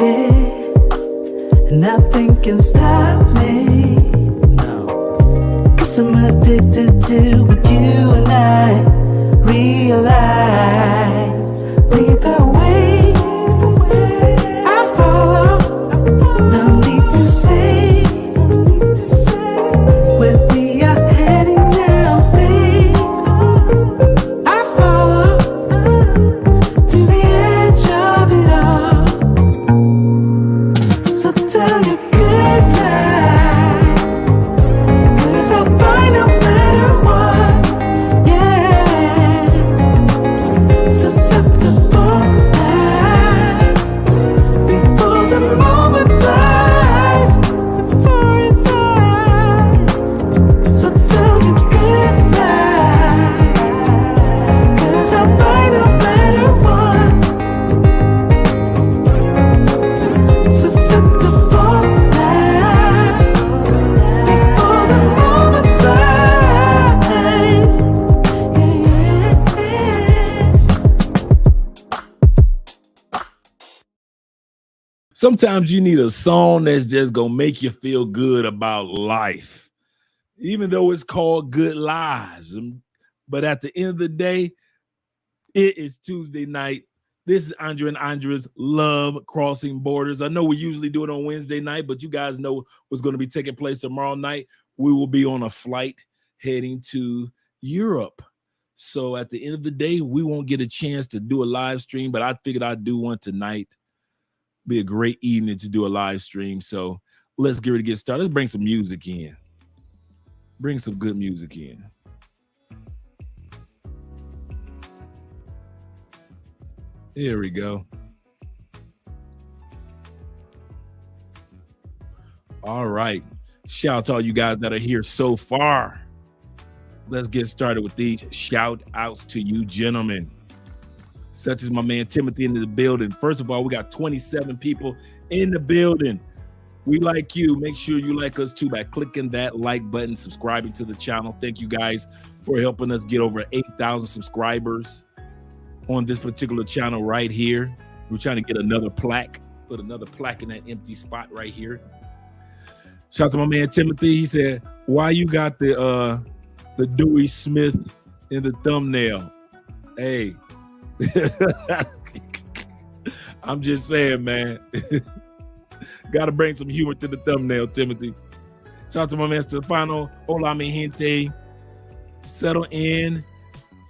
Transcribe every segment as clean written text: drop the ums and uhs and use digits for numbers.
it, and nothing can stop me. No. 'Cause I'm addicted to what you and I realize. Lead the way, I follow. No need to say where we are heading now, babe. I follow to the edge of it all. So tell your good night, 'cause I'll find no matter what. Yeah, susceptible now before the moment flies, before it flies. So tell your good night, 'cause I'll find no matter what. Susceptible now before the moment flies. Sometimes you need a song that's just gonna make you feel good about life, even though it's called Good Lies. But at the end of the day, it is Tuesday night. This is Andre and Andrea's Love Crossing Borders. I know we usually do it on Wednesday night, but you guys know what's going to be taking place tomorrow night. We will be on a flight heading to Europe. So at the end of the day, we won't get a chance to do a live stream, but I figured I'd do one tonight. Be a great evening to do a live stream. So let's get ready to get started. Let's bring some music in. Bring some good music in. Here we go. All right. Shout out to all you guys that are here so far. Let's get started with these shout outs to you gentlemen, such as my man Timothy in the building. First of all, we got 27 people in the building. We like you. Make sure you like us too by clicking that like button, subscribing to the channel. Thank you guys for helping us get over 8,000 subscribers on this particular channel right here. We're trying to get another plaque, put another plaque in that empty spot right here. Shout out to my man Timothy. He said, why you got the Dewey Smith in the thumbnail? Hey, I'm just saying, man. Got to bring some humor to the thumbnail, Timothy. Shout out to my man Stefano. Hola, mi gente. Settle in,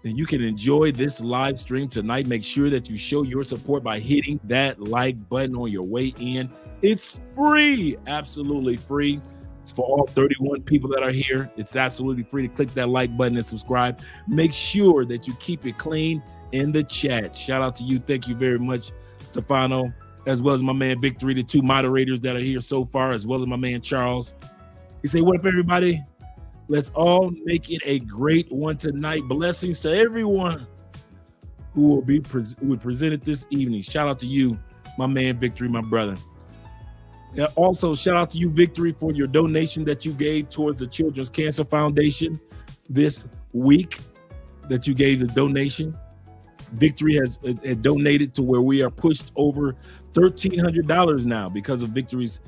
and you can enjoy this live stream tonight. Make sure that you show your support by hitting that like button on your way in. It's free, absolutely free. It's for all 31 people that are here. It's absolutely free to click that like button and subscribe. Make sure that you keep it clean in the chat. Shout out to you. Thank you very much, Stefano, as well as my man Victory, the two moderators that are here so far, as well as my man Charles. He said, what up, everybody? Let's all make it a great one tonight. Blessings to everyone who will be presented this evening. Shout out to you, my man Victory, my brother. Also, shout out to you, Victory, for your donation that you gave towards the Children's Cancer Foundation this week, that you gave the donation. Victory has donated to where we are pushed over $1,300 now because of Victory's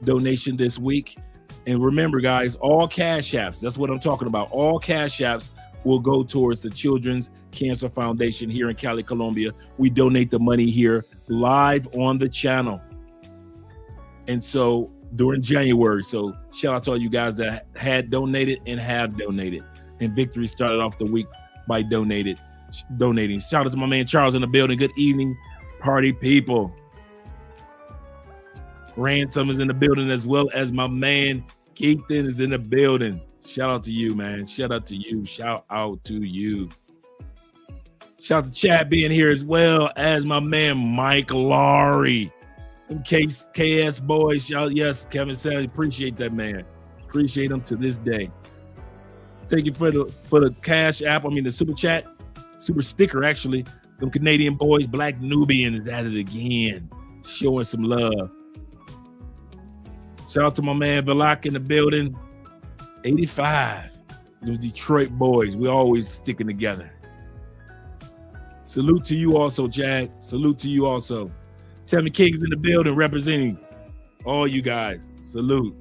donation this week. And remember, guys, all cash apps, that's what I'm talking about. All cash apps will go towards the Children's Cancer Foundation here in Cali, Colombia. We donate the money here live on the channel. And so during January, so shout out to all you guys that had donated and have donated. And Victory started off the week by donating. Shout out to my man Charles in the building. Good evening, party people. Ransom is in the building, as well as my man Keaton is in the building. Shout out to you, man. Shout out to you. Shout out to you. Shout out to Chad being here, as well as my man Mike Laurie. Them KS boys. Shout, yes, Kevin said, appreciate that, man. Appreciate him to this day. Thank you for the cash app. I mean the super chat, super sticker actually. Them Canadian boys, Black Nubian is at it again, showing some love. Shout out to my man Valak in the building. 85. The Detroit boys. We always sticking together. Salute to you also, Chad. Salute to you also. Tammy King is in the building representing all you guys. Salute.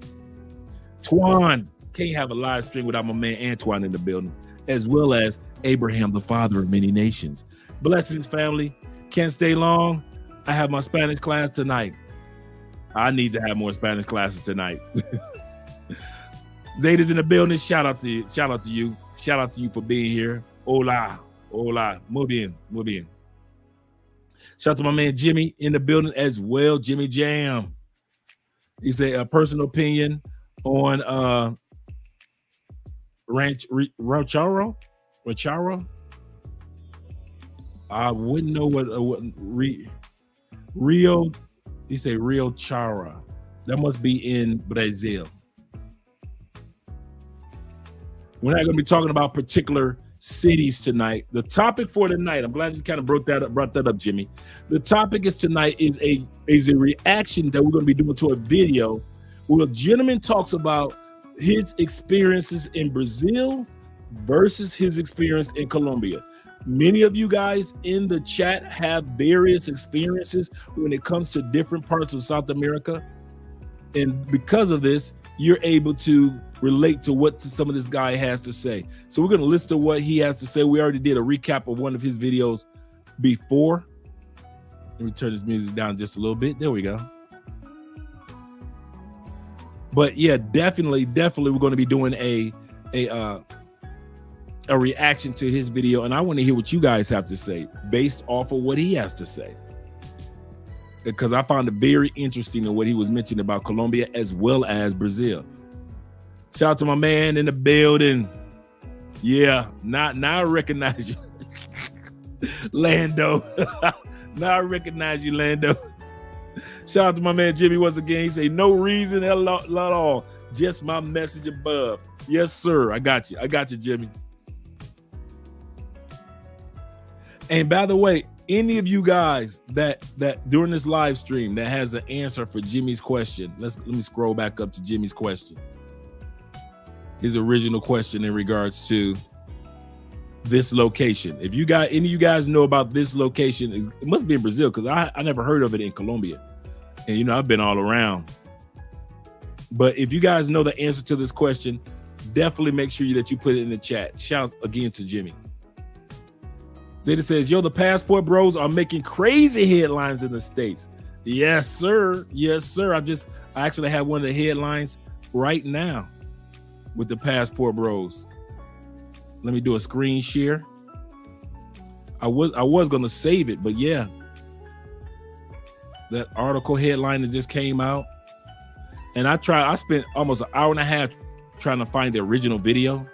Twan, can't have a live stream without my man Antoine in the building, as well as Abraham, the father of many nations. Blessings, family. Can't stay long. I have my Spanish class tonight. I need to have more Spanish classes tonight. Zeta's in the building. Shout out to you. Shout out to you. Shout out to you for being here. Hola. Hola. Muy bien. Muy bien. Shout out to my man Jimmy in the building as well. Jimmy Jam. He said a personal opinion on Rancharo. I wouldn't know what Rio. He said Rio Chara. That must be in Brazil. We're not going to be talking about particular cities tonight. The topic for tonight, I'm glad you kind of brought that up, Jimmy. The topic is tonight is a reaction that we're going to be doing to a video where a gentleman talks about his experiences in Brazil versus his experience in Colombia. Many of you guys in the chat have various experiences when it comes to different parts of South America. And because of this, you're able to relate to what some of this guy has to say. So we're going to listen to what he has to say. We already did a recap of one of his videos before. Let me turn this music down just a little bit. There we go. But yeah, definitely we're going to be doing a reaction to his video, and I want to hear what you guys have to say based off of what he has to say, because I found it very interesting in what he was mentioning about Colombia as well as Brazil. Shout out to my man in the building. Yeah, now I recognize you. Lando. Now I recognize you, Lando. Shout out to my man Jimmy once again. He say no reason at all, just my message above. Yes, sir. I got you, Jimmy. And by the way, any of you guys that during this live stream that has an answer for Jimmy's question, let me scroll back up to Jimmy's question. His original question in regards to this location. If you got any of you guys know about this location, it must be in Brazil, because I never heard of it in Colombia. And you know, I've been all around. But if you guys know the answer to this question, definitely make sure that you put it in the chat. Shout out again to Jimmy. Zeta says, yo, the passport bros are making crazy headlines in the States. Yes, sir. Yes, sir. I actually have one of the headlines right now with the passport bros. Let me do a screen share. I was going to save it, but yeah. That article headline that just came out. And I spent almost an hour and a half trying to find the original video,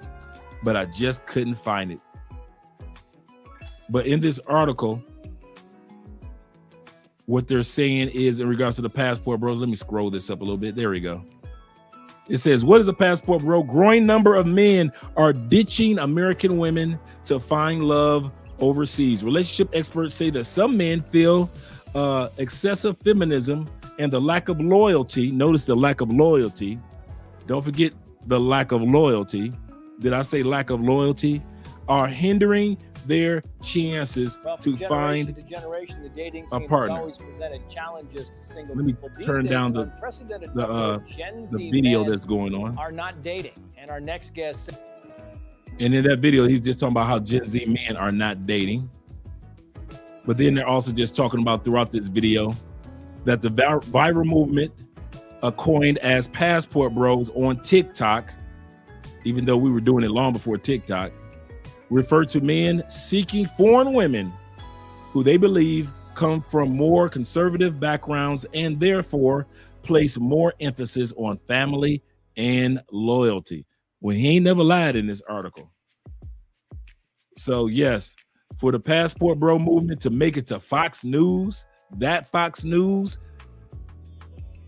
but I just couldn't find it. But in this article, what they're saying is in regards to the passport bros. Let me scroll this up a little bit. There we go. It says, what is a passport bro? Growing number of men are ditching American women to find love overseas. Relationship experts say that some men feel excessive feminism and the lack of loyalty. Notice the lack of loyalty. Don't forget the lack of loyalty. Did I say lack of loyalty? Are hindering their chances to find the dating a partner. Always presented challenges to single Let me people. turn down the video that's going on. Are not dating, and our next guest. And in that video, he's just talking about how Gen Z men are not dating. But then they're also just talking about throughout this video that the viral movement, coined as passport bros on TikTok, even though we were doing it long before TikTok, refer to men seeking foreign women who they believe come from more conservative backgrounds and therefore place more emphasis on family and loyalty. Well, he ain't never lied in this article. So yes, for the passport bro movement to make it to Fox News, that Fox News,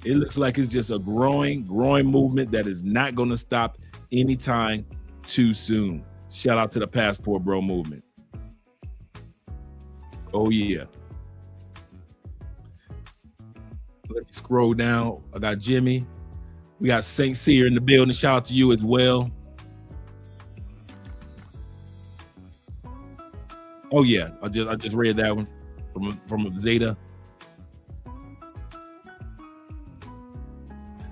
it looks like it's just a growing movement that is not going to stop anytime too soon. Shout out to the passport bro movement. Oh yeah. Let me scroll down. I got Jimmy. We got Saint Cyr in the building. Shout out to you as well. Oh yeah, I just read that one from Zeta.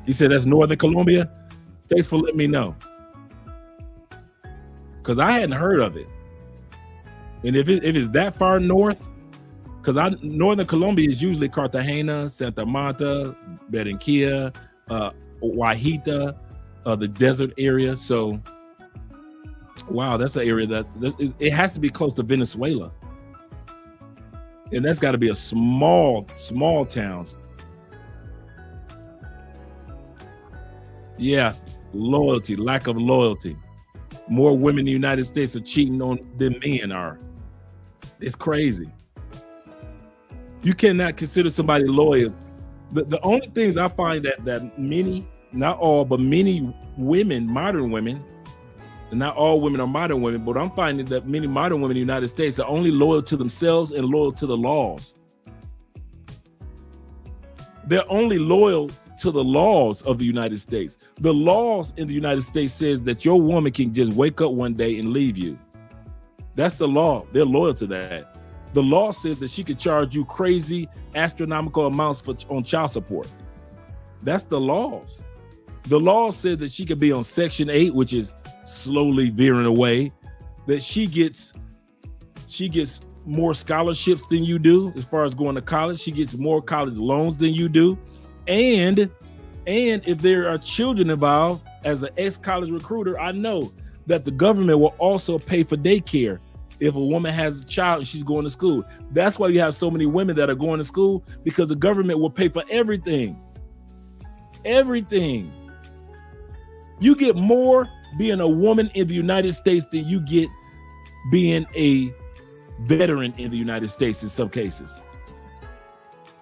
You said that's Northern Colombia? Thanks for letting me know. Because I hadn't heard of it. And if it's that far north, because Northern Colombia is usually Cartagena, Santa Marta, Barranquilla, Guajita, the desert area. So, wow, that's an area that it has to be close to Venezuela. And that's got to be a small towns. Yeah, loyalty, lack of loyalty. More women in the United States are cheating on than men are. It's crazy. You cannot consider somebody loyal. The only things I find that many, not all, but many women, modern women, and not all women are modern women, but I'm finding that many modern women in the United States are only loyal to themselves and loyal to the laws. They're only loyal to the laws of the United States. The laws in the United States says that your woman can just wake up one day and leave you. That's the law. They're loyal to that. The law says that she could charge you crazy astronomical amounts on child support. That's the laws. The law said that she could be on Section 8, which is slowly veering away, that she gets more scholarships than you do as far as going to college. She gets more college loans than you do. And if there are children involved, as an ex-college recruiter, I know that the government will also pay for daycare if a woman has a child and she's going to school. That's why you have so many women that are going to school, because the government will pay for everything. Everything. You get more being a woman in the United States than you get being a veteran in the United States in some cases.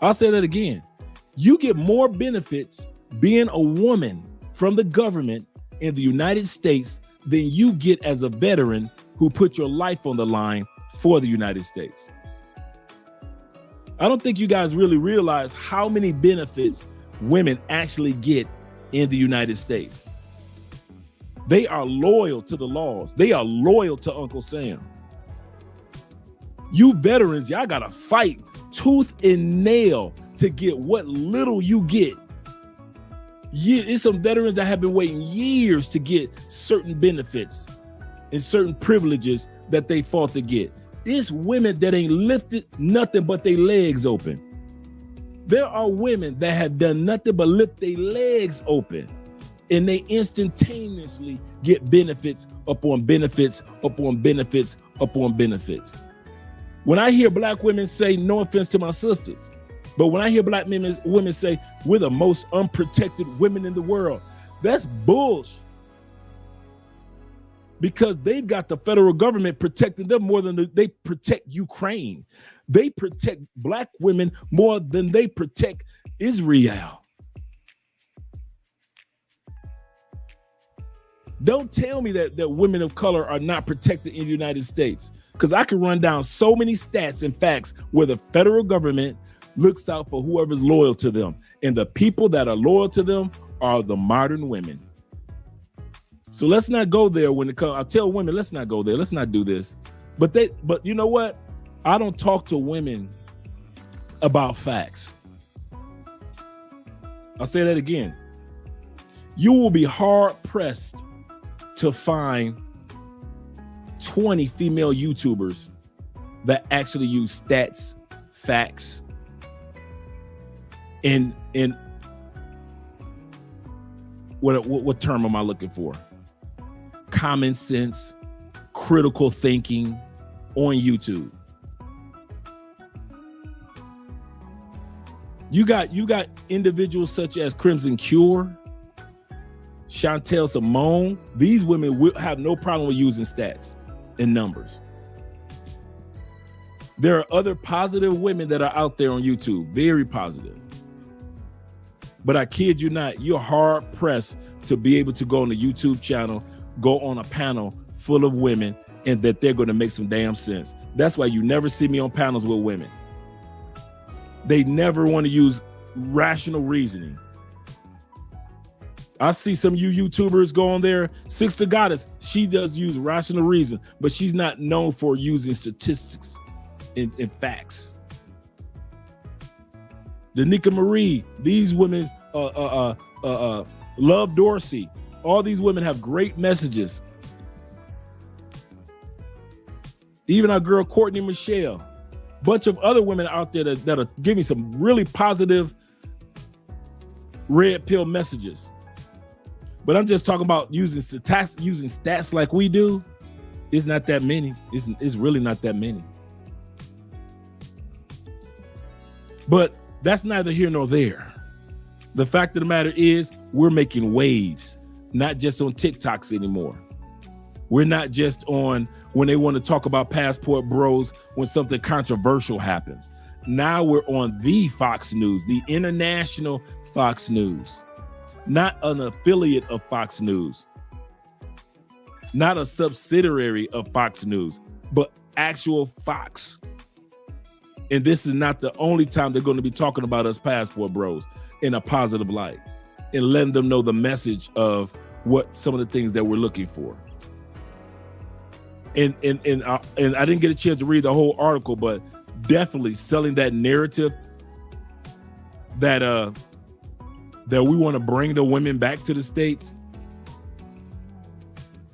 I'll say that again. You get more benefits being a woman from the government in the United States than you get as a veteran who put your life on the line for the United States. I don't think you guys really realize how many benefits women actually get in the United States. They are loyal to the laws. They are loyal to Uncle Sam. You veterans, y'all gotta fight tooth and nail to get what little you get. Yeah, it's some veterans that have been waiting years to get certain benefits and certain privileges that they fought to get. It's women that ain't lifted nothing but their legs open. There are women that have done nothing but lift their legs open, and they instantaneously get benefits upon benefits upon benefits upon benefits. When I hear black women say, no offense to my sisters, but when I hear black women say, we're the most unprotected women in the world, that's bullshit. Because they've got the federal government protecting them more than they protect Ukraine. They protect black women more than they protect Israel. Don't tell me that women of color are not protected in the United States, because I can run down so many stats and facts where the federal government looks out for whoever's loyal to them. And the people that are loyal to them are the modern women. So let's not go there when it comes. I tell women, let's not go there. Let's not do this. But you know what? I don't talk to women about facts. I'll say that again. You will be hard pressed to find 20 female YouTubers that actually use stats, facts, and what term am I looking for? Common sense, critical thinking on YouTube. You got individuals such as Crimson Cure, Chantel Simone. These women will have no problem with using stats and numbers. There are other positive women that are out there on YouTube, very positive. But I kid you not, you're hard pressed to be able to go on a YouTube channel, go on a panel full of women, and that they're going to make some damn sense. That's why you never see me on panels with women. They never want to use rational reasoning. I see some of you YouTubers go on there. Sister Goddess, she does use rational reason, but she's not known for using statistics and facts. Danica Marie, these women Love Dorsey. All these women have great messages. Even our girl Courtney Michelle, bunch of other women out there that are giving some really positive red pill messages. But I'm just talking about using stats like we do. It's not that many. It's really not that many. But that's neither here nor there. The fact of the matter is we're making waves, not just on TikToks anymore. We're not just on when they want to talk about passport bros when something controversial happens. Now we're on the Fox News, the international Fox News, not an affiliate of Fox News, not a subsidiary of Fox News, but actual Fox. And this is not the only time they're going to be talking about us passport bros in a positive light and letting them know the message of what some of the things that we're looking for. And I didn't get a chance to read the whole article, but definitely selling that narrative that that we want to bring the women back to the States.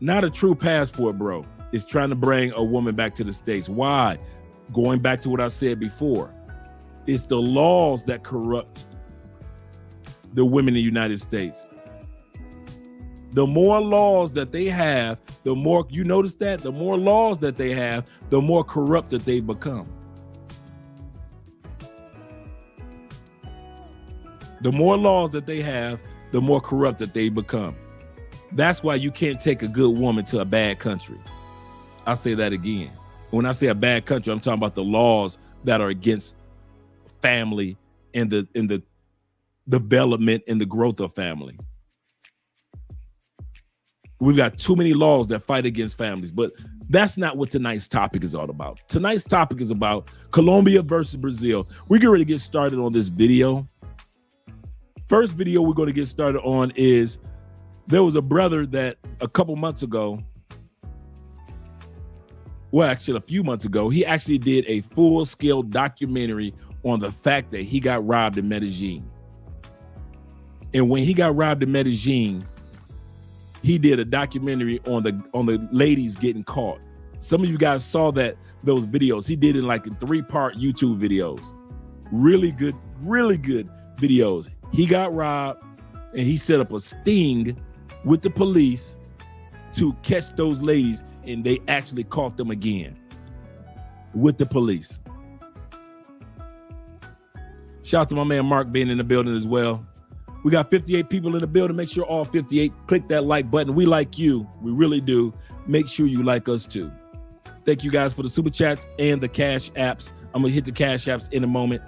Not a true passport bro is trying to bring a woman back to the States. Why? Going back to what I said before, it's the laws that corrupt the women in the United States. The more laws that they have, the more, you notice that, the more laws that they have, the more corrupt that they become. The more laws that they have, the more corrupt that they become. That's why you can't take a good woman to a bad country. I'll say that again. When I say a bad country, I'm talking about the laws that are against family and the development and the growth of family. We've got too many laws that fight against families, but that's not what tonight's topic is all about. Tonight's topic is about Colombia versus Brazil. We're getting ready to get started on this video. First video we're going to get started on is there was a brother that a couple months ago, well, actually a few months ago, he actually did a full-scale documentary on the fact that he got robbed in Medellin. And when he got robbed in Medellin, he did a documentary on the ladies getting caught. Some of you guys saw those videos. He did it like in 3-part YouTube videos. Really good videos. He got robbed and he set up a sting with the police to catch those ladies, and they actually caught them again with the police. Shout out to my man Mark being in the building as well. We got 58 people in the building. Make sure all 58 click that like button. We like you. We really do. Make sure you like us too. Thank you guys for the super chats and the cash apps. I'm going to hit the cash apps in a moment,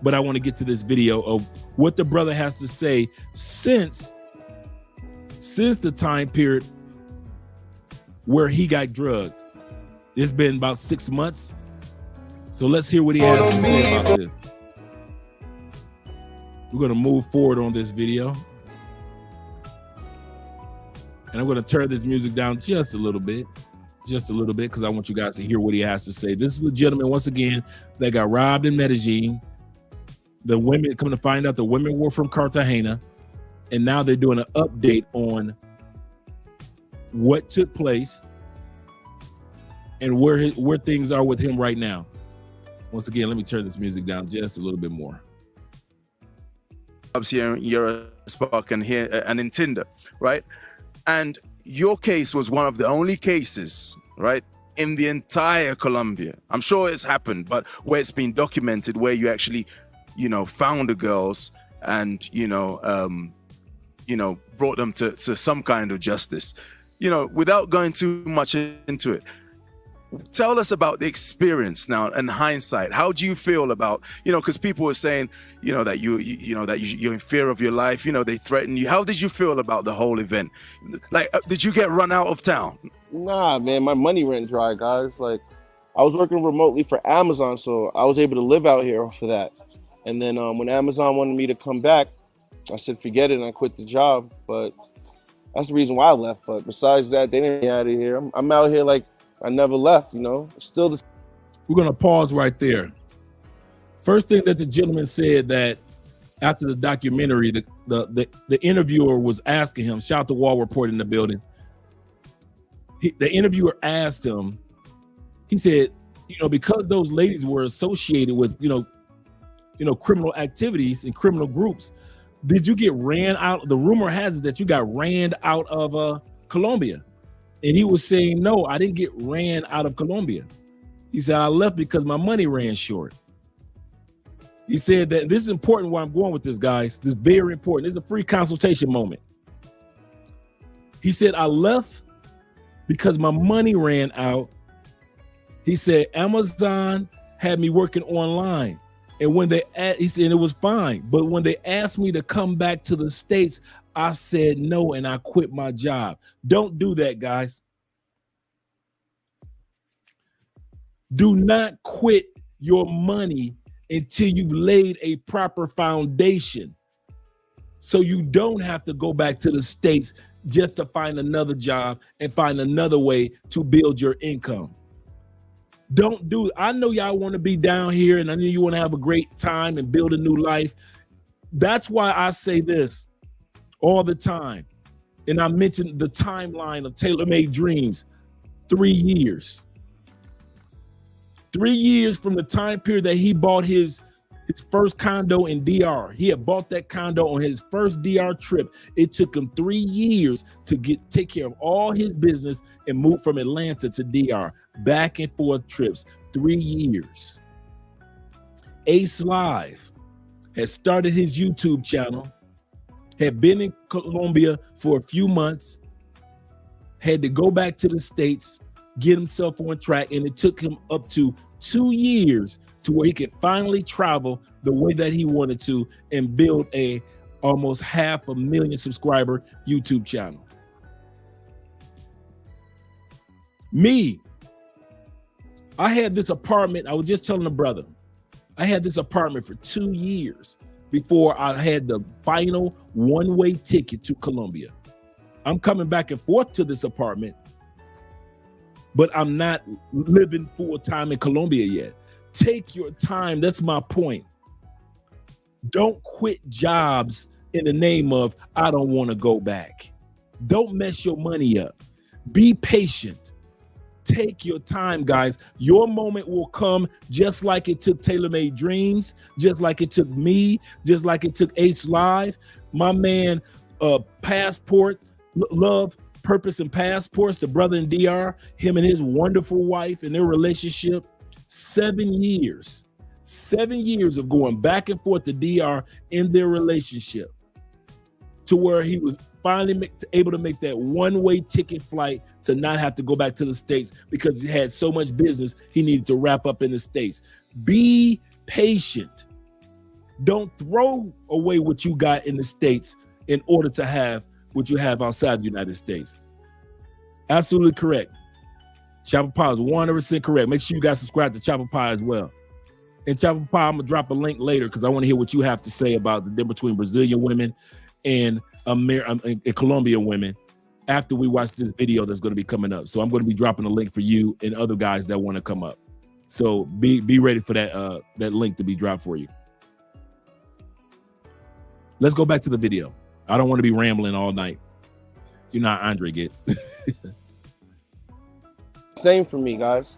but I want to get to this video of what the brother has to say since the time period where he got drugged. It's been about 6 months. So let's hear what he has to say about this. We're going to move forward on this video. And I'm going to turn this music down just a little bit, because I want you guys to hear what he has to say. This is a gentleman, once again, that got robbed in Medellin. The women, come to find out, the women were from Cartagena, and now they're doing an update on what took place and where things are with him right now. Once again, let me turn this music down just a little bit more. Here, you're a Spark and here and in Tinder, right? And your case was one of the only cases, right, in the entire Colombia. I'm sure it's happened, but where it's been documented, where you actually, found the girls and, brought them to some kind of justice. Without going too much into it, tell us about the experience now in hindsight. How do you feel about, because people were saying, that you're in fear of your life, they threaten you. How did you feel about the whole event? Like, did you get run out of town? Nah, man, my money ran dry, guys. Like, I was working remotely for Amazon, so I was able to live out here off of that. And then when Amazon wanted me to come back, I said, forget it, and I quit the job. But that's the reason why I left. But besides that, they didn't get out of here. I'm out here like I never left, still the. We're going to pause right there. First thing that the gentleman said, that after the documentary, the interviewer was asking him, shout out to Wall Report in the building. The interviewer asked him, he said, because those ladies were associated with, criminal activities and criminal groups, did you get ran out? The rumor has it that you got ran out of Colombia. And he was saying, no, I didn't get ran out of Colombia. He said, I left because my money ran short. He said that this is important where I'm going with this, guys. This is very important. This is a free consultation moment. He said, I left because my money ran out. He said, Amazon had me working online. And when he said it was fine. But when they asked me to come back to the States, I said no, and I quit my job. Don't do that, guys. Do not quit your money until you've laid a proper foundation, so you don't have to go back to the States just to find another job and find another way to build your income. Don't do it. I know y'all want to be down here, and I know you want to have a great time and build a new life. That's why I say this all the time. And I mentioned the timeline of Tailor-Made Dreams, 3 years. 3 years from the time period that he bought his first condo in DR. He had bought that condo on his first DR trip. It took him 3 years to take care of all his business and move from Atlanta to DR. Back and forth trips, 3 years. Ace Live had started his YouTube channel, had been in Colombia for a few months, had to go back to the States, get himself on track, and it took him up to 2 years to where he could finally travel the way that he wanted to and build a almost 500,000 subscriber YouTube channel. Me, I had this apartment. I was just telling a brother, I had this apartment for 2 years before I had the final one-way ticket to Colombia. I'm coming back and forth to this apartment, but I'm not living full-time in Colombia yet. Take your time. That's my point. Don't quit jobs in the name of, I don't want to go back. Don't mess your money up. Be patient. Take your time, guys. Your moment will come, just like it took Tailor-Made Dreams, just like it took me, just like it took Ace Live. My man, Passport, Love, Purpose, and Passports, the brother in DR, him and his wonderful wife and their relationship, 7 years. 7 years of going back and forth to DR in their relationship, to where he was finally able to make that one-way ticket flight to not have to go back to the States because he had so much business he needed to wrap up in the States. Be patient. Don't throw away what you got in the States in order to have what you have outside the United States. Absolutely correct. Chopper Pie is 100% correct. Make sure you guys subscribe to Chopper Pie as well. And Chopper Pie, I'm gonna drop a link later because I want to hear what you have to say about the difference between Brazilian women and Colombian women after we watch this video that's going to be coming up. So I'm going to be dropping a link for you and other guys that want to come up. So be ready for that link to be dropped for you. Let's go back to the video. I don't want to be rambling all night. You know how Andre get. Same for me, guys.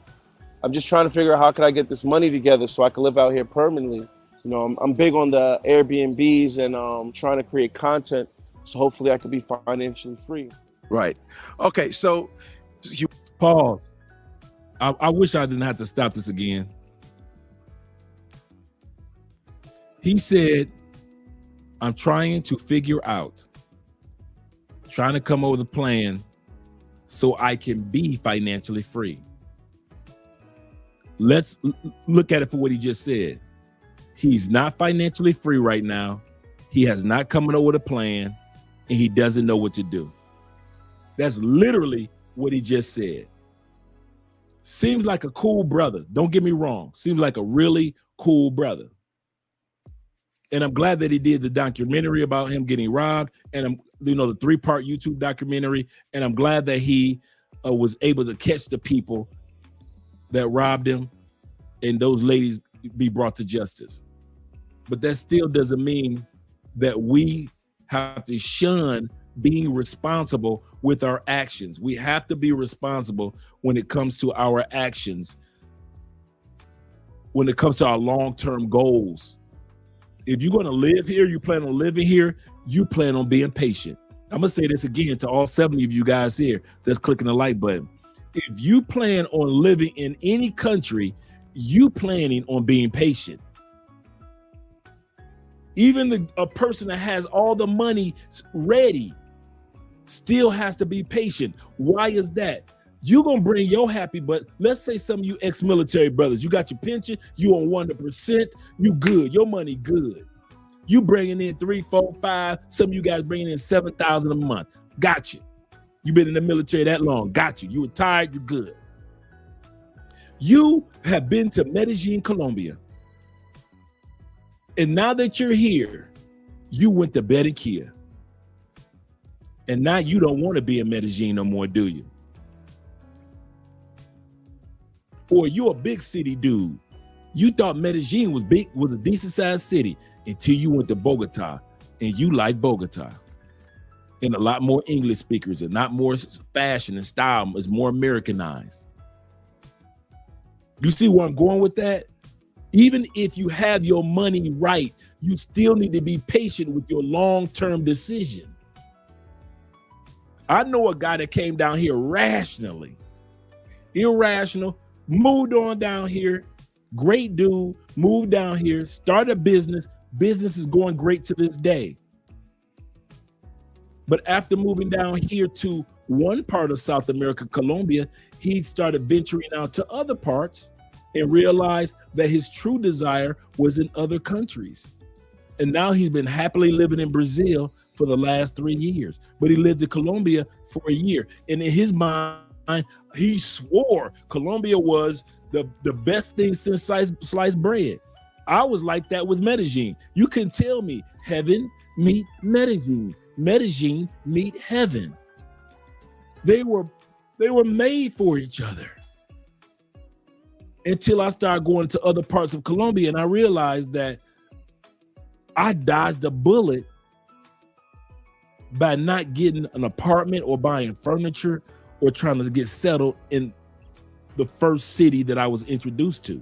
I'm just trying to figure out how can I get this money together so I can live out here permanently. You know, I'm big on the Airbnbs and trying to create content, so hopefully I could be financially free. Right. Okay. So you pause. I wish I didn't have to stop this again. He said, I'm trying to figure out, trying to come up with a plan so I can be financially free. Let's look at it for what he just said. He's not financially free right now. He has not come up with a plan, and he doesn't know what to do. That's literally what he just said. Seems like a cool brother. Don't get me wrong. Seems like a really cool brother. And I'm glad that he did the documentary about him getting robbed, and the 3-part YouTube documentary. And I'm glad that he was able to catch the people that robbed him, and those ladies be brought to justice. But that still doesn't mean that we have to shun being responsible with our actions. We have to be responsible when it comes to our actions, when it comes to our long-term goals. If you're going to live here, you plan on living here, you plan on being patient. I'm going to say this again to all 70 of you guys here that's clicking the like button. If you plan on living in any country, you planning on being patient. Even a person that has all the money ready still has to be patient. Why is that? You're going to bring your happy, but let's say some of you ex-military brothers, you got your pension, you on 100%, you good, your money good. You bringing in 3, 4, 5, some of you guys bringing in 7,000 a month. Got you. You've been in the military that long. Got you. You retired, you good. You have been to Medellin, Colombia. And now that you're here, you went to Barranquilla. And now you don't want to be in Medellin no more, do you? Or you're a big city dude. You thought Medellin was big, was a decent sized city until you went to Bogota, and you like Bogota. And a lot more English speakers and not more fashion and style is more Americanized. You see where I'm going with that? Even if you have your money right, you still need to be patient with your long-term decision. I know a guy that came down here rationally, irrational, moved on down here, great dude, moved down here, started a business. Business is going great to this day. But after moving down here to one part of South America, Colombia, he started venturing out to other parts and realized that his true desire was in other countries. And now he's been happily living in Brazil for the last 3 years. But he lived in Colombia for a year. And in his mind, he swore Colombia was the best thing since sliced bread. I was like that with Medellin. You can tell me heaven meet Medellin. Medellin meet heaven. They were made for each other. Until I started going to other parts of Colombia and I realized that I dodged a bullet by not getting an apartment or buying furniture or trying to get settled in the first city that I was introduced to.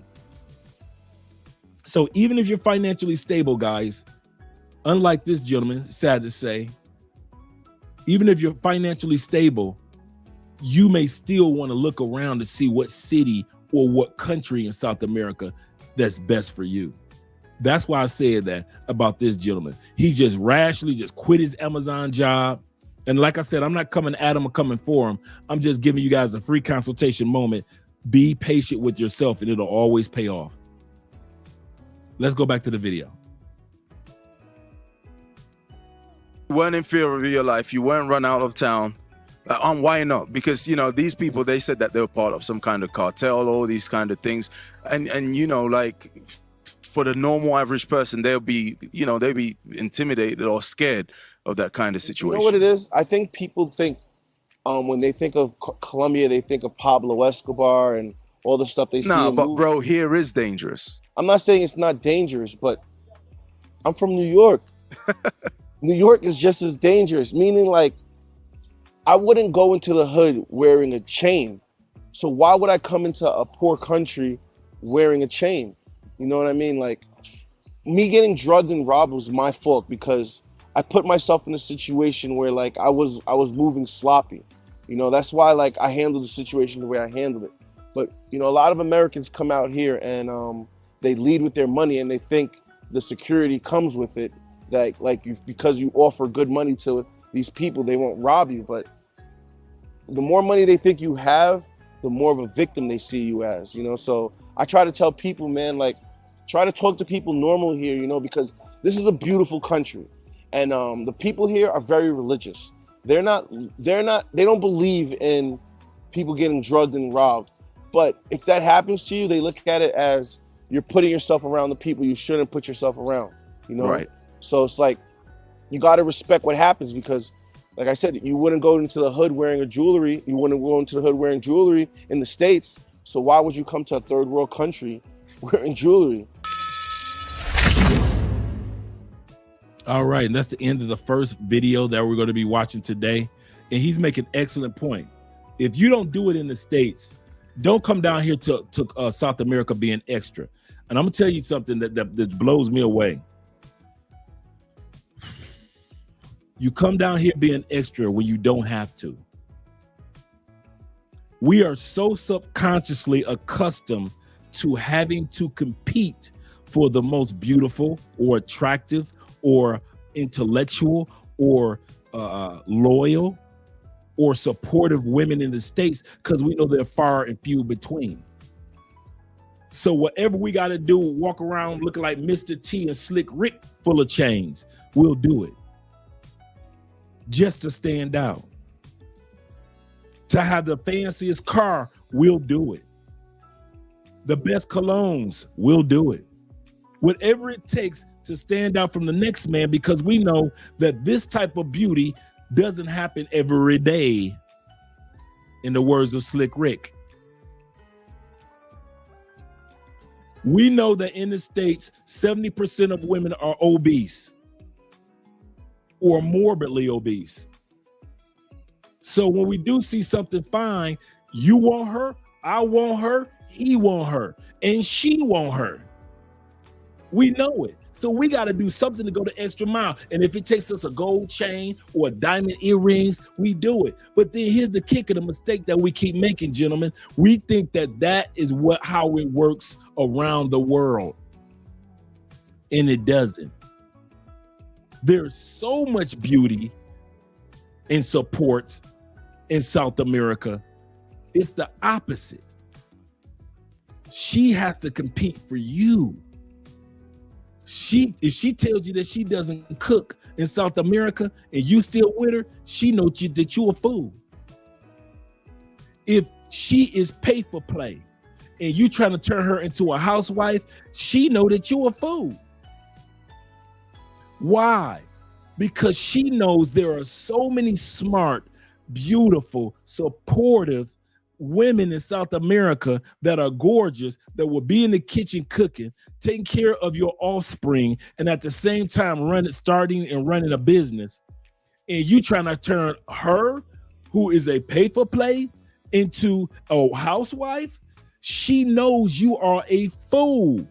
So even if you're financially stable, guys, unlike this gentleman, sad to say, even if you're financially stable, you may still want to look around to see what city or what country in South America that's best for you. That's why I said that about this gentleman. He just rashly just quit his Amazon job. And like I said, I'm not coming at him or coming for him. I'm just giving you guys a free consultation moment. Be patient with yourself and it'll always pay off. Let's go back to the video. You weren't in fear of your life. You weren't run out of town. Why not? Because, you know, these people, they said that they were part of some kind of cartel, all these kind of things. And you know, like for the normal average person, they'll be intimidated or scared of that kind of situation. You know what it is? I think people think when they think of Colombia, they think of Pablo Escobar and all the stuff they see. No, in but movies. bro, here is dangerous. I'm not saying it's not dangerous, but I'm from New York. New York is just as dangerous, meaning like I wouldn't go into the hood wearing a chain. So why would I come into a poor country wearing a chain? You know what I mean? Like me getting drugged and robbed was my fault because I put myself in a situation where like I was moving sloppy. You know, that's why like I handled the situation the way I handled it. But you know, a lot of Americans come out here and they lead with their money and they think the security comes with it. That like because you offer good money to these people, they won't rob you. But the more money they think you have, the more of a victim they see you as, you know? So I try to tell people, man, like try to talk to people normal here, you know, because this is a beautiful country. And the people here are very religious. They don't believe in people getting drugged and robbed. But if that happens to you, they look at it as you're putting yourself around the people you shouldn't put yourself around, you know? Right. So it's like, you got to respect what happens because like I said, you wouldn't go into the hood wearing a jewelry. You wouldn't go into the hood wearing jewelry in the States. So why would you come to a third world country wearing jewelry? All right, and that's the end of the first video that we're going to be watching today. And he's making an excellent point. If you don't do it in the States, don't come down here to South America being extra. And I'm gonna tell you something that blows me away. You come down here being extra when you don't have to. We are so subconsciously accustomed to having to compete for the most beautiful or attractive or intellectual or loyal or supportive women in the States, because we know they're far and few between. So whatever we got to do, walk around looking like Mr. T and Slick Rick full of chains, we'll do it just to stand out. To have the fanciest car, we'll do it. The best colognes, we'll do it. Whatever it takes to stand out from the next man, because we know that this type of beauty doesn't happen every day, in the words of Slick Rick. We know that in the States, 70% of women are obese or morbidly obese. So when we do see something fine, you want her, I want her, he want her, and she want her. We know it. So we got to do something to go the extra mile. And if it takes us a gold chain or diamond earrings, we do it. But then here's the kick of the mistake that we keep making, gentlemen. We think that that is how it works around the world. And it doesn't. There's so much beauty and support in South America. It's the opposite. She has to compete for you. If she tells you that she doesn't cook in South America and you still with her, she knows that you're a fool. If she is pay for play and you trying to turn her into a housewife, she know that you're a fool. Why? Because she knows there are so many smart, beautiful, supportive women in South America that are gorgeous, that will be in the kitchen cooking, taking care of your offspring, and at the same time starting and running a business. And you trying to turn her, who is a pay for play, into a housewife. She knows you are a fool.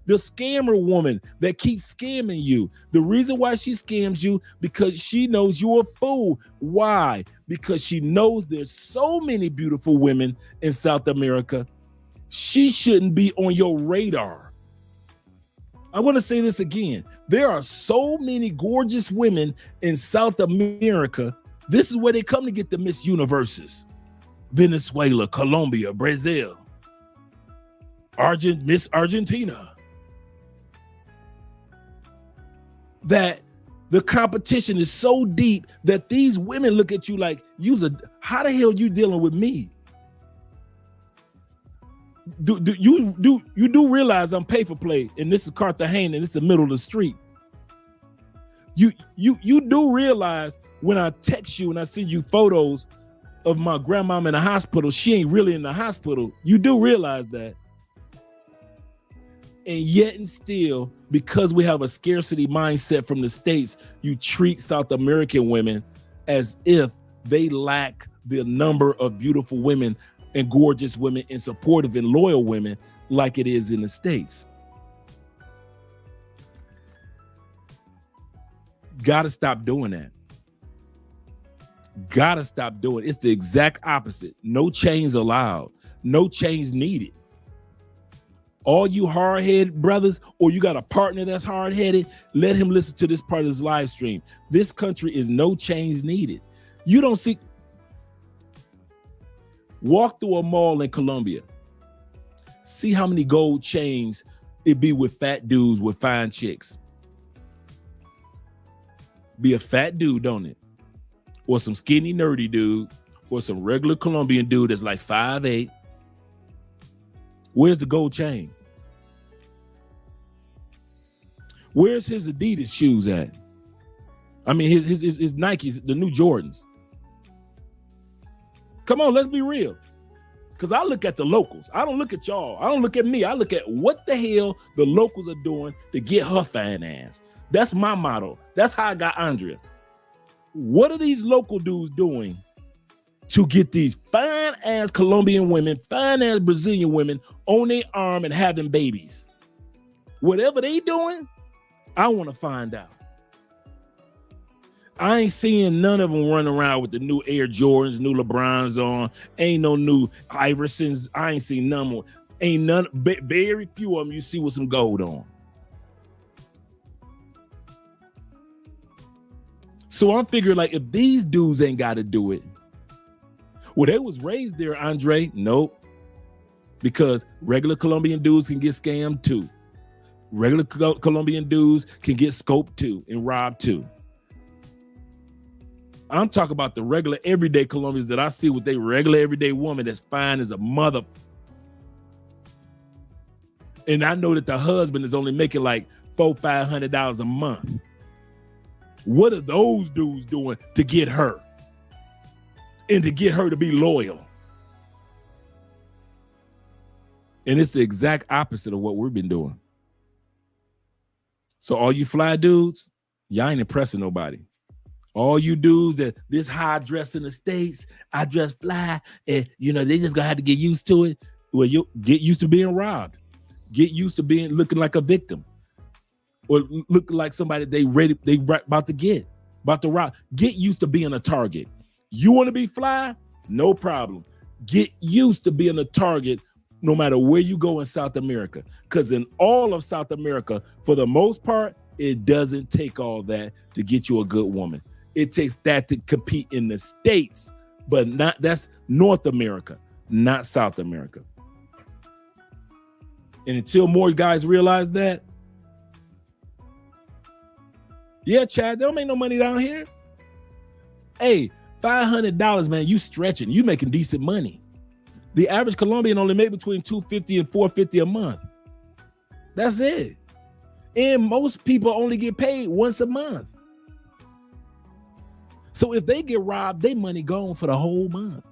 The scammer woman that keeps scamming you. The reason why she scams you, because she knows you're a fool. Why? Because she knows there's so many beautiful women in South America. She shouldn't be on your radar. I want to say this again. There are so many gorgeous women in South America. This is where they come to get the Miss Universes. Venezuela, Colombia, Brazil, Miss Argentina. That the competition is so deep that these women look at you like, how the hell you dealing with me? You do realize I'm pay for play, and this is Cartagena, and it's the middle of the street. You do realize when I text you and I send you photos of my grandmama in the hospital, she ain't really in the hospital. You do realize that. And yet and still, because we have a scarcity mindset from the States, you treat South American women as if they lack the number of beautiful women and gorgeous women and supportive and loyal women like it is in the States. Gotta stop doing that. Gotta stop doing it. It's the exact opposite. No chains allowed. No chains needed. All you hard-headed brothers, or you got a partner that's hard-headed, let him listen to this part of this live stream. This country is no chains needed. You don't see. Walk through a mall in Colombia. See how many gold chains it be with fat dudes with fine chicks. Be a fat dude, don't it? Or some skinny nerdy dude, or some regular Colombian dude that's like 5'8". Where's the gold chain? Where's his Adidas shoes at? I mean, his Nikes, the new Jordans. Come on, let's be real. Because I look at the locals. I don't look at y'all. I don't look at me. I look at what the hell the locals are doing to get her fine ass. That's my motto. That's how I got Andrea. What are these local dudes doing to get these fine ass Colombian women, fine ass Brazilian women on their arm and having babies? Whatever they doing, I want to find out. I ain't seeing none of them running around with the new Air Jordans, new LeBrons on. Ain't no new Iversons. I ain't seen none more. Ain't none. Very few of them you see with some gold on. So I'm figuring, like, if these dudes ain't got to do it, well, they was raised there, Andre. Nope. Because regular Colombian dudes can get scammed too. Regular Colombian dudes can get scoped too and robbed too. I'm talking about the regular everyday Colombians that I see with their regular everyday woman that's fine as a mother. And I know that the husband is only making like $400-500 a month. What are those dudes doing to get her? And to get her to be loyal? And it's the exact opposite of what we've been doing. So all you fly dudes, y'all ain't impressing nobody. All you dudes that this high dress in the States, I dress fly, and they just gonna have to get used to it. Well, you get used to being robbed. Get used to looking like a victim. Or looking like somebody they about to rob. Get used to being a target. You want to be fly? No problem. Get used to being a target no matter where you go in South America. Because in all of South America, for the most part, it doesn't take all that to get you a good woman. It takes that to compete in the States, but that's North America, not South America. And until more guys realize that, yeah, Chad, they don't make no money down here. Hey, $500, man, you stretching. You making decent money. The average Colombian only make between $250 and $450 a month. That's it. And most people only get paid once a month. So if they get robbed, they money gone for the whole month.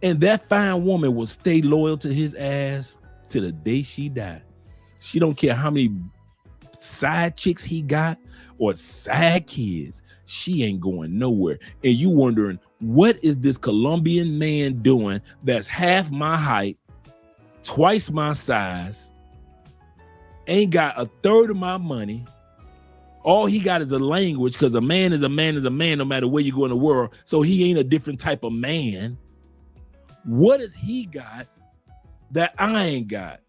And that fine woman will stay loyal to his ass to the day she died. She don't care how many side chicks he got or side kids. She ain't going nowhere. And you wondering, what is this Colombian man doing that's half my height, twice my size, ain't got a third of my money? All he got is a language, because a man is a man is a man no matter where you go in the world. So he ain't a different type of man. What has he got that I ain't got?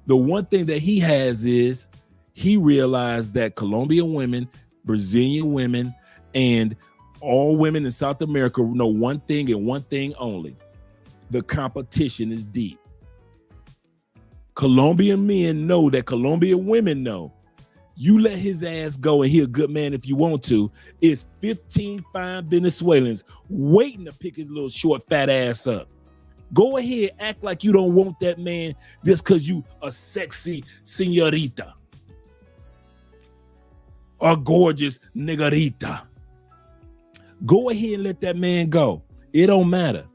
The one thing that he has is he realized that Colombian women, Brazilian women, and all women in South America know one thing and one thing only. The competition is deep. Colombian men know that Colombian women know. You let his ass go and he a good man if you want to. It's 15 fine Venezuelans waiting to pick his little short fat ass up. Go ahead, act like you don't want that man just because you a sexy señorita or gorgeous negrita. Go ahead and let that man go. It don't matter.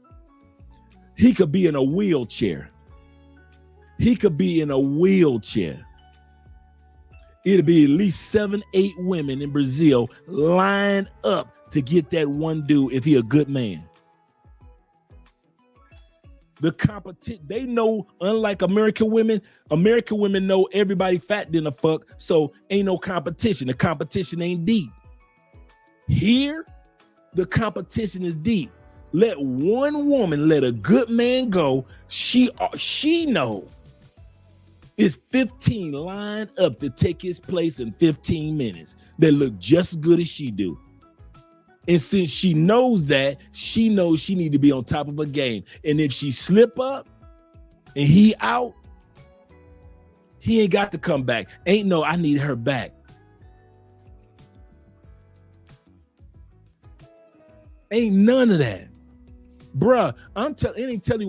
He could be in a wheelchair. He could be in a wheelchair. It'll be at least 7-8 women in Brazil lined up to get that one dude if he a good man. The competition, they know, unlike American women know everybody fat than a fuck, so ain't no competition. The competition ain't deep. Here, the competition is deep. Let one woman let a good man go, she know it's 15 lined up to take his place in 15 minutes that look just as good as she do. And since she knows that, she knows she need to be on top of her game. And if she slip up and he out, he ain't got to come back. Ain't no, I need her back. Ain't none of that. Bruh, it ain't telling you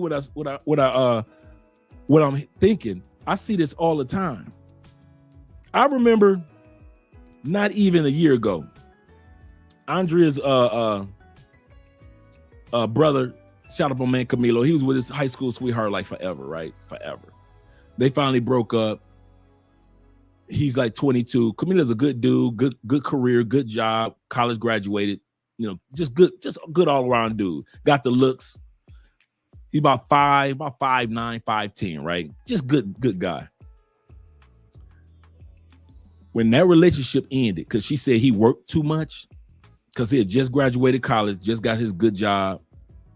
what I'm thinking. I see this all the time. I remember not even a year ago, Andrea's brother, Charitable man Camilo, he was with his high school sweetheart like forever, right? Forever. They finally broke up. He's like 22. Camila's a good dude, good career, good job, college graduated, just good all around dude. Got the looks. He's about 5'9", 5'10", right? Just good guy. When that relationship ended, because she said he worked too much, because he had just graduated college, just got his good job,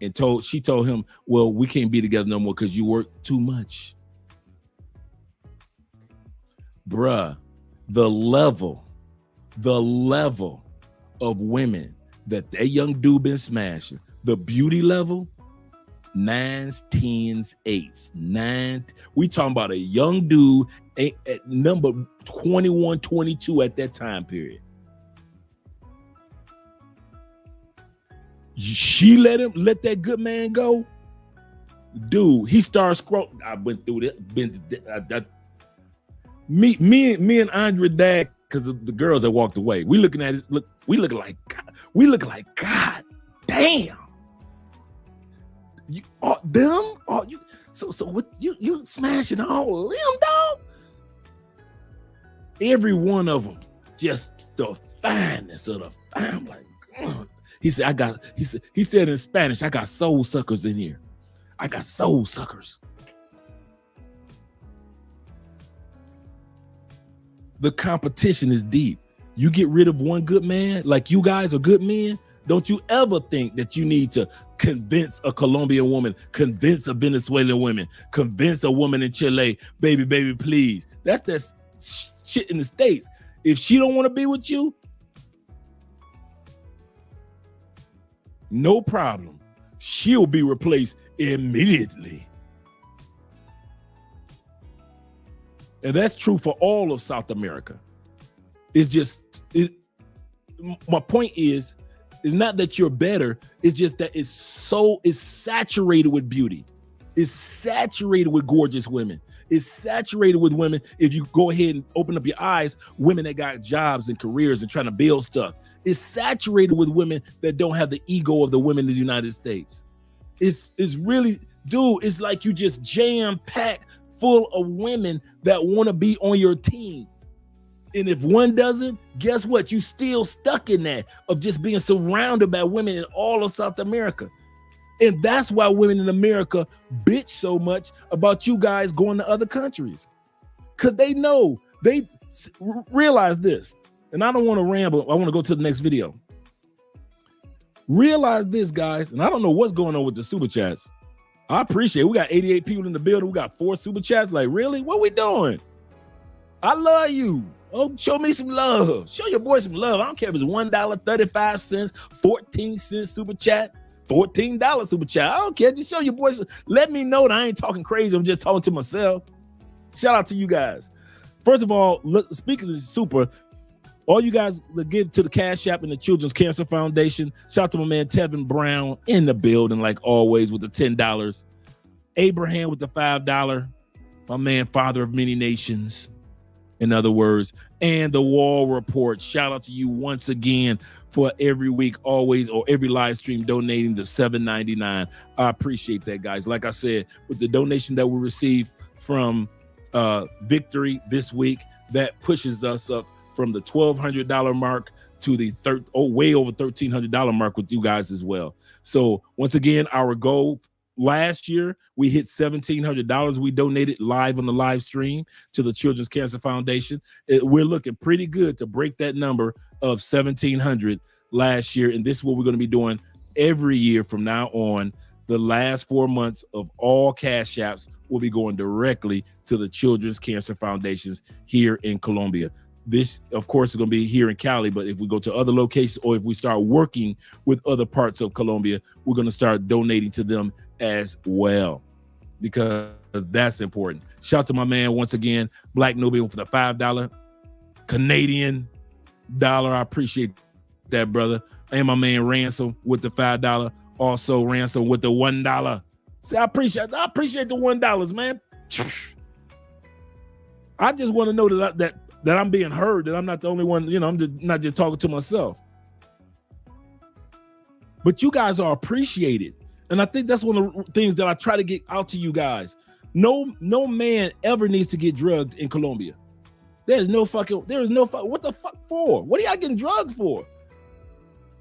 and she told him, well, we can't be together no more because you work too much. Bruh, the level of women that young dude been smashing, the beauty level, 9s, 10s, 8s, we talking about a young dude at number 21, 22 at that time period. She let that good man go. Dude, he started scrolling. I went through that. Me and Andre Dag, because the girls that walked away, we looking at it. We looking like God damn. You them? You so what you smashing all of them, dog? Every one of them, just the finest of the fine. I'm like, God. He said in Spanish, I got soul suckers in here. I got soul suckers. The competition is deep. You get rid of one good man, like you guys are good men. Don't you ever think that you need to convince a Colombian woman, convince a Venezuelan woman, convince a woman in Chile, baby, please. That's that shit in the States. If she don't want to be with you, no problem. She'll be replaced immediately. And that's true for all of South America. My point is not that you're better. It's just that it's saturated with beauty. It's saturated with gorgeous women. It's saturated with women. If you go ahead and open up your eyes, women that got jobs and careers and trying to build stuff. It's saturated with women that don't have the ego of the women in the United States. It's really, dude, it's like you just jam-packed full of women that want to be on your team. And if one doesn't, guess what? You still stuck in that of just being surrounded by women in all of South America. And that's why women in America bitch so much about you guys going to other countries. Because they know, they realize this. And I don't want to ramble. I want to go to the next video. Realize this, guys. And I don't know what's going on with the super chats. I appreciate it. We got 88 people in the building. We got 4 super chats. Like, really? What we doing? I love you. Oh, show me some love. Show your boy some love. I don't care if it's $1, 35 cents, 14 cents super chat, $14 super chat. I don't care. Just show your boys. Let me know that I ain't talking crazy. I'm just talking to myself. Shout out to you guys. First of all, look, speaking of the super, all you guys that give to the Cash App and the Children's Cancer Foundation. Shout out to my man Tevin Brown in the building, like always, with the $10. Abraham with the $5. My man, Father of Many Nations, in other words, and the Wall Report. Shout out to you once again for every week, always, or every live stream donating the $7.99. I appreciate that, guys. Like I said, with the donation that we received from Victory this week, that pushes us up from the $1,200 mark to the way over $1,300 mark with you guys as well. So once again, our goal last year, we hit $1,700. We donated live on the live stream to the Children's Cancer Foundation. We're looking pretty good to break that number of $1,700 last year. And this is what we're going to be doing every year from now on. The last 4 months of all Cash Apps will be going directly to the Children's Cancer Foundations here in Colombia. This, of course, is going to be here in Cali, but if we go to other locations or if we start working with other parts of Colombia, we're going to start donating to them as well, because that's important. Shout out to my man once again, Black Nubian, for the $5 Canadian dollar. I appreciate that, brother. And my man Ransom with the $5. Also Ransom with the $1. See, I appreciate the $1, man. I just want to know that I'm being heard, that I'm not the only one, I'm not just talking to myself. But you guys are appreciated. And I think that's one of the things that I try to get out to you guys. No man ever needs to get drugged in Colombia. There's no fucking, what the fuck for? What are y'all getting drugged for?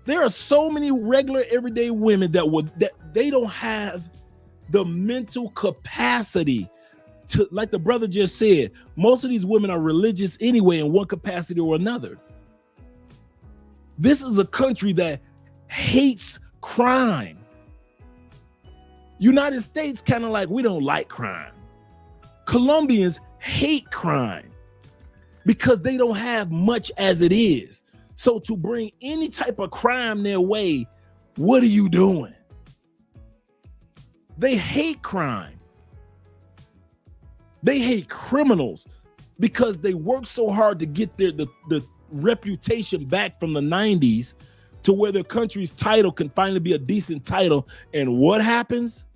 There are so many regular everyday women that they don't have the mental capacity to, like the brother just said, most of these women are religious anyway in one capacity or another. This is a country that hates crime. United States kind of like, we don't like crime. Colombians hate crime because they don't have much as it is. So to bring any type of crime their way, what are you doing? They hate crime. They hate criminals because they work so hard to get the reputation back from the 90s to where their country's title can finally be a decent title. And what happens?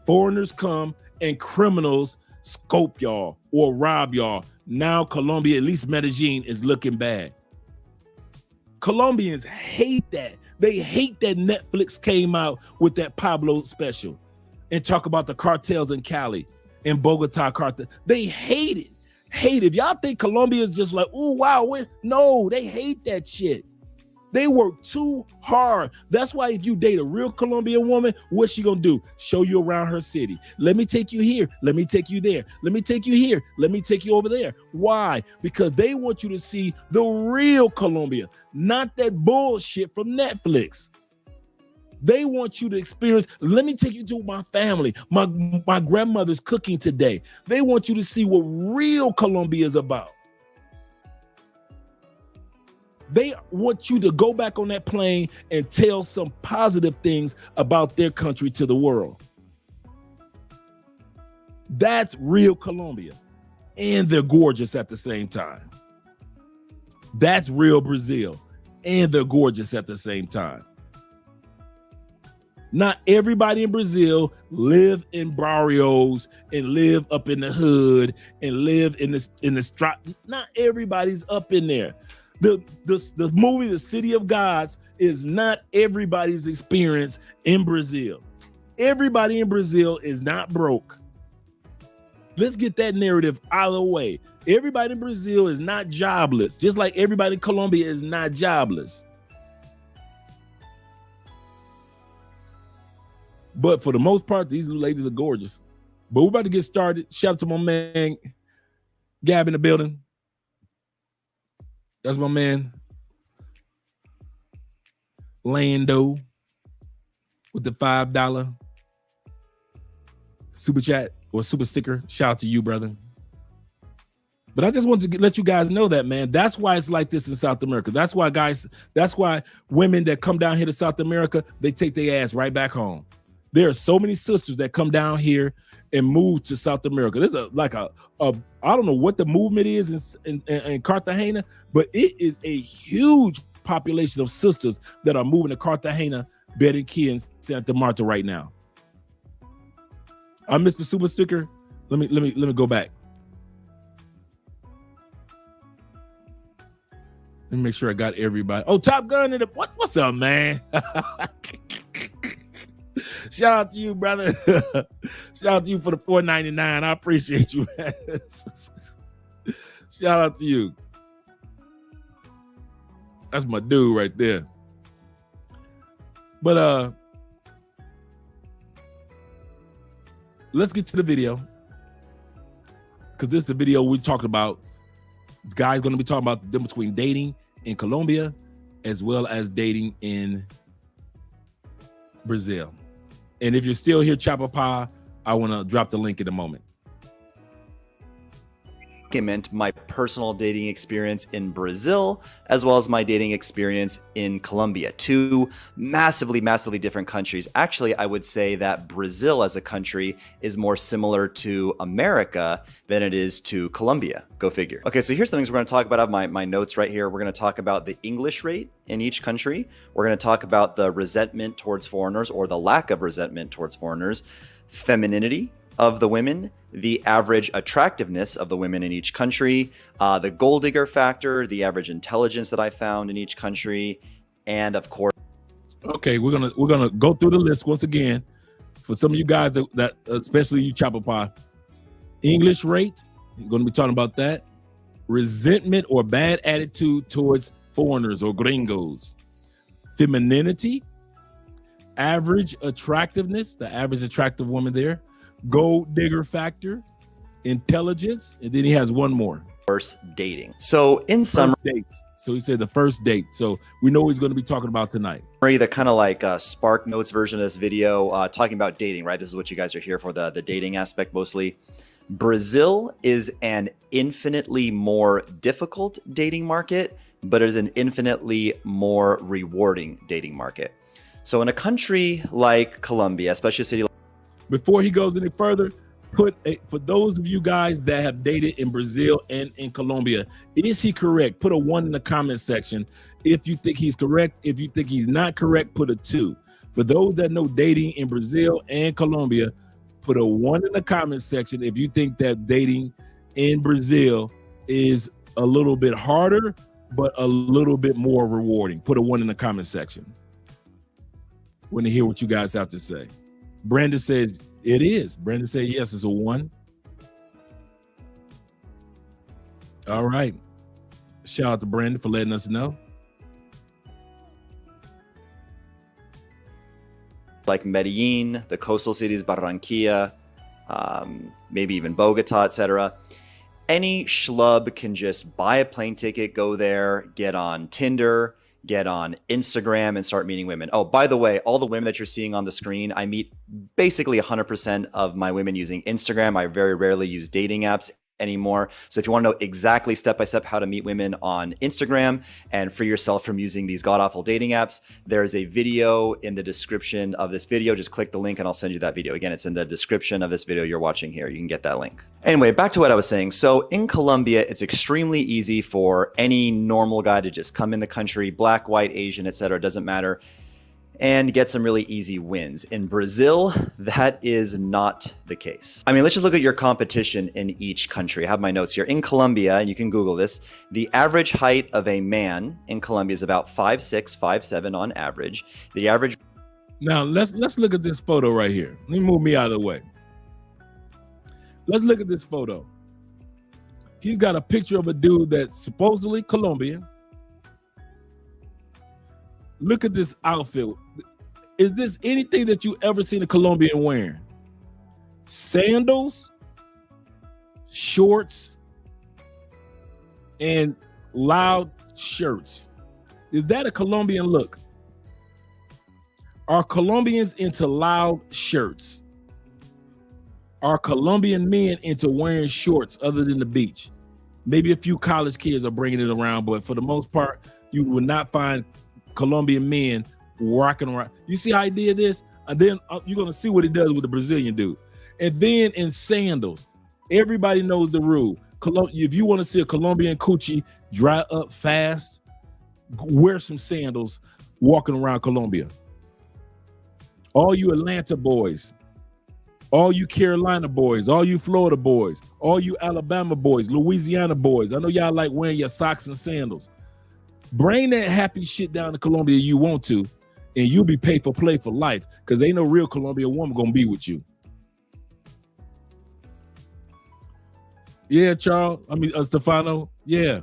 Foreigners come and criminals scope y'all or rob y'all. Now Colombia, at least Medellin, is looking bad. Colombians hate that. They hate that Netflix came out with that Pablo special and talk about the cartels in Cali and Bogota cartel. They hate it. Hate it. If y'all think Colombia is just like, oh, wow. No, they hate that shit. They work too hard. That's why if you date a real Colombian woman, what's she gonna do? Show you around her city. Let me take you here. Let me take you there. Let me take you here. Let me take you over there. Why? Because they want you to see the real Colombia, not that bullshit from Netflix. They want you to experience, let me take you to my family. My grandmother's cooking today. They want you to see what real Colombia is about. They want you to go back on that plane and tell some positive things about their country to the world. That's real Colombia. And they're gorgeous at the same time. That's real Brazil. And they're gorgeous at the same time. Not everybody in Brazil live in barrios and live up in the hood and live in the strip. Not everybody's up in there. The movie The City of Gods is not everybody's experience in Brazil. Everybody in Brazil is not broke. Let's get that narrative out of the way. Everybody in Brazil is not jobless, just like everybody in Colombia is not jobless. But for the most part, these ladies are gorgeous. But we're about to get started. Shout out to my man, Gab in the building. That's my man, Lando, with the $5 super chat or super sticker. Shout out to you, brother. But I just wanted to let you guys know that, man. That's why it's like this in South America. That's why women that come down here to South America, they take their ass right back home. There are so many sisters that come down here and move to South America. There's a I don't know what the movement is in Cartagena, but it is a huge population of sisters that are moving to Cartagena, Barranquilla, and Santa Marta right now. I missed the super sticker. Let me go back. Let me make sure I got everybody. Oh, Top Gun in the what's up, man? Shout out to you, brother. Shout out to you for the $4.99. I appreciate you, man. Shout out to you. That's my dude right there. But let's get to the video, because this is the video we talked about. The guy's going to be talking about the difference between dating in Colombia as well as dating in Brazil. And if you're still here, Chapapa, I want to drop the link in a moment. Document my personal dating experience in Brazil as well as my dating experience in Colombia. Two massively different countries. Actually, I would say that Brazil as a country is more similar to America than it is to Colombia. Go figure. Okay, so here's the things we're going to talk about. I have my notes right here. We're going to talk about the English rate in each country. We're going to talk about the resentment towards foreigners, or the lack of resentment towards foreigners, femininity of the women, the average attractiveness of the women in each country, the gold digger factor, the average intelligence that I found in each country, and of course. Okay, we're gonna go through the list once again for some of you guys that especially you Chopper Pie. English rate, we're gonna be talking about that. resentment or bad attitude towards foreigners or gringos, femininity, average attractiveness, the average attractive woman there, gold digger factor, intelligence, and then he has one more. First dating. So in summary, Dates. So he said the first date. So we know he's going to be talking about tonight. the kind of like Spark Notes version of this video, talking about dating, right? This is what you guys are here for, the dating aspect mostly. Brazil is an infinitely more difficult dating market, but it is an infinitely more rewarding dating market. So in a country like Colombia, especially a city like Before he goes any further, for those of you guys that have dated in Brazil and in Colombia, is he correct? Put a 1 in the comment section if you think he's correct. If you think he's not correct, put a 2. For those that know dating in Brazil and Colombia, put a 1 in the comment section if you think that dating in Brazil is a little bit harder, but a little bit more rewarding. Put a 1 in the comment section. Want to hear what you guys have to say. Brandon says it is. Brandon said yes, it's a 1. All right. Shout out to Brandon for letting us know. like Medellin, the coastal cities, Barranquilla, maybe even Bogota, etc. Any schlub can just buy a plane ticket, go there, get on Tinder, get on Instagram, and start meeting women. Oh, by the way, all the women that you're seeing on the screen, I meet basically 100% of my women using Instagram. I very rarely use dating apps anymore. So if you want to know exactly step-by-step how to meet women on Instagram and free yourself from using these god-awful dating apps, there's a video in the description of this video. Just click the link and I'll send you that video. Again, it's in the description of this video you're watching here. You can get that link. Anyway, back to what I was saying. So in Colombia, it's extremely easy for any normal guy to just come in the country, black, white, Asian, etc. Doesn't matter, and get some really easy wins. In Brazil, that is not the case. I mean, let's just look at your competition in each country. I have my notes here. In Colombia, and you can Google this, the average height of a man in Colombia is about 5'6", 5'7" on average. The average... Now, let's look at this photo right here. Let me move me out of the way. Let's look at this photo. He's got a picture of a dude that's supposedly Colombian. Look at this outfit. Is this anything that you ever seen a Colombian wearing? Sandals, shorts, and loud shirts. Is that a Colombian look? Are Colombians into loud shirts? Are Colombian men into wearing shorts other than the beach? Maybe a few college kids are bringing it around, but for the most part, you will not find Colombian men rocking around. You see how he did this? And then you're going to see what he does with the Brazilian dude. And then in sandals, everybody knows the rule. If you want to see a Colombian coochie dry up fast, wear some sandals walking around Colombia. All you Atlanta boys, all you Carolina boys, all you Florida boys, all you Alabama boys, Louisiana boys. I know y'all like wearing your socks and sandals. Bring that happy shit down to Colombia you want to, and you'll be paid for play for life, because ain't no real Colombian woman gonna be with you. Yeah, Charles. Stefano. Yeah.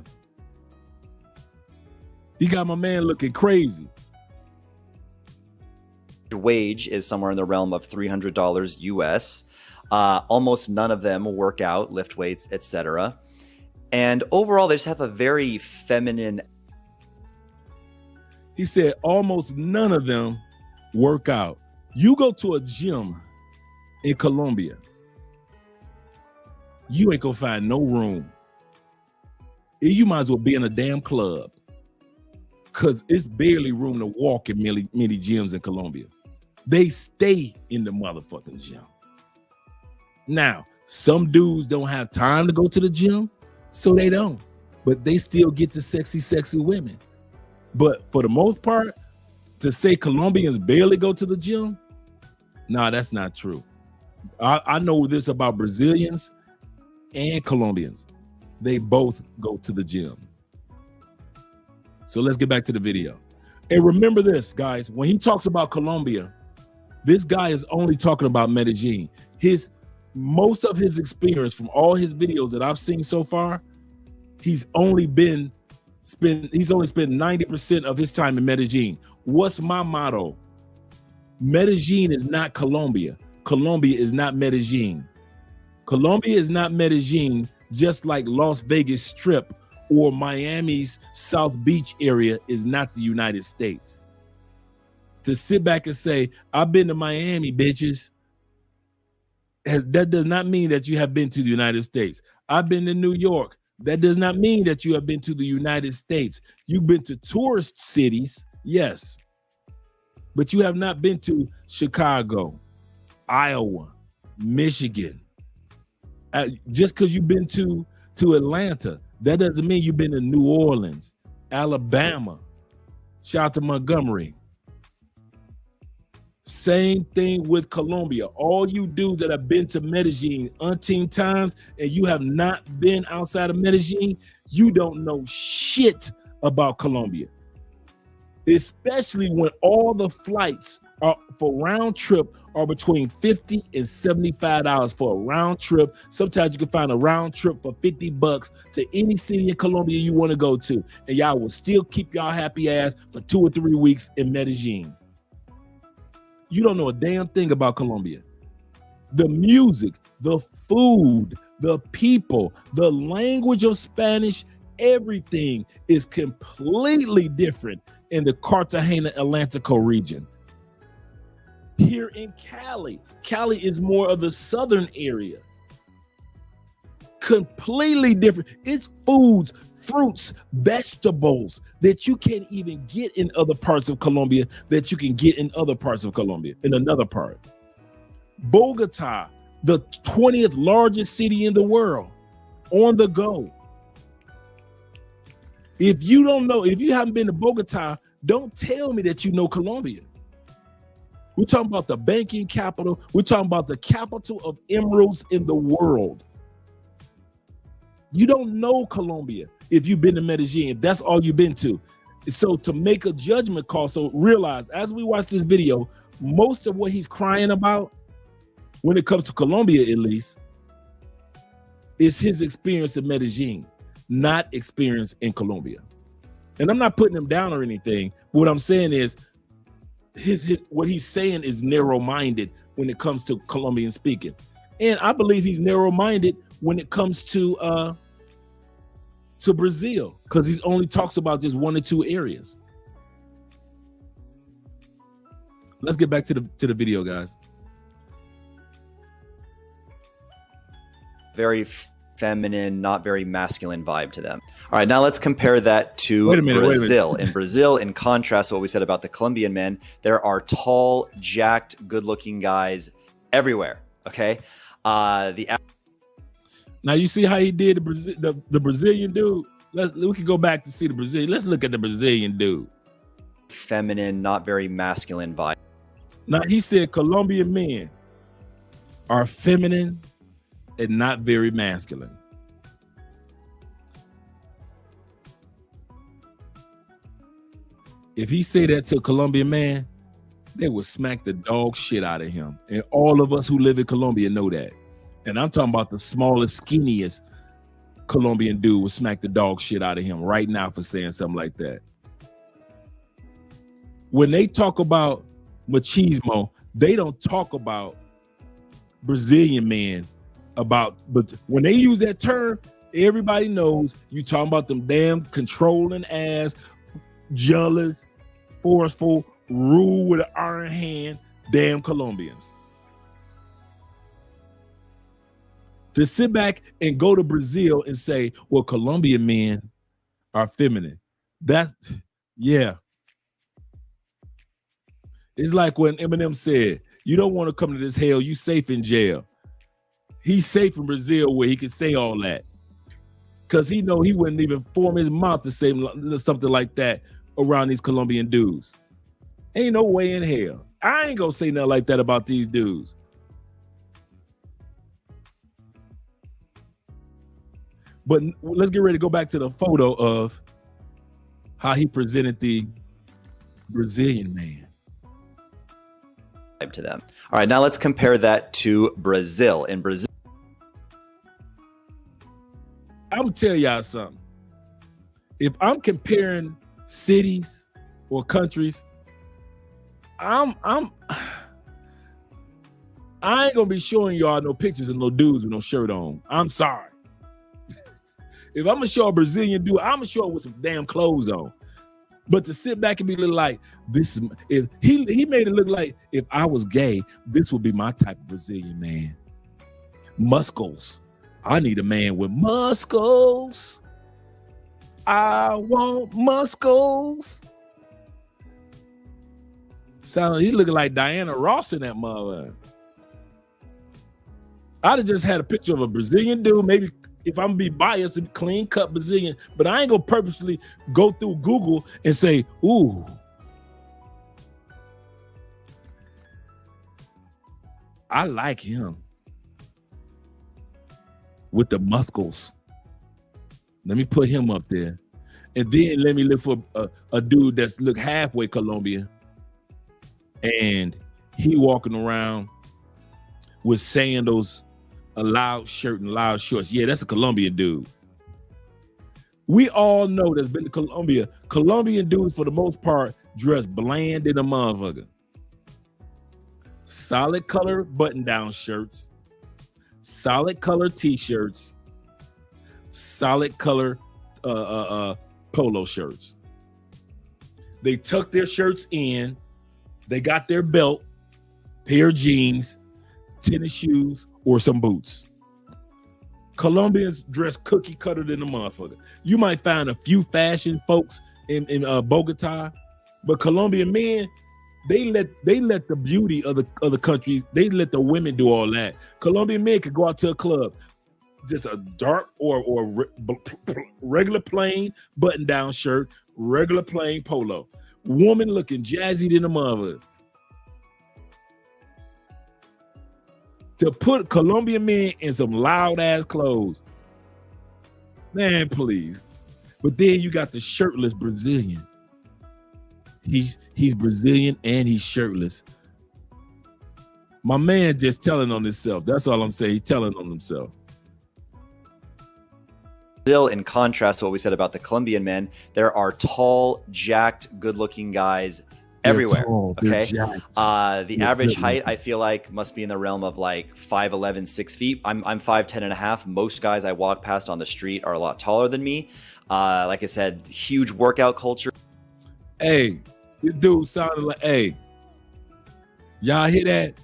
He got my man looking crazy. Wage is somewhere in the realm of $300 US. Almost none of them work out, lift weights, etc. And overall, they just have a very feminine. He said almost none of them work out. You go to a gym in Colombia, you ain't gonna find no room. You might as well be in a damn club, because it's barely room to walk in many gyms in Colombia. They stay in the motherfucking gym. Now, some dudes don't have time to go to the gym, so they don't. But they still get the sexy, sexy women. But for the most part, to say Colombians barely go to the gym, nah, that's not true. I know this about Brazilians and Colombians. They both go to the gym. So let's get back to the video. And remember this, guys, when he talks about Colombia, this guy is only talking about Medellin. Most of his experience from all his videos that I've seen so far He's only spent 90% of his time in Medellin. What's my motto? Medellin is not Colombia. Colombia is not Medellin. Colombia is not Medellin, just like Las Vegas Strip or Miami's South Beach area is not the United States. To sit back and say, I've been to Miami, bitches, that does not mean that you have been to the United States. I've been to New York. That does not mean that you have been to the United States. You've been to tourist cities, yes, but you have not been to Chicago, Iowa, Michigan. Just because you've been to Atlanta, that doesn't mean you've been to New Orleans, Alabama. Shout out to Montgomery. Same thing with Colombia. All you dudes that have been to Medellin umpteen times and you have not been outside of Medellin, you don't know shit about Colombia. Especially when all the flights are for round trip are between $50 and $75 for a round trip. Sometimes you can find a round trip for $50 to any city in Colombia you want to go to, and y'all will still keep y'all happy ass for 2 or 3 weeks in Medellin. You don't know a damn thing about Colombia. The music, the food, the people, the language of Spanish, everything is completely different in the Cartagena Atlantico region. Here in Cali is more of the southern area. Completely different. It's foods, fruits, vegetables that you can't even get in other parts of Colombia that you can get in other parts of Colombia, in another part. Bogota, the 20th largest city in the world, on the go. If you don't know, if you haven't been to Bogota, don't tell me that you know Colombia. We're talking about the banking capital. We're talking about the capital of emeralds in the world. You don't know Colombia if you've been to Medellin, if that's all you've been to. So to make a judgment call, so realize as we watch this video, most of what he's crying about, when it comes to Colombia at least, is his experience in Medellin, not experience in Colombia. And I'm not putting him down or anything. What I'm saying is what he's saying is narrow-minded when it comes to Colombian speaking. And I believe he's narrow-minded when it comes to Brazil, because he only talks about just 1 or 2 areas. Let's get back to the video, guys. Very feminine, not very masculine vibe to them. All right, now let's compare that to Brazil. In Brazil, in contrast to what we said about the Colombian men, there are tall, jacked, good-looking guys everywhere. Okay, now you see how he did the Brazilian dude. We can go back to see the Brazilian. Let's look at the Brazilian dude. Feminine, not very masculine vibe. Now he said Colombian men are feminine and not very masculine. If he say that to a Colombian man, they would smack the dog shit out of him. And all of us who live in Colombia know that. And I'm talking about the smallest, skinniest Colombian dude would smack the dog shit out of him right now for saying something like that. When they talk about machismo, they don't talk about Brazilian men but when they use that term, everybody knows you talking about them damn controlling ass, jealous, forceful, rule with an iron hand, damn Colombians. To sit back and go to Brazil and say, well, Colombian men are feminine. Yeah. It's like when Eminem said, you don't want to come to this hell, you safe in jail. He's safe in Brazil where he can say all that. Because he know he wouldn't even form his mouth to say something like that around these Colombian dudes. Ain't no way in hell. I ain't gonna say nothing like that about these dudes. But let's get ready to go back to the photo of how he presented the Brazilian man. To them. All right, now let's compare that to Brazil. In Brazil, I'm gonna tell y'all something. if I'm comparing cities or countries, I ain't gonna be showing y'all no pictures of no dudes with no shirt on. I'm sorry. If I'm gonna show a Brazilian dude, I'm gonna show him with some damn clothes on. But to sit back and be like, this is, if he made it look like if I was gay, this would be my type of Brazilian man. Muscles. I need a man with muscles. I want muscles. Sound he looking like Diana Ross in that mother. I'd have just had a picture of a Brazilian dude, maybe if I'm gonna be biased, a clean cut Brazilian, but I ain't gonna purposely go through Google and say, ooh. I like him with the muscles. Let me put him up there. And then let me look for a dude that's look halfway Colombian. And he walking around with sandals, a loud shirt and loud shorts. Yeah, that's a Colombian dude. We all know that's been to Colombia. Colombian dudes, for the most part, dress bland in a motherfucker. Solid color button-down shirts, solid color t-shirts, solid color polo shirts. They tuck their shirts in. They got their belt, pair of jeans, tennis shoes, or some boots. Colombians dress cookie cutter than a motherfucker. You might find a few fashion folks in Bogota, but Colombian men, they let the beauty of the other countries, they let the women do all that. Colombian men could go out to a club, just a dark or regular plain button down shirt, regular plain polo. Woman looking jazzy than a mother. To put Colombian men in some loud ass clothes, man, please. But then you got the shirtless Brazilian. He's Brazilian and he's shirtless. My man just telling on himself. That's all I'm saying. He's telling on himself. Still, in contrast to what we said about the Colombian men, there are tall, jacked, good-looking guys everywhere. Tall, okay, the average good. height I feel like must be in the realm of like 5'11", 6 feet. I'm 5'10" and a half. Most guys I walk past on the street are a lot taller than me. Like I said, huge workout culture. Hey, this dude sounded like, hey, y'all hear that?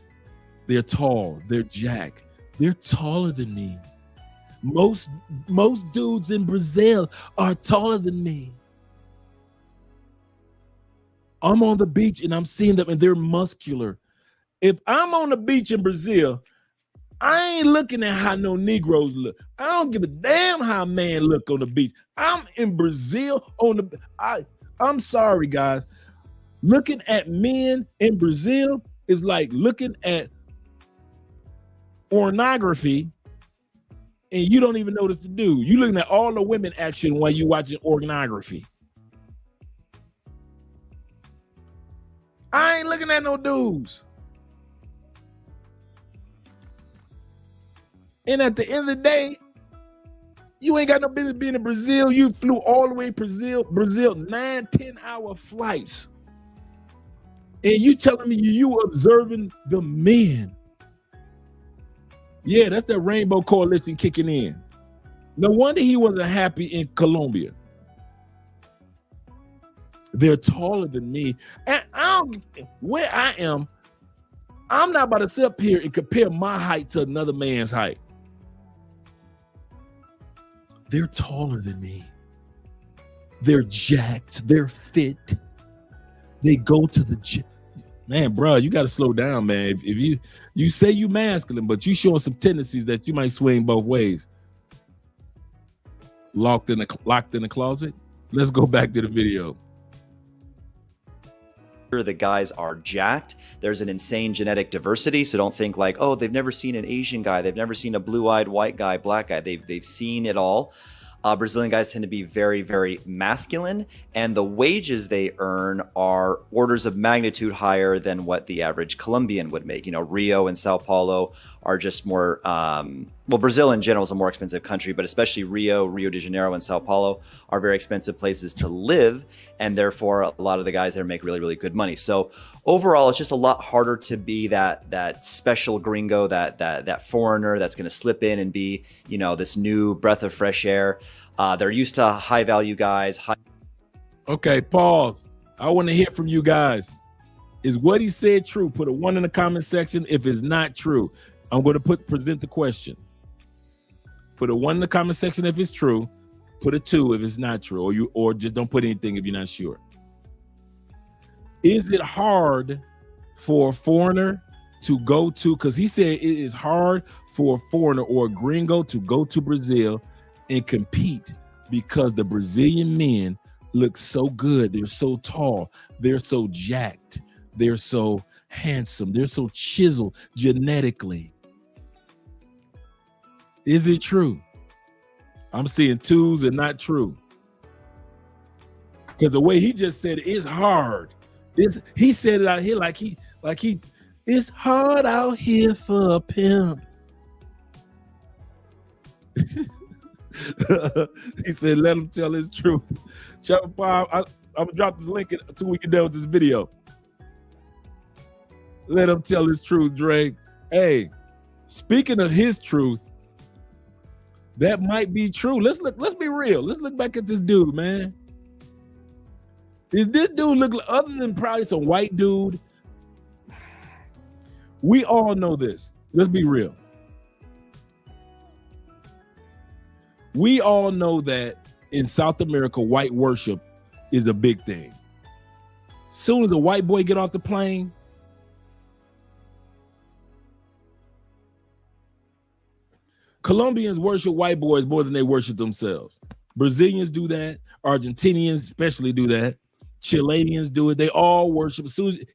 They're tall. They're jacked. They're taller than me. Most dudes in Brazil are taller than me. I'm on the beach and I'm seeing them and they're muscular. If I'm on the beach in Brazil, I ain't looking at how no Negroes look. I don't give a damn how a man look on the beach. I'm in Brazil on the, I'm sorry guys. Looking at men in Brazil is like looking at pornography and you don't even notice the dude. You looking at all the women action while you watching pornography. I ain't looking at no dudes. And at the end of the day, you ain't got no business being in Brazil. You flew all the way to Brazil, 9-10 hour flights. And you telling me you observing the men. Yeah, that's that Rainbow Coalition kicking in. No wonder he wasn't happy in Colombia. They're taller than me. And where I am, I'm not about to sit up here and compare my height to another man's height. They're taller than me. They're jacked. They're fit. They go to the gym. Man, bro, you got to slow down, man. If you say you masculine, but you showing some tendencies that you might swing both ways. Locked in the closet. Let's go back to the video. The guys are jacked. There's an insane genetic diversity, so don't think like, oh, they've never seen an Asian guy, they've never seen a blue-eyed white guy, black guy. They've seen it all. Brazilian guys tend to be very, very masculine, and the wages they earn are orders of magnitude higher than what the average Colombian would make. You know, Rio and Sao Paulo are just more, well, Brazil in general is a more expensive country, but especially Rio de Janeiro, and Sao Paulo are very expensive places to live. And therefore, a lot of the guys there make really, really good money. So overall, it's just a lot harder to be that special gringo, that foreigner that's going to slip in and be, you know, this new breath of fresh air. They're used to high value guys. Okay, pause. I want to hear from you guys. Is what he said true? Put a 1 in the comment section. If it's not true, I'm going to present the question. Put a 1 in the comment section if it's true. Put a 2 if it's not true, or just don't put anything if you're not sure. Is it hard for a foreigner to go to? Because he said it is hard for a foreigner or a gringo to go to Brazil and compete because the Brazilian men look so good. They're so tall. They're so jacked. They're so handsome. They're so chiseled genetically. Is it true? I'm seeing 2s and not true. Because the way he just said it is hard. He said it out here like he it's hard out here for a pimp. He said, let him tell his truth. Chapter 5, I'm gonna drop this link until we get done with this video. Let him tell his truth, Dre. Hey, speaking of his truth, that might be true. Let's be real. Let's look back at this dude, man. Does this dude look like, other than probably some white dude? We all know this. Let's be real. We all know that in South America, white worship is a big thing. Soon as a white boy get off the plane, Colombians worship white boys more than they worship themselves. Brazilians do that. Argentinians especially do that. Chileans do it. They all worship.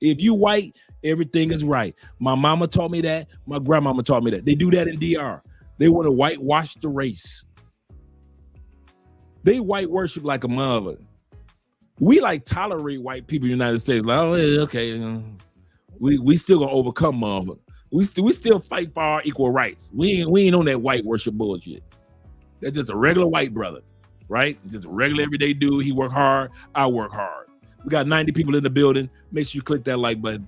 If you white, everything is right. My mama taught me that. My grandmama taught me that. They do that in DR. They want to whitewash the race. They white worship like a mother. We like tolerate white people in the United States. Like, oh, yeah, okay, we still gonna overcome mother. We still fight for our equal rights. We ain't on that white worship bullshit. That's just a regular white brother, right? Just a regular everyday dude. He work hard. I work hard. We got 90 people in the building. Make sure you click that like button.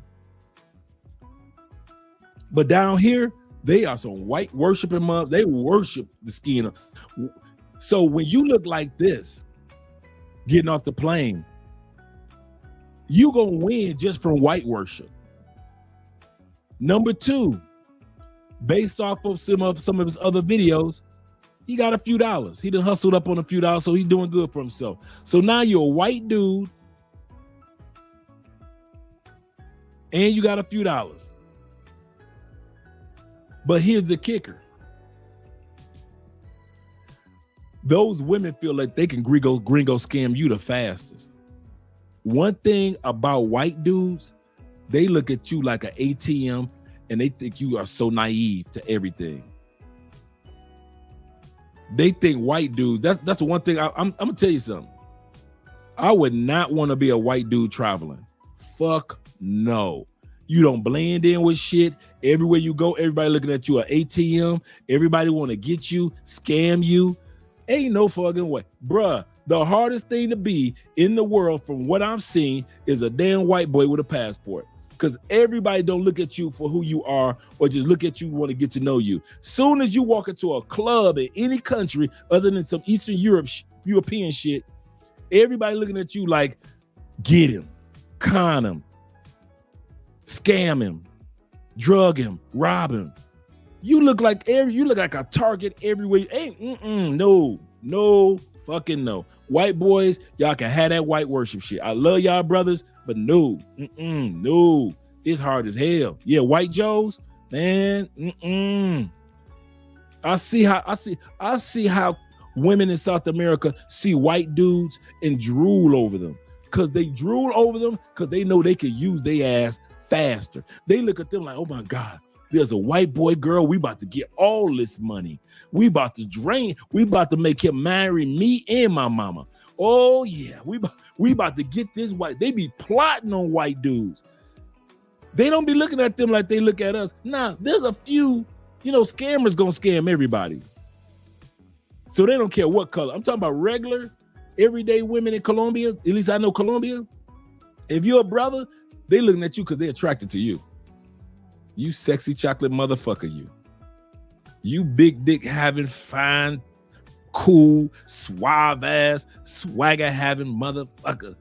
But down here, they are some white worshiping mother. They worship the skin. So when you look like this, getting off the plane, you gonna win just from white worship. Number 2, based off of some of his other videos, he got a few dollars. He done hustled up on a few dollars, so he's doing good for himself. So now you're a white dude, and you got a few dollars. But here's the kicker. Those women feel like they can gringo scam you the fastest. One thing about white dudes, they look at you like an ATM and they think you are so naive to everything. They think white dudes, that's the one thing I'm gonna tell you something. I would not want to be a white dude traveling. Fuck no. You don't blend in with shit. Everywhere you go, everybody looking at you an ATM. Everybody want to get you, scam you. Ain't no fucking way. Bruh, the hardest thing to be in the world from what I've seen is a damn white boy with a passport. Because everybody don't look at you for who you are or just look at you and want to get to know you. Soon as you walk into a club in any country other than some Eastern European shit, everybody looking at you like, get him, con him, scam him, drug him, rob him. You look like a target everywhere. No, fucking no. White boys, y'all can have that white worship shit. I love y'all brothers, but no, it's hard as hell. Yeah, white Joes, man. I see how women in South America see white dudes and drool over them. Cause they drool over them because they know they can use their ass faster. They look at them like, oh my God. There's a white boy, girl. We about to get all this money. We about to drain. We about to make him marry me and my mama. Oh yeah, we about to get this white. They be plotting on white dudes. They don't be looking at them like they look at us. Nah, there's a few You know, scammers gonna scam everybody. So they don't care what color. I'm talking about regular, everyday women in Colombia. At least I know Colombia. If you're a brother, they looking at you because they're attracted to you. You sexy chocolate motherfucker, you. You big dick having, fine, cool, suave ass, swagger having motherfucker.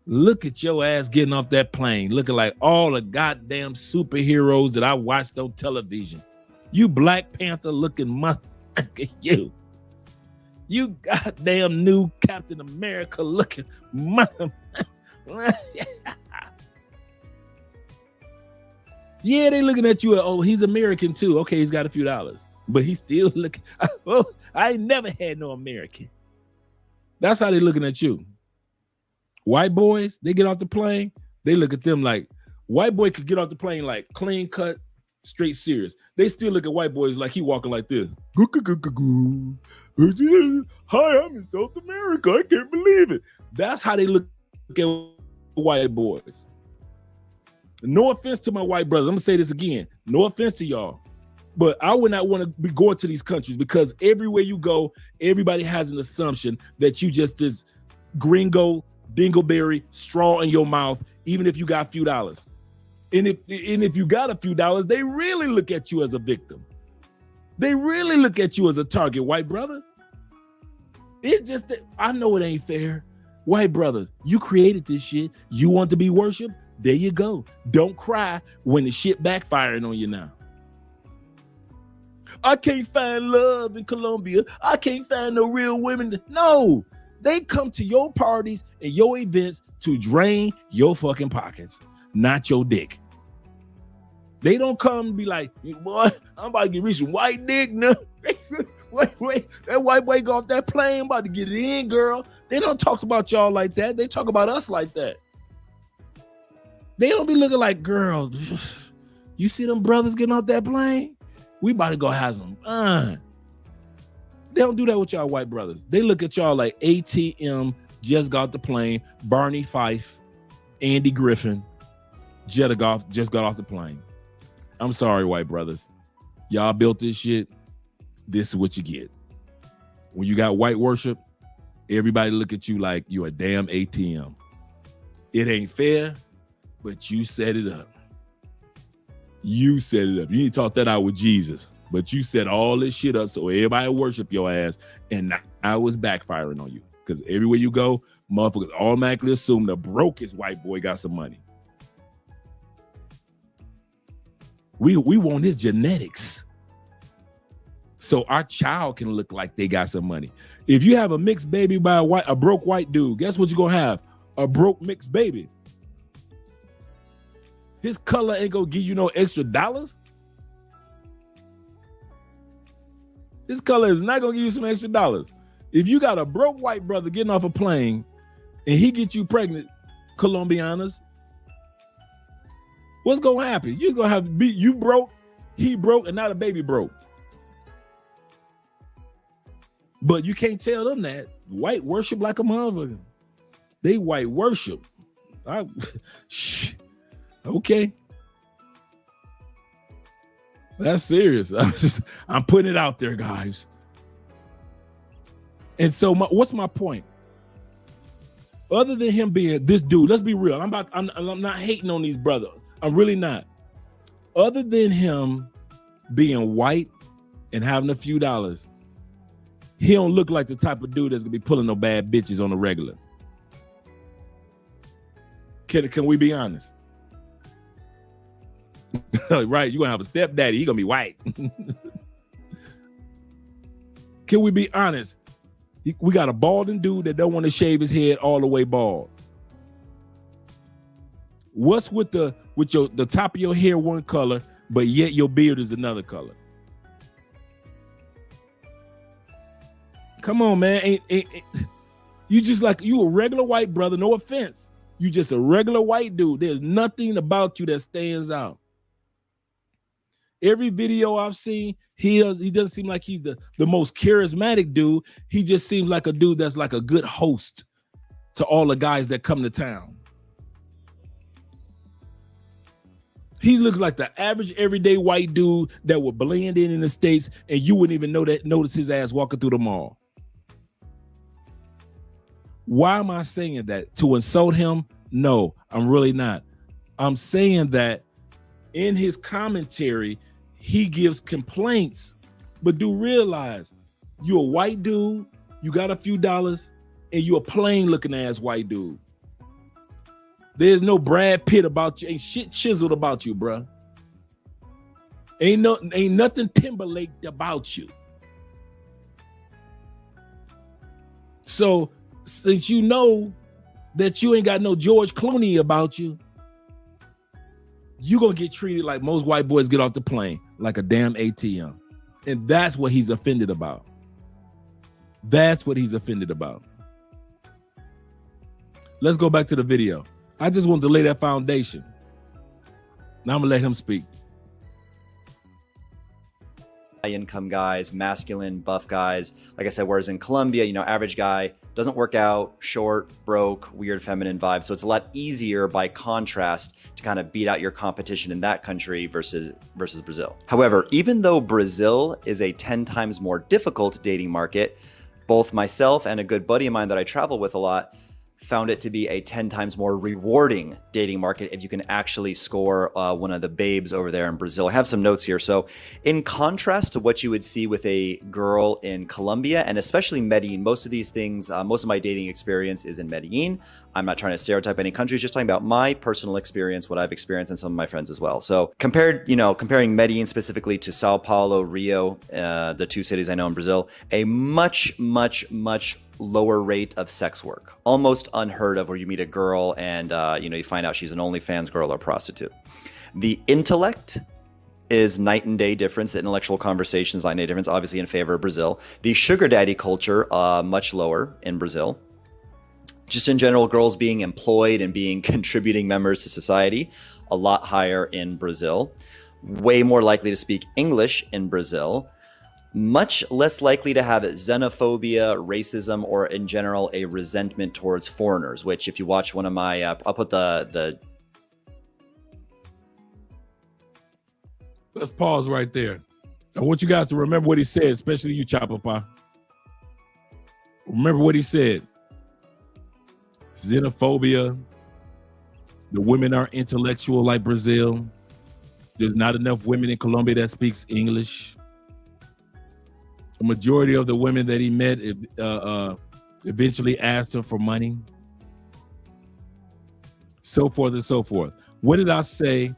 Look at your ass getting off that plane, looking like all the goddamn superheroes that I watched on television. You Black Panther looking motherfucker, you. You goddamn new Captain America looking motherfucker. Yeah, they looking at you. Oh, he's American too. Okay, he's got a few dollars, but he's still looking. Oh, I ain't never had no American. That's how they looking at you. White boys, they get off the plane. They look at them like white boy could get off the plane like clean cut, straight serious. They still look at white boys like he walking like this. Hi, I'm in South America. I can't believe it. That's how they look at white boys. No offense to my white brothers. I'm gonna say this again. No offense to y'all, but I would not want to be going to these countries because everywhere you go, everybody has an assumption that you just this gringo, dingleberry, straw in your mouth, even if you got a few dollars. And if you got a few dollars, they really look at you as a victim. They really look at you as a target, white brother. It's just that I know it ain't fair. White brothers, you created this shit. You want to be worshiped? There you go. Don't cry when the shit backfiring on you now. I can't find love in Colombia. I can't find no real women. No, they come to your parties and your events to drain your fucking pockets, not your dick. They don't come and be like, boy, I'm about to get rich with white dick. No. Wait, that white boy go off that plane, I'm about to get it in, girl. They don't talk about y'all like that. They talk about us like that. They don't be looking like, girl, you see them brothers getting off that plane? We about to go have some fun. They don't do that with y'all white brothers. They look at y'all like ATM just got the plane, Barney Fife, Andy Griffin, just got off the plane. I'm sorry, white brothers. Y'all built this shit. This is what you get. When you got white worship, everybody look at you like you a damn ATM. It ain't fair, but you set it up. You set it up. You need to talk that out with Jesus, but you set all this shit up so everybody worship your ass, and now it's backfiring on you because everywhere you go, motherfuckers automatically assume the brokest white boy got some money. We want his genetics, so our child can look like they got some money. If you have a mixed baby by a broke white dude, guess what you're gonna have? A broke mixed baby. His color ain't gonna give you no extra dollars. His color is not gonna give you some extra dollars. If you got a broke white brother getting off a plane and he gets you pregnant, Colombianas, what's gonna happen? You're gonna have to be you broke, he broke, and now the baby broke. But you can't tell them that. White worship like a motherfucker. They white worship. Okay. That's serious. I'm putting it out there, guys. And so what's my point? Other than him being this dude, let's be real. I'm not hating on these brothers. I'm really not. Other than him being white and having a few dollars, he don't look like the type of dude that's gonna be pulling no bad bitches on the regular. Can we be honest? Right, you're gonna have a stepdaddy, he gonna be white. Can we be honest? We got a balding dude that don't want to shave his head all the way bald. What's with the top of your hair one color, but yet your beard is another color? Come on, man. Ain't you just like you a regular white brother, no offense. You just a regular white dude. There's nothing about you that stands out. Every video I've seen, he doesn't seem like he's the most charismatic dude. He just seems like a dude that's like a good host to all the guys that come to town. He looks like the average everyday white dude that would blend in the States, and you wouldn't even notice his ass walking through the mall. Why am I saying that? To insult him? No, I'm really not. I'm saying that in his commentary, he gives complaints, but do realize you're a white dude, you got a few dollars, and you're a plain looking ass white dude. There's no Brad Pitt about you. Ain't shit chiseled about you, bruh. Ain't nothing Timberlake about you. So since you know that you ain't got no George Clooney about you, you gonna get treated like most white boys get off the plane, like a damn ATM. And that's what he's offended about. That's what he's offended about. Let's go back to the video. I just want to lay that foundation. Now I'm gonna let him speak. High income guys, masculine, buff guys. Like I said, whereas in Colombia, you know, average guy doesn't work out, short, broke, weird, feminine vibe. So it's a lot easier by contrast to kind of beat out your competition in that country versus Brazil. However, even though Brazil is a 10 times more difficult dating market, both myself and a good buddy of mine that I travel with a lot found it to be a 10 times more rewarding dating market if you can actually score one of the babes over there in Brazil. I have some notes here. So in contrast to what you would see with a girl in Colombia, and especially Medellin, most of these things, most of my dating experience is in Medellin. I'm not trying to stereotype any countries, just talking about my personal experience, what I've experienced, and some of my friends as well. So comparing Medellin specifically to Sao Paulo, Rio, the two cities I know in Brazil, a much lower rate of sex work, almost unheard of, where you meet a girl and you find out she's an OnlyFans girl or prostitute. The intellect is night and day difference. The intellectual conversations, night and day difference, obviously in favor of Brazil. The sugar daddy culture, much lower in Brazil. Just in general, girls being employed and being contributing members to society, a lot higher in Brazil. Way more likely to speak English in Brazil. Much less likely to have xenophobia, racism, or in general, a resentment towards foreigners, which if you watch one of my, I'll put the... Let's pause right there. I want you guys to remember what he said, especially you, Chopper Pie. Remember what he said. Xenophobia. The women are intellectual like Brazil. There's not enough women in Colombia that speaks English. The majority of the women that he met eventually asked him for money. So forth and so forth. What did I say?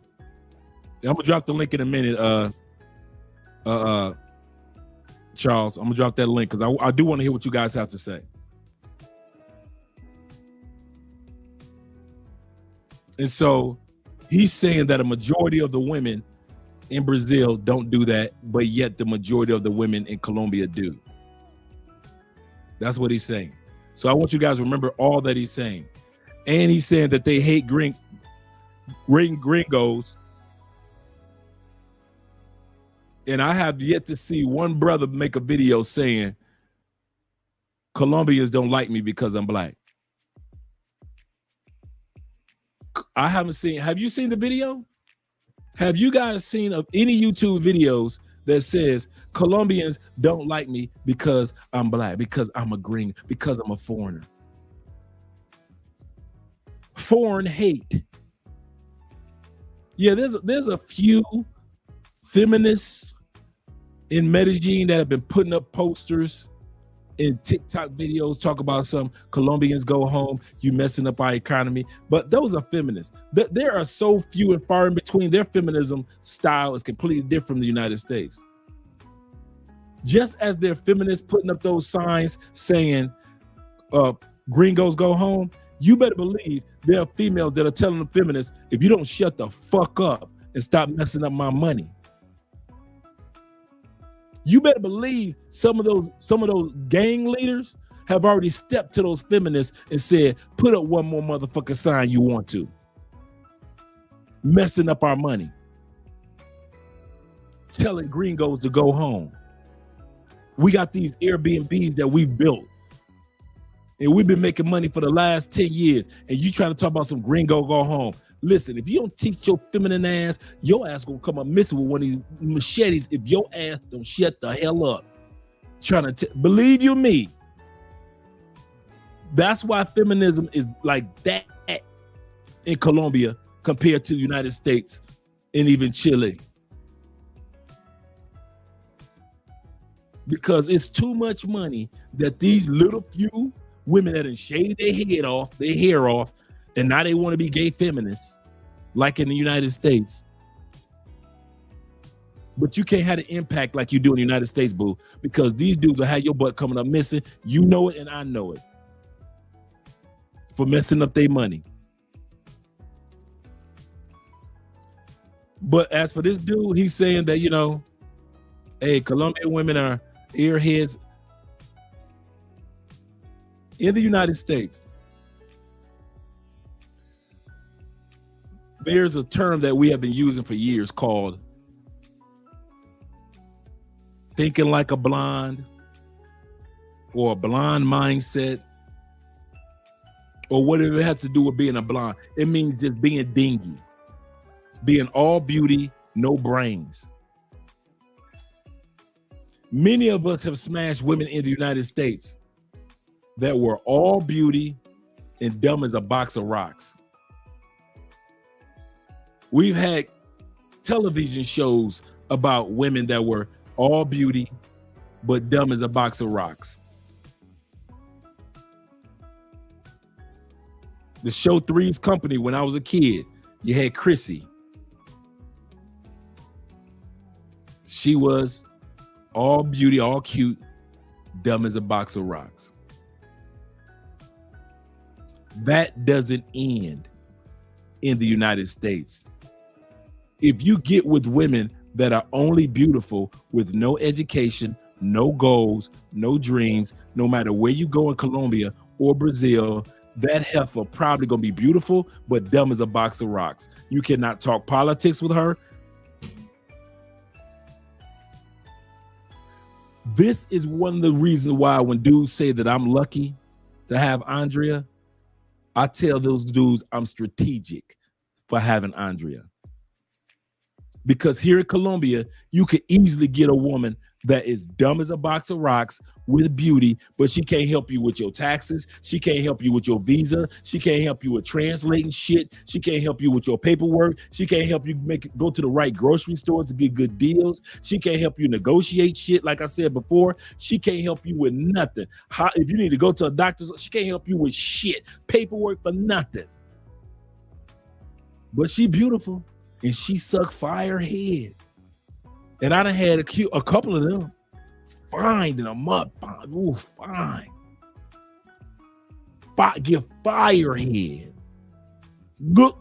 I'm gonna drop the link in a minute, Charles. I'm gonna drop that link because I do want to hear what you guys have to say. And so he's saying that a majority of the women in Brazil don't do that, but yet the majority of the women in Colombia do. That's what he's saying. So I want you guys to remember all that he's saying. And he's saying that they hate gringos. And I have yet to see one brother make a video saying Colombians don't like me because I'm black. I haven't seen, have you seen the video? Have you guys seen any YouTube videos that says Colombians don't like me because I'm black, because I'm a green, because I'm a foreigner? Foreign hate. Yeah, there's a few feminists in Medellin that have been putting up posters in TikTok videos talk about some Colombians go home, you messing up our economy. But those are feminists. There are so few and far in between. Their feminism style is completely different from the United States. Just as they're feminists putting up those signs saying gringos go home, you better believe there are females that are telling the feminists, if you don't shut the fuck up and stop messing up my money. You better believe some of those gang leaders have already stepped to those feminists and said, put up one more motherfucking sign you want to. Messing up our money. Telling gringos to go home. We got these Airbnbs that we've built. And we've been making money for the last 10 years. And you trying to talk about some gringo go home. Listen, if you don't teach your feminine ass, your ass gonna come up missing with one of these machetes if your ass don't shut the hell up. Trying to believe you me. That's why feminism is like that in Colombia compared to the United States and even Chile. Because it's too much money that these little few women that have shaved their hair off, and now they want to be gay feminists, like in the United States. But you can't have the impact like you do in the United States, boo, because these dudes will have your butt coming up missing. You know it, and I know it. For messing up their money. But as for this dude, he's saying that, you know, hey, Colombian women are airheads. In the United States, there's a term that we have been using for years called thinking like a blonde, or a blonde mindset, or whatever it has to do with being a blonde. It means just being dingy, being all beauty, no brains. Many of us have smashed women in the United States that were all beauty and dumb as a box of rocks. We've had television shows about women that were all beauty, but dumb as a box of rocks. The show Three's Company, when I was a kid, you had Chrissy. She was all beauty, all cute, dumb as a box of rocks. That doesn't end in the United States. If you get with women that are only beautiful with no education, no goals, no dreams, no matter where you go in Colombia or Brazil, that heifer probably gonna be beautiful, but dumb as a box of rocks. You cannot talk politics with her. This is one of the reasons why when dudes say that I'm lucky to have Andrea, I tell those dudes I'm strategic for having Andrea. Because here in Colombia, you could easily get a woman that is dumb as a box of rocks with beauty, but she can't help you with your taxes. She can't help you with your visa. She can't help you with translating shit. She can't help you with your paperwork. She can't help you go to the right grocery stores to get good deals. She can't help you negotiate shit. Like I said before, she can't help you with nothing. If you need to go to a doctor's, she can't help you with shit. Paperwork for nothing. But she beautiful. And she suck fire head. And I done had a couple of them. Fine in a mud. Fine. Ooh, fine. Get fire head. Good.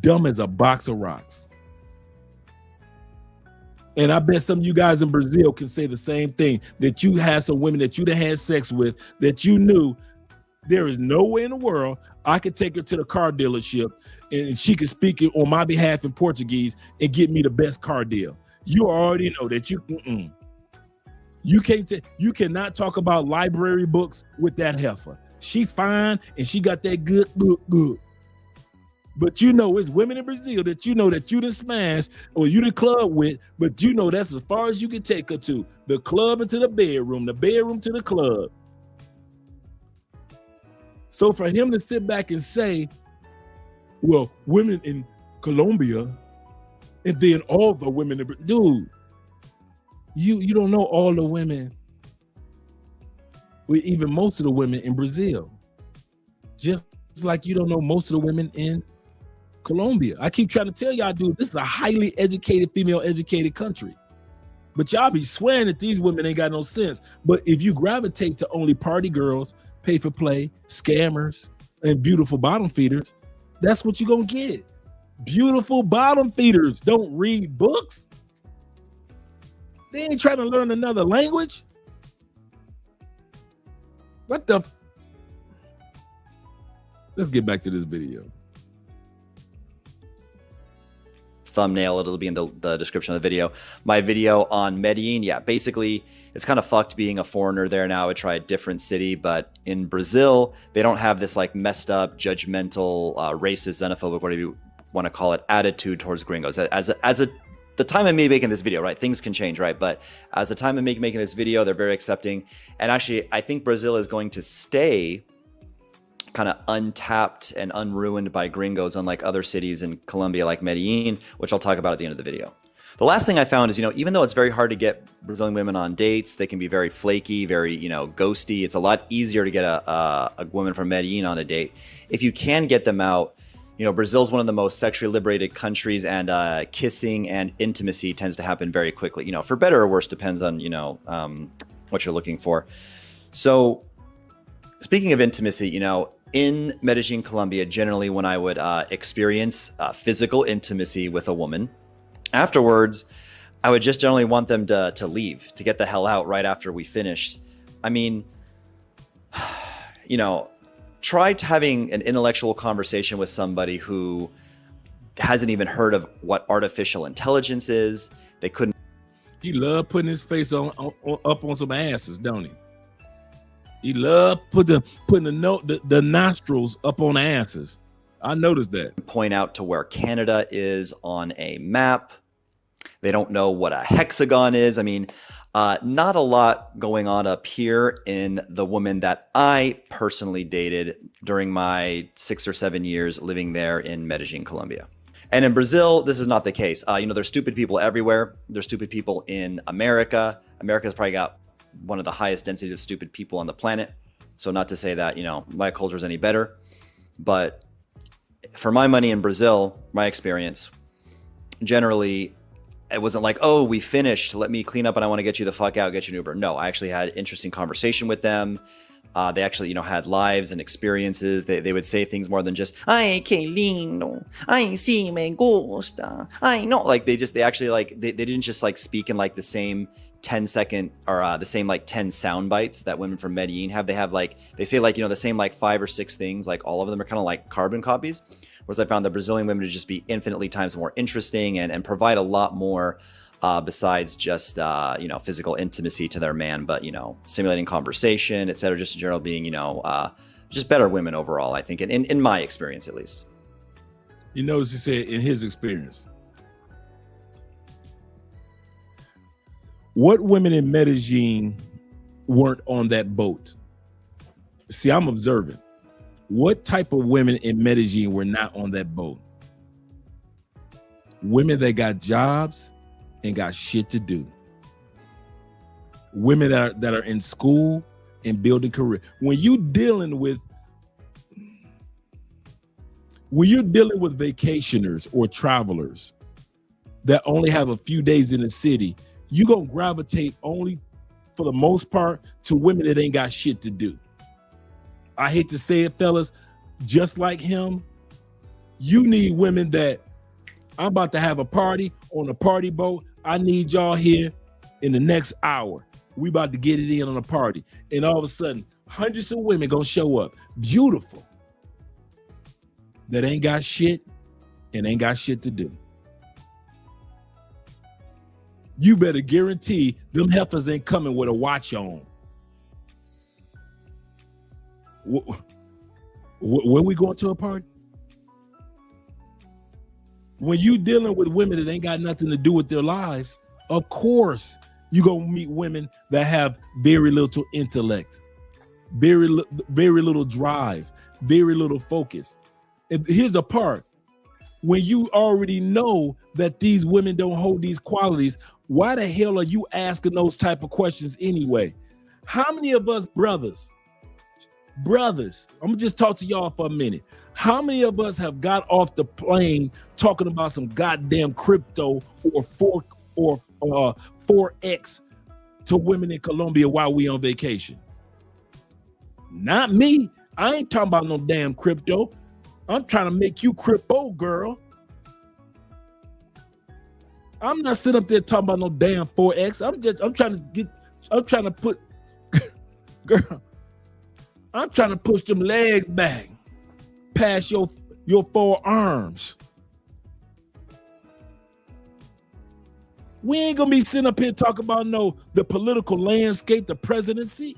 Dumb as a box of rocks. And I bet some of you guys in Brazil can say the same thing. That you had some women that you done had sex with that you knew there is no way in the world I could take her to the car dealership and she could speak on my behalf in Portuguese and get me the best car deal. You already know that you cannot talk about library books with that heifer. She fine and she got that good. But you know, it's women in Brazil that you know that you done smashed or you done club with, but you know that's as far as you can take her to. The club into the bedroom to the club. So for him to sit back and say, well, women in Colombia, and then all the women, dude, you don't know all the women, even most of the women in Brazil. Just like you don't know most of the women in Colombia. I keep trying to tell y'all, dude, this is a highly educated, female educated country. But y'all be swearing that these women ain't got no sense. But if you gravitate to only party girls, pay for play, scammers, and beautiful bottom feeders, that's what you're gonna get. Beautiful bottom feeders don't read books. They ain't trying to learn another language. What the? Let's get back to this video. thumbnail. It'll be in the description of the video. My video on Medellin. Yeah, basically, it's kind of fucked being a foreigner there now. I would try a different city, but in Brazil, they don't have this like messed up, judgmental, racist, xenophobic, whatever you want to call it, attitude towards gringos. The time of me making this video, right? Things can change, right? But as the time of me making this video, they're very accepting. And actually, I think Brazil is going to stay kind of untapped and unruined by gringos, unlike other cities in Colombia like Medellin, which I'll talk about at the end of the video. The last thing I found is, even though it's very hard to get Brazilian women on dates, they can be very flaky, very, ghosty. It's a lot easier to get a woman from Medellin on a date. If you can get them out, Brazil's one of the most sexually liberated countries, and kissing and intimacy tends to happen very quickly. For better or worse, depends on, what you're looking for. So speaking of intimacy, in Medellin, Colombia, generally when I would experience physical intimacy with a woman, afterwards, I would just generally want them to leave, to get the hell out right after we finished. I mean, try having an intellectual conversation with somebody who hasn't even heard of what artificial intelligence is. They couldn't. He love putting his face up on some asses, don't he? He love putting the nostrils up on the asses. I noticed that. Point out to where Canada is on a map. They don't know what a hexagon is. I mean, not a lot going on up here in the woman that I personally dated during my 6 or 7 years living there in Medellin, Colombia. And in Brazil, this is not the case. There's stupid people everywhere. There's stupid people in America. America's probably got one of the highest densities of stupid people on the planet. So not to say that, my culture is any better, but for my money in Brazil, my experience, generally, it wasn't like, oh, we finished, let me clean up and I want to get you the fuck out, get you an Uber. No, I actually had interesting conversation with them. They actually, had lives and experiences. They would say things more than just, ay, que lindo, ay, sí, me gusta, ay, no. Like they didn't just like speak in like the same 10-second or the same like 10 sound bites that women from Medellin have. They say like, the same like 5 or 6 things, like all of them are kind of like carbon copies. Whereas I found the Brazilian women to just be infinitely times more interesting and provide a lot more besides just, physical intimacy to their man, but, simulating conversation, et cetera, just in general being, just better women overall, I think, in my experience, at least. You notice he said in his experience. What women in Medellin weren't on that boat? See, I'm observing. What type of women in Medellin were not on that boat? Women that got jobs and got shit to do. Women that are in school and building career. When you're dealing with vacationers or travelers that only have a few days in the city, you're going to gravitate only, for the most part, to women that ain't got shit to do. I hate to say it, fellas, just like him, you need women that, I'm about to have a party on a party boat. I need y'all here in the next hour. We about to get it in on a party. And all of a sudden, hundreds of women gonna show up, beautiful, that ain't got shit and ain't got shit to do. You better guarantee them heifers ain't coming with a watch on. When we going to a party? When you dealing with women that ain't got nothing to do with their lives, of course, you gonna meet women that have very little intellect, very little drive, very little focus. And here's the part. When you already know that these women don't hold these qualities, why the hell are you asking those type of questions anyway? How many of us brothers, I'm gonna just talk to y'all for a minute. How many of us have got off the plane talking about some goddamn crypto or Forex to women in Colombia while we on vacation? Not me. I ain't talking about no damn crypto. I'm trying to make you crypto, girl. I'm not sitting up there talking about no damn Forex. I'm trying to put, girl, I'm trying to push them legs back past your forearms. We ain't gonna be sitting up here talking about the political landscape, the presidency.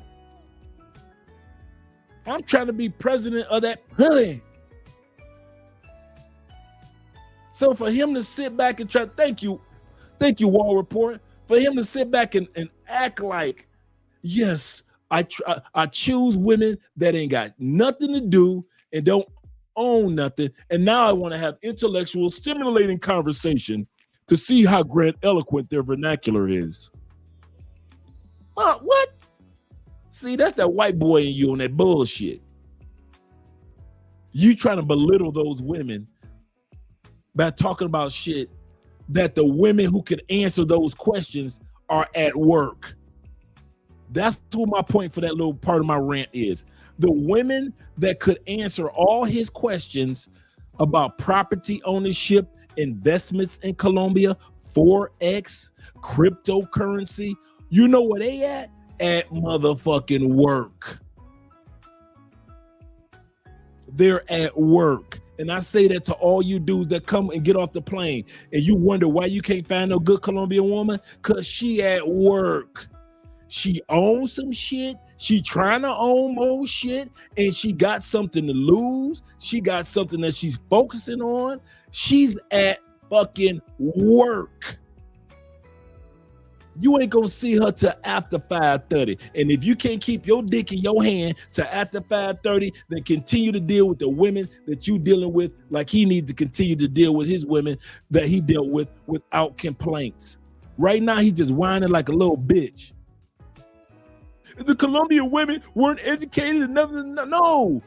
I'm trying to be president of that hood. So for him to sit back and try, thank you, Wall Report, for him to sit back and act like, yes, I choose women that ain't got nothing to do and don't own nothing, and now I want to have intellectual, stimulating conversation to see how grandiloquent their vernacular is. What? See, that's that white boy in you on that bullshit. You trying to belittle those women by talking about shit that the women who could answer those questions are at work. That's what my point for that little part of my rant is. The women that could answer all his questions about property ownership, investments in Colombia, Forex, cryptocurrency, you know where they at? At motherfucking work. They're at work. And I say that to all you dudes that come and get off the plane and you wonder why you can't find no good Colombian woman, because she at work. She owns some shit. She trying to own more shit, and she got something to lose. She got something that she's focusing on. She's at fucking work. You ain't gonna see her till after 5:30. And if you can't keep your dick in your hand till after 5:30, then continue to deal with the women that you dealing with like he needs to continue to deal with his women that he dealt with without complaints. Right now, he's just whining like a little bitch. The Colombian women weren't educated enough. No.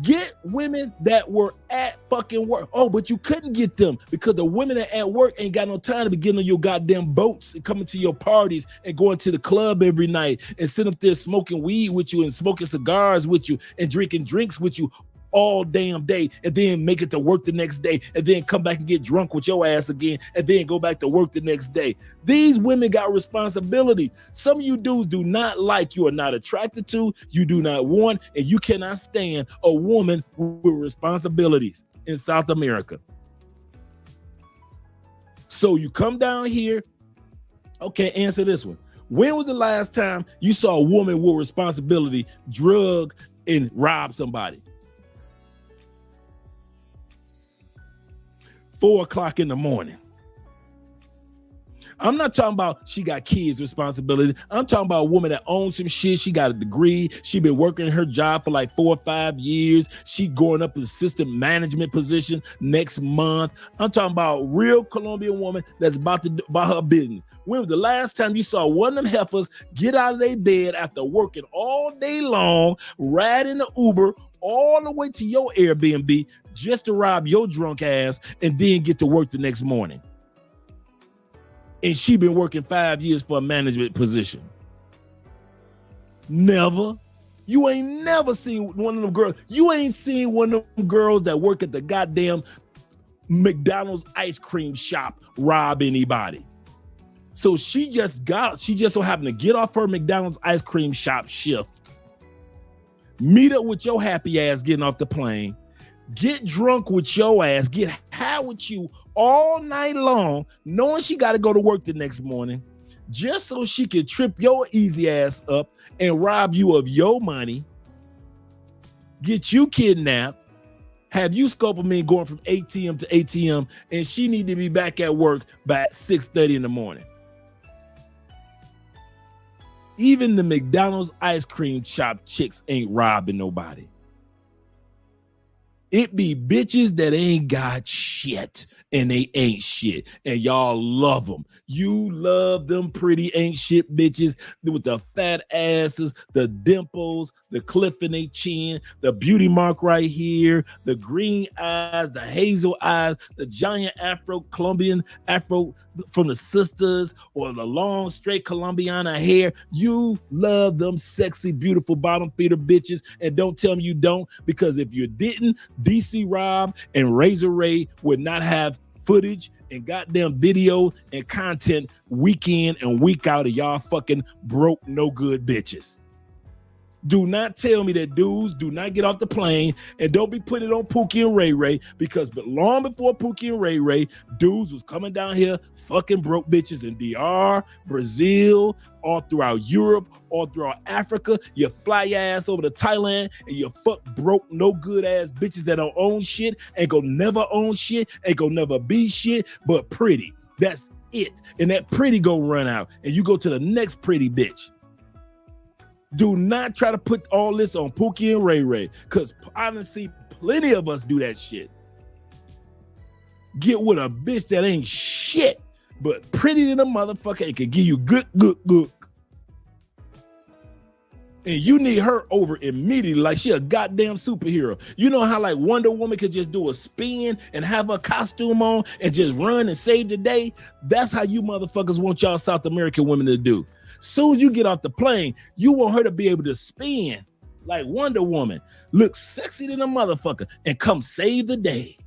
Get women that were at fucking work. Oh, but you couldn't get them because the women that at work ain't got no time to be getting on your goddamn boats and coming to your parties and going to the club every night and sitting up there smoking weed with you and smoking cigars with you and drinking drinks with you all damn day, and then make it to work the next day, and then come back and get drunk with your ass again, and then go back to work the next day. These women got responsibility. Some of you dudes do not like, you are not attracted to, you do not want, and you cannot stand a woman with responsibilities in South America. So you come down here. Okay, answer this one. When was the last time you saw a woman with responsibility drug and rob somebody? 4 o'clock in the morning. I'm not talking about she got kids responsibility. I'm talking about a woman that owns some shit. She got a degree. She been working her job for like 4 or 5 years. She going up in assistant management position next month. I'm talking about a real Colombian woman that's about her business. When was the last time you saw one of them heifers get out of their bed after working all day long, riding the Uber all the way to your Airbnb just to rob your drunk ass and then get to work the next morning? And she been working 5 years for a management position. Never. You ain't never seen one of them girls. You ain't seen one of them girls that work at the goddamn McDonald's ice cream shop rob anybody. So she just so happened to get off her McDonald's ice cream shop shift, meet up with your happy ass getting off the plane, get drunk with your ass, get high with you all night long, knowing she got to go to work the next morning, just so she can trip your easy ass up and rob you of your money, get you kidnapped, have you scopolamine going from ATM to ATM, and she need to be back at work by 6:30 in the morning. Even the McDonald's ice cream shop chicks ain't robbing nobody. It be bitches that ain't got shit, and they ain't shit, and y'all love them. You love them pretty ain't shit bitches with the fat asses, the dimples, the cliff in their chin, the beauty mark right here, the green eyes, the hazel eyes, the giant Colombian afro from the sisters, or the long straight Colombiana hair. You love them sexy, beautiful bottom feeder bitches, and don't tell me you don't, because if you didn't, DC Rob and Razor Ray would not have footage and goddamn video and content week in and week out of y'all fucking broke, no good bitches. Do not tell me that dudes do not get off the plane, and don't be putting it on Pookie and Ray Ray, because but long before Pookie and Ray Ray, dudes was coming down here fucking broke bitches in DR, Brazil, all throughout Europe, all throughout Africa. You fly your ass over to Thailand and you fuck broke, no good ass bitches that don't own shit, ain't gonna never own shit, ain't gonna never be shit, but pretty. That's it. And that pretty go run out and you go to the next pretty bitch. Do not try to put all this on Pookie and Ray Ray, because I done see plenty of us do that shit. Get with a bitch that ain't shit, but pretty than a motherfucker and can give you good. And you need her over immediately like she a goddamn superhero. You know how like Wonder Woman could just do a spin and have her costume on and just run and save the day? That's how you motherfuckers want y'all South American women to do. Soon as you get off the plane, you want her to be able to spin like Wonder Woman, look sexy than a motherfucker, and come save the day.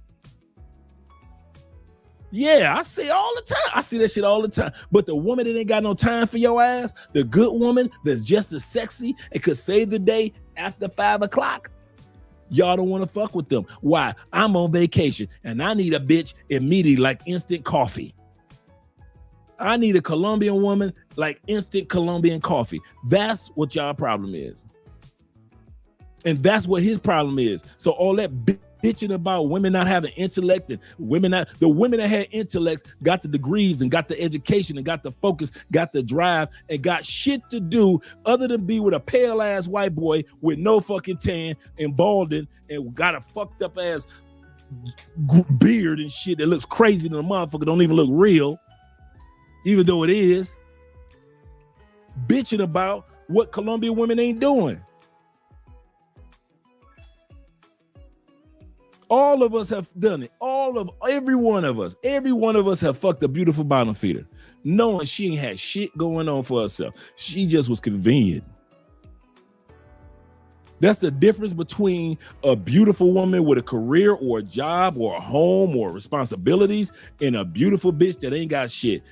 Yeah, I see all the time. I see that shit all the time. But the woman that ain't got no time for your ass, the good woman that's just as sexy and could save the day after 5 o'clock, y'all don't want to fuck with them. Why? I'm on vacation and I need a bitch immediately like instant coffee. I need a Colombian woman like instant Colombian coffee. That's what y'all problem is. And that's what his problem is. So all that bitching about women not having intellect and the women that had intellects got the degrees and got the education and got the focus, got the drive, and got shit to do other than be with a pale ass white boy with no fucking tan and balding and got a fucked up ass beard and shit that looks crazy than a motherfucker, don't even look real, even though it is. Bitching about what Colombian women ain't doing. All of us have done it. Every one of us have fucked a beautiful bottom feeder, knowing she ain't had shit going on for herself. She just was convenient. That's the difference between a beautiful woman with a career or a job or a home or responsibilities and a beautiful bitch that ain't got shit.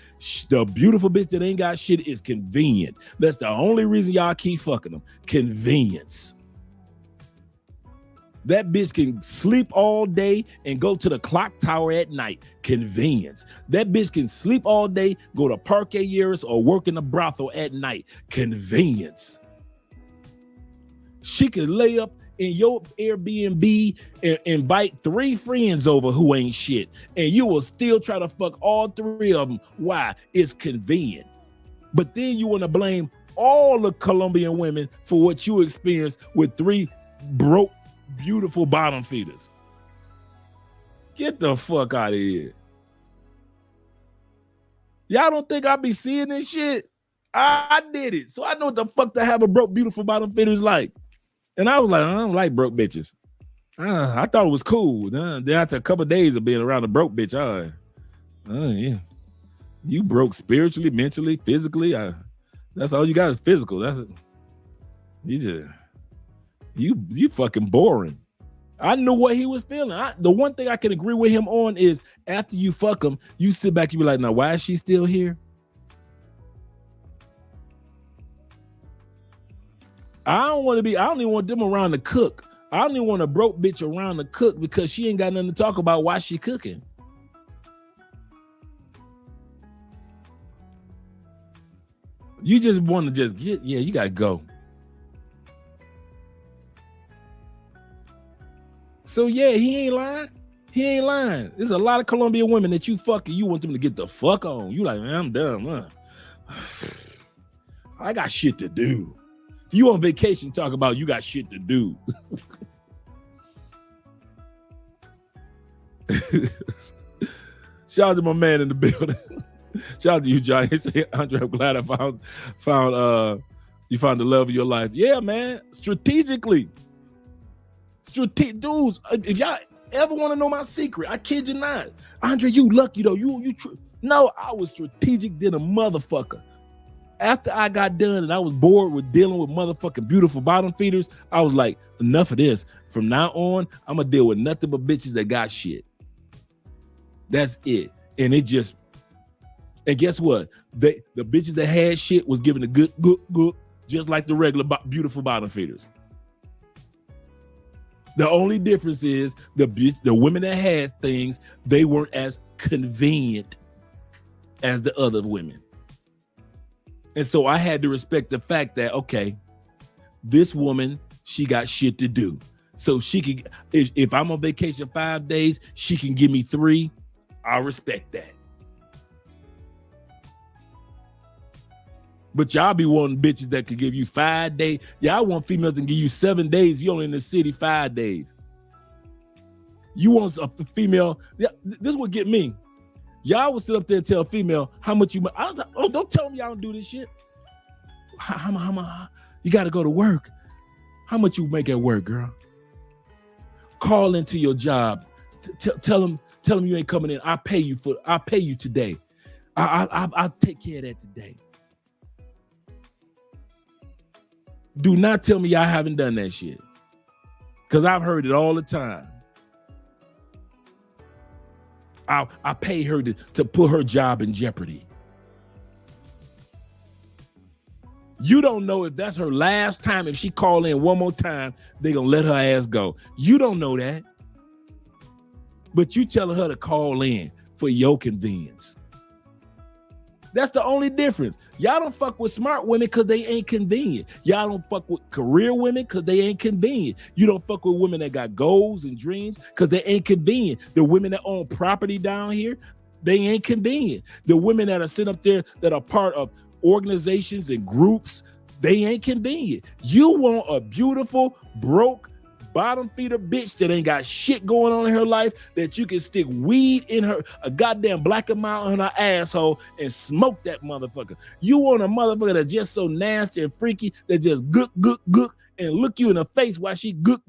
The beautiful bitch that ain't got shit is convenient. That's the only reason y'all keep fucking them. Convenience. That bitch can sleep all day and go to the clock tower at night. Convenience. That bitch can sleep all day, go to Parque Years or work in a brothel at night. Convenience. She can lay up in your Airbnb and invite 3 friends over who ain't shit, and you will still try to fuck all 3 of them. Why? It's convenient. But then you want to blame all the Colombian women for what you experienced with 3 broke, beautiful bottom feeders. Get the fuck out of here. Y'all don't think I be seeing this shit? I did it. So I know what the fuck to have a broke, beautiful bottom feeders like. And I was like, I don't like broke bitches. I thought it was cool. Then after a couple of days of being around a broke bitch, yeah. You broke spiritually, mentally, physically. That's all you got is physical. That's it. You fucking boring. I knew what he was feeling. The one thing I can agree with him on is after you fuck him, you sit back and be like, now why is she still here? I don't even want them around to cook. I don't even want a broke bitch around to cook because she ain't got nothing to talk about while she cooking. You just want to you gotta go. So yeah, he ain't lying. There's a lot of Colombian women that you fucking, you want them to get the fuck on. You like, man, I'm done. I got shit to do. You on vacation talk about you got shit to do. Shout out to my man in the building. Shout out to you, Johnny. He said, Andre, I'm glad I found you found the love of your life. Yeah, man. Strategically. Dudes, if y'all ever want to know my secret, I kid you not. Andre, you lucky though. No, I was strategic than a motherfucker. After I got done and I was bored with dealing with motherfucking beautiful bottom feeders, I was like, enough of this. From now on, I'm gonna deal with nothing but bitches that got shit. That's it. And guess what? The bitches that had shit was giving a good, just like the regular beautiful bottom feeders. The only difference is the women that had things, they weren't as convenient as the other women. And so I had to respect the fact that, okay, this woman, she got shit to do. So she could, if I'm on vacation 5 days, she can give me 3. I respect that. But y'all be wanting bitches that could give you 5 days. Y'all want females that can give you 7 days. You only in the city 5 days. You want a female. This would get me. Y'all would sit up there and tell a female how much you. I was like, oh, don't tell me y'all don't do this shit. How you got to go to work. How much you make at work, girl? Call into your job. Tell them you ain't coming in. I'll pay you today. I'll take care of that today. Do not tell me I haven't done that shit. Because I've heard it all the time. I pay her to put her job in jeopardy. You don't know if that's her last time. If she call in one more time, they gonna let her ass go. You don't know that. But you telling her to call in for your convenience. That's the only difference. Y'all don't fuck with smart women because they ain't convenient. Y'all don't fuck with career women because they ain't convenient. You don't fuck with women that got goals and dreams because they ain't convenient. The women that own property down here, they ain't convenient. The women that are sitting up there that are part of organizations and groups, they ain't convenient. You want a beautiful, broke, bottom feeder bitch that ain't got shit going on in her life, that you can stick weed in her, a goddamn black and mild in her asshole and smoke that motherfucker. You want a motherfucker that's just so nasty and freaky that just gook and look you in the face while she gook.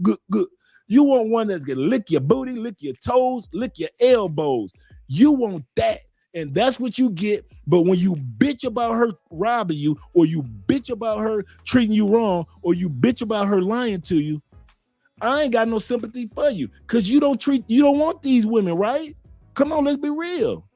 You want one that's gonna lick your booty, lick your toes, lick your elbows. You want that. And that's what you get. But when you bitch about her robbing you, or you bitch about her treating you wrong, or you bitch about her lying to you, I ain't got no sympathy for you, because you don't want these women, right? Come on, let's be real.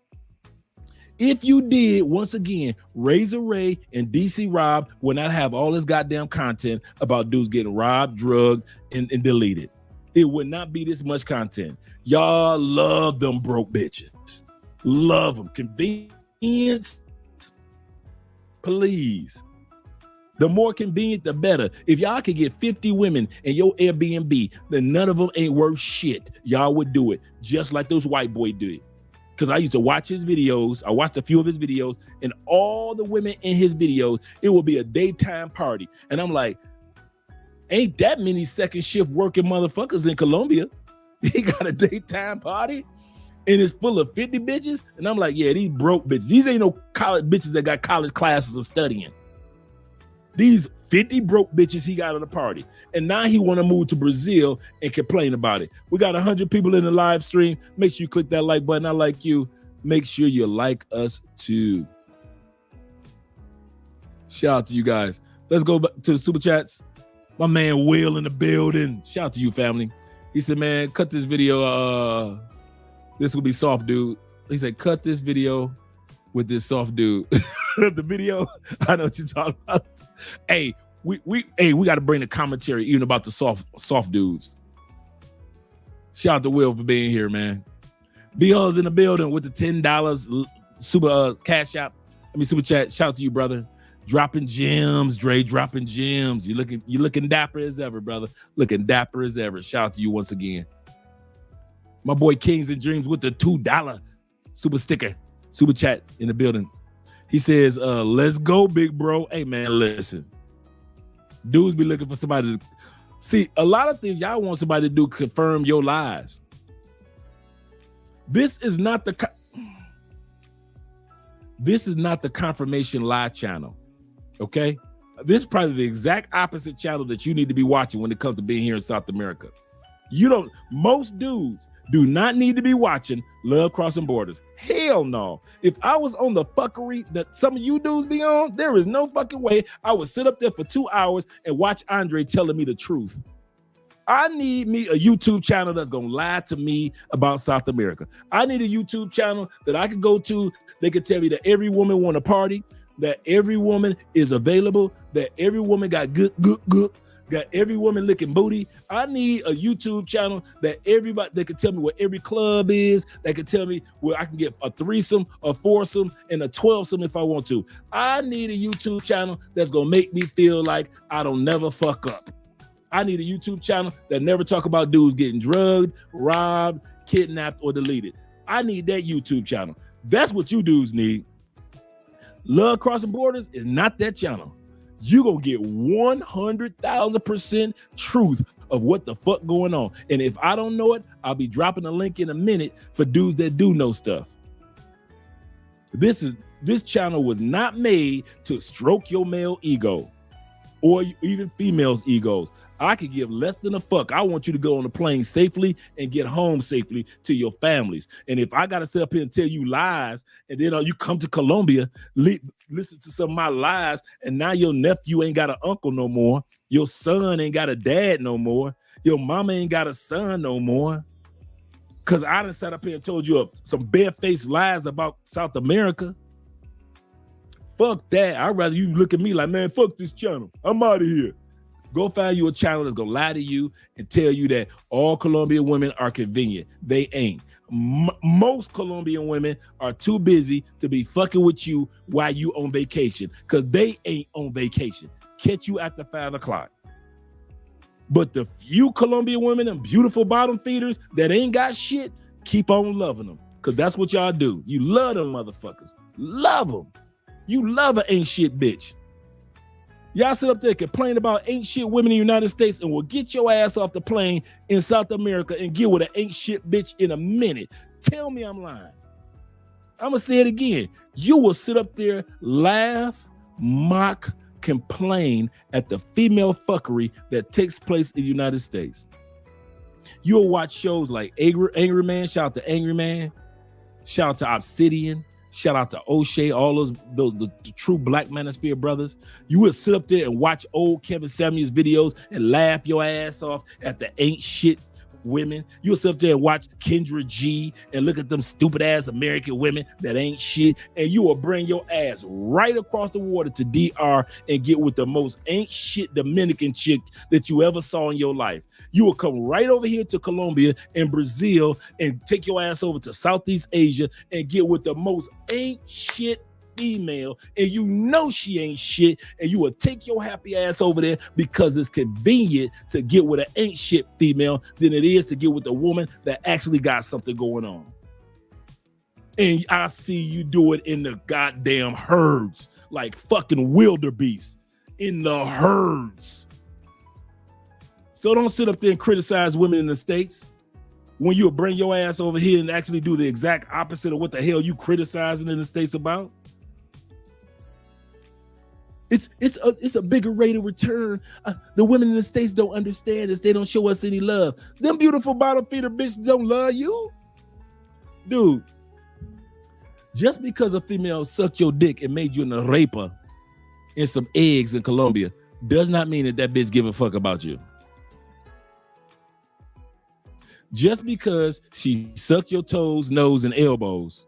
If you did, once again, Razor Ray and DC Rob would not have all this goddamn content about dudes getting robbed, drugged, and deleted. It would not be this much content. Y'all love them broke bitches. Love them. Convenience, please. The more convenient, the better. If y'all could get 50 women in your Airbnb, then none of them ain't worth shit. Y'all would do it, just like those white boy do it. Because I used to watch his videos. I watched a few of his videos, and all the women in his videos, it will be a daytime party. And I'm like, ain't that many second shift working motherfuckers in Colombia? He got a daytime party, and it's full of 50 bitches. And I'm like, yeah, these broke bitches. These ain't no college bitches that got college classes of studying. These 50 broke bitches he got at the party. And now he want to move to Brazil and complain about it. We got 100 people in the live stream. Make sure you click that like button. I like you. Make sure you like us too. Shout out to you guys. Let's go back to the super chats. My man Will in the building. Shout out to you, family. He said, man, cut this video. This will be soft, dude. He said, cut this video with this soft dude. The video, I know what you're talking about. Hey, we got to bring the commentary even about the soft dudes. Shout out to Will for being here, man. B-Hall's in the building with the $10 super cash app. Super chat. Shout out to you, brother. Dropping gems, Dre. Dropping gems. You looking dapper as ever, brother. Looking dapper as ever. Shout out to you once again. My boy Kings and Dreams with the $2 super sticker, super chat in the building. He says, let's go, big bro. Hey, man, listen. Dudes be looking for somebody to... See, a lot of things y'all want somebody to do confirm your lies. This is not the confirmation lie channel, okay? This is probably the exact opposite channel that you need to be watching when it comes to being here in South America. Most dudes do not need to be watching Love Crossing Borders. Hell no. If I was on the fuckery that some of you dudes be on, there is no fucking way I would sit up there for 2 hours and watch Andre telling me the truth. I need me a YouTube channel that's going to lie to me about South America. I need a YouTube channel that I could go to. They could tell me that every woman want to party. that every woman is available, that every woman got good, got every woman licking booty. I need a YouTube channel that everybody, they can tell me where every club is. They can tell me where I can get a threesome, a foursome, and a 12-some if I want to. I need a YouTube channel that's going to make me feel like I don't never fuck up. I need a YouTube channel that never talk about dudes getting drugged, robbed, kidnapped, or deleted. I need that YouTube channel. That's what you dudes need. Love Crossing Borders is not that channel. You gonna get 100,000% truth of what the fuck going on. And if I don't know it, I'll be dropping a link in a minute for dudes that do know stuff. This channel was not made to stroke your male ego or even females' egos. I could give less than a fuck. I want you to go on the plane safely and get home safely to your families. And if I got to sit up here and tell you lies, and then you come to Colombia, listen to some of my lies, and now your nephew ain't got an uncle no more. Your son ain't got a dad no more. Your mama ain't got a son no more. Because I done sat up here and told you some barefaced lies about South America. Fuck that. I'd rather you look at me like, man, fuck this channel. I'm out of here. Go find you a channel that's gonna lie to you and tell you that all Colombian women are convenient. They ain't. Most Colombian women are too busy to be fucking with you while you on vacation, because they ain't on vacation. Catch you after 5 o'clock. But the few Colombian women and beautiful bottom feeders that ain't got shit, keep on loving them, because that's what y'all do. You love them motherfuckers. Love them. You love an ain't shit bitch. Y'all sit up there and complain about ain't shit women in the United States and will get your ass off the plane in South America and get with an ain't shit bitch in a minute. Tell me I'm lying. I'm going to say it again. You will sit up there, laugh, mock, complain at the female fuckery that takes place in the United States. You'll watch shows like Angry Man, shout out to Angry Man, shout out to Obsidian, shout out to O'Shea, all those the true Black Manosphere brothers. You will sit up there and watch old Kevin Samuels videos and laugh your ass off at the ain't shit women. You'll sit up there and watch Kendra G and look at them stupid ass American women that ain't shit, and you will bring your ass right across the water to DR and get with the most ain't shit Dominican chick that you ever saw in your life. You will come right over here to Colombia and Brazil and take your ass over to Southeast Asia and get with the most ain't shit female, and you know she ain't shit, and you will take your happy ass over there because it's convenient to get with an ain't shit female than it is to get with a woman that actually got something going on. And I see you do it in the goddamn herds, like fucking wildebeest in the herds. So don't sit up there and criticize women in the States when you'll bring your ass over here and actually do the exact opposite of what the hell you criticizing in the States about. It's a bigger rate of return. The women in the States don't understand this. They don't show us any love. Them beautiful bottom feeder bitches don't love you. Dude, just because a female sucked your dick and made you an arepa and some eggs in Colombia does not mean that bitch give a fuck about you. Just because she sucked your toes, nose, and elbows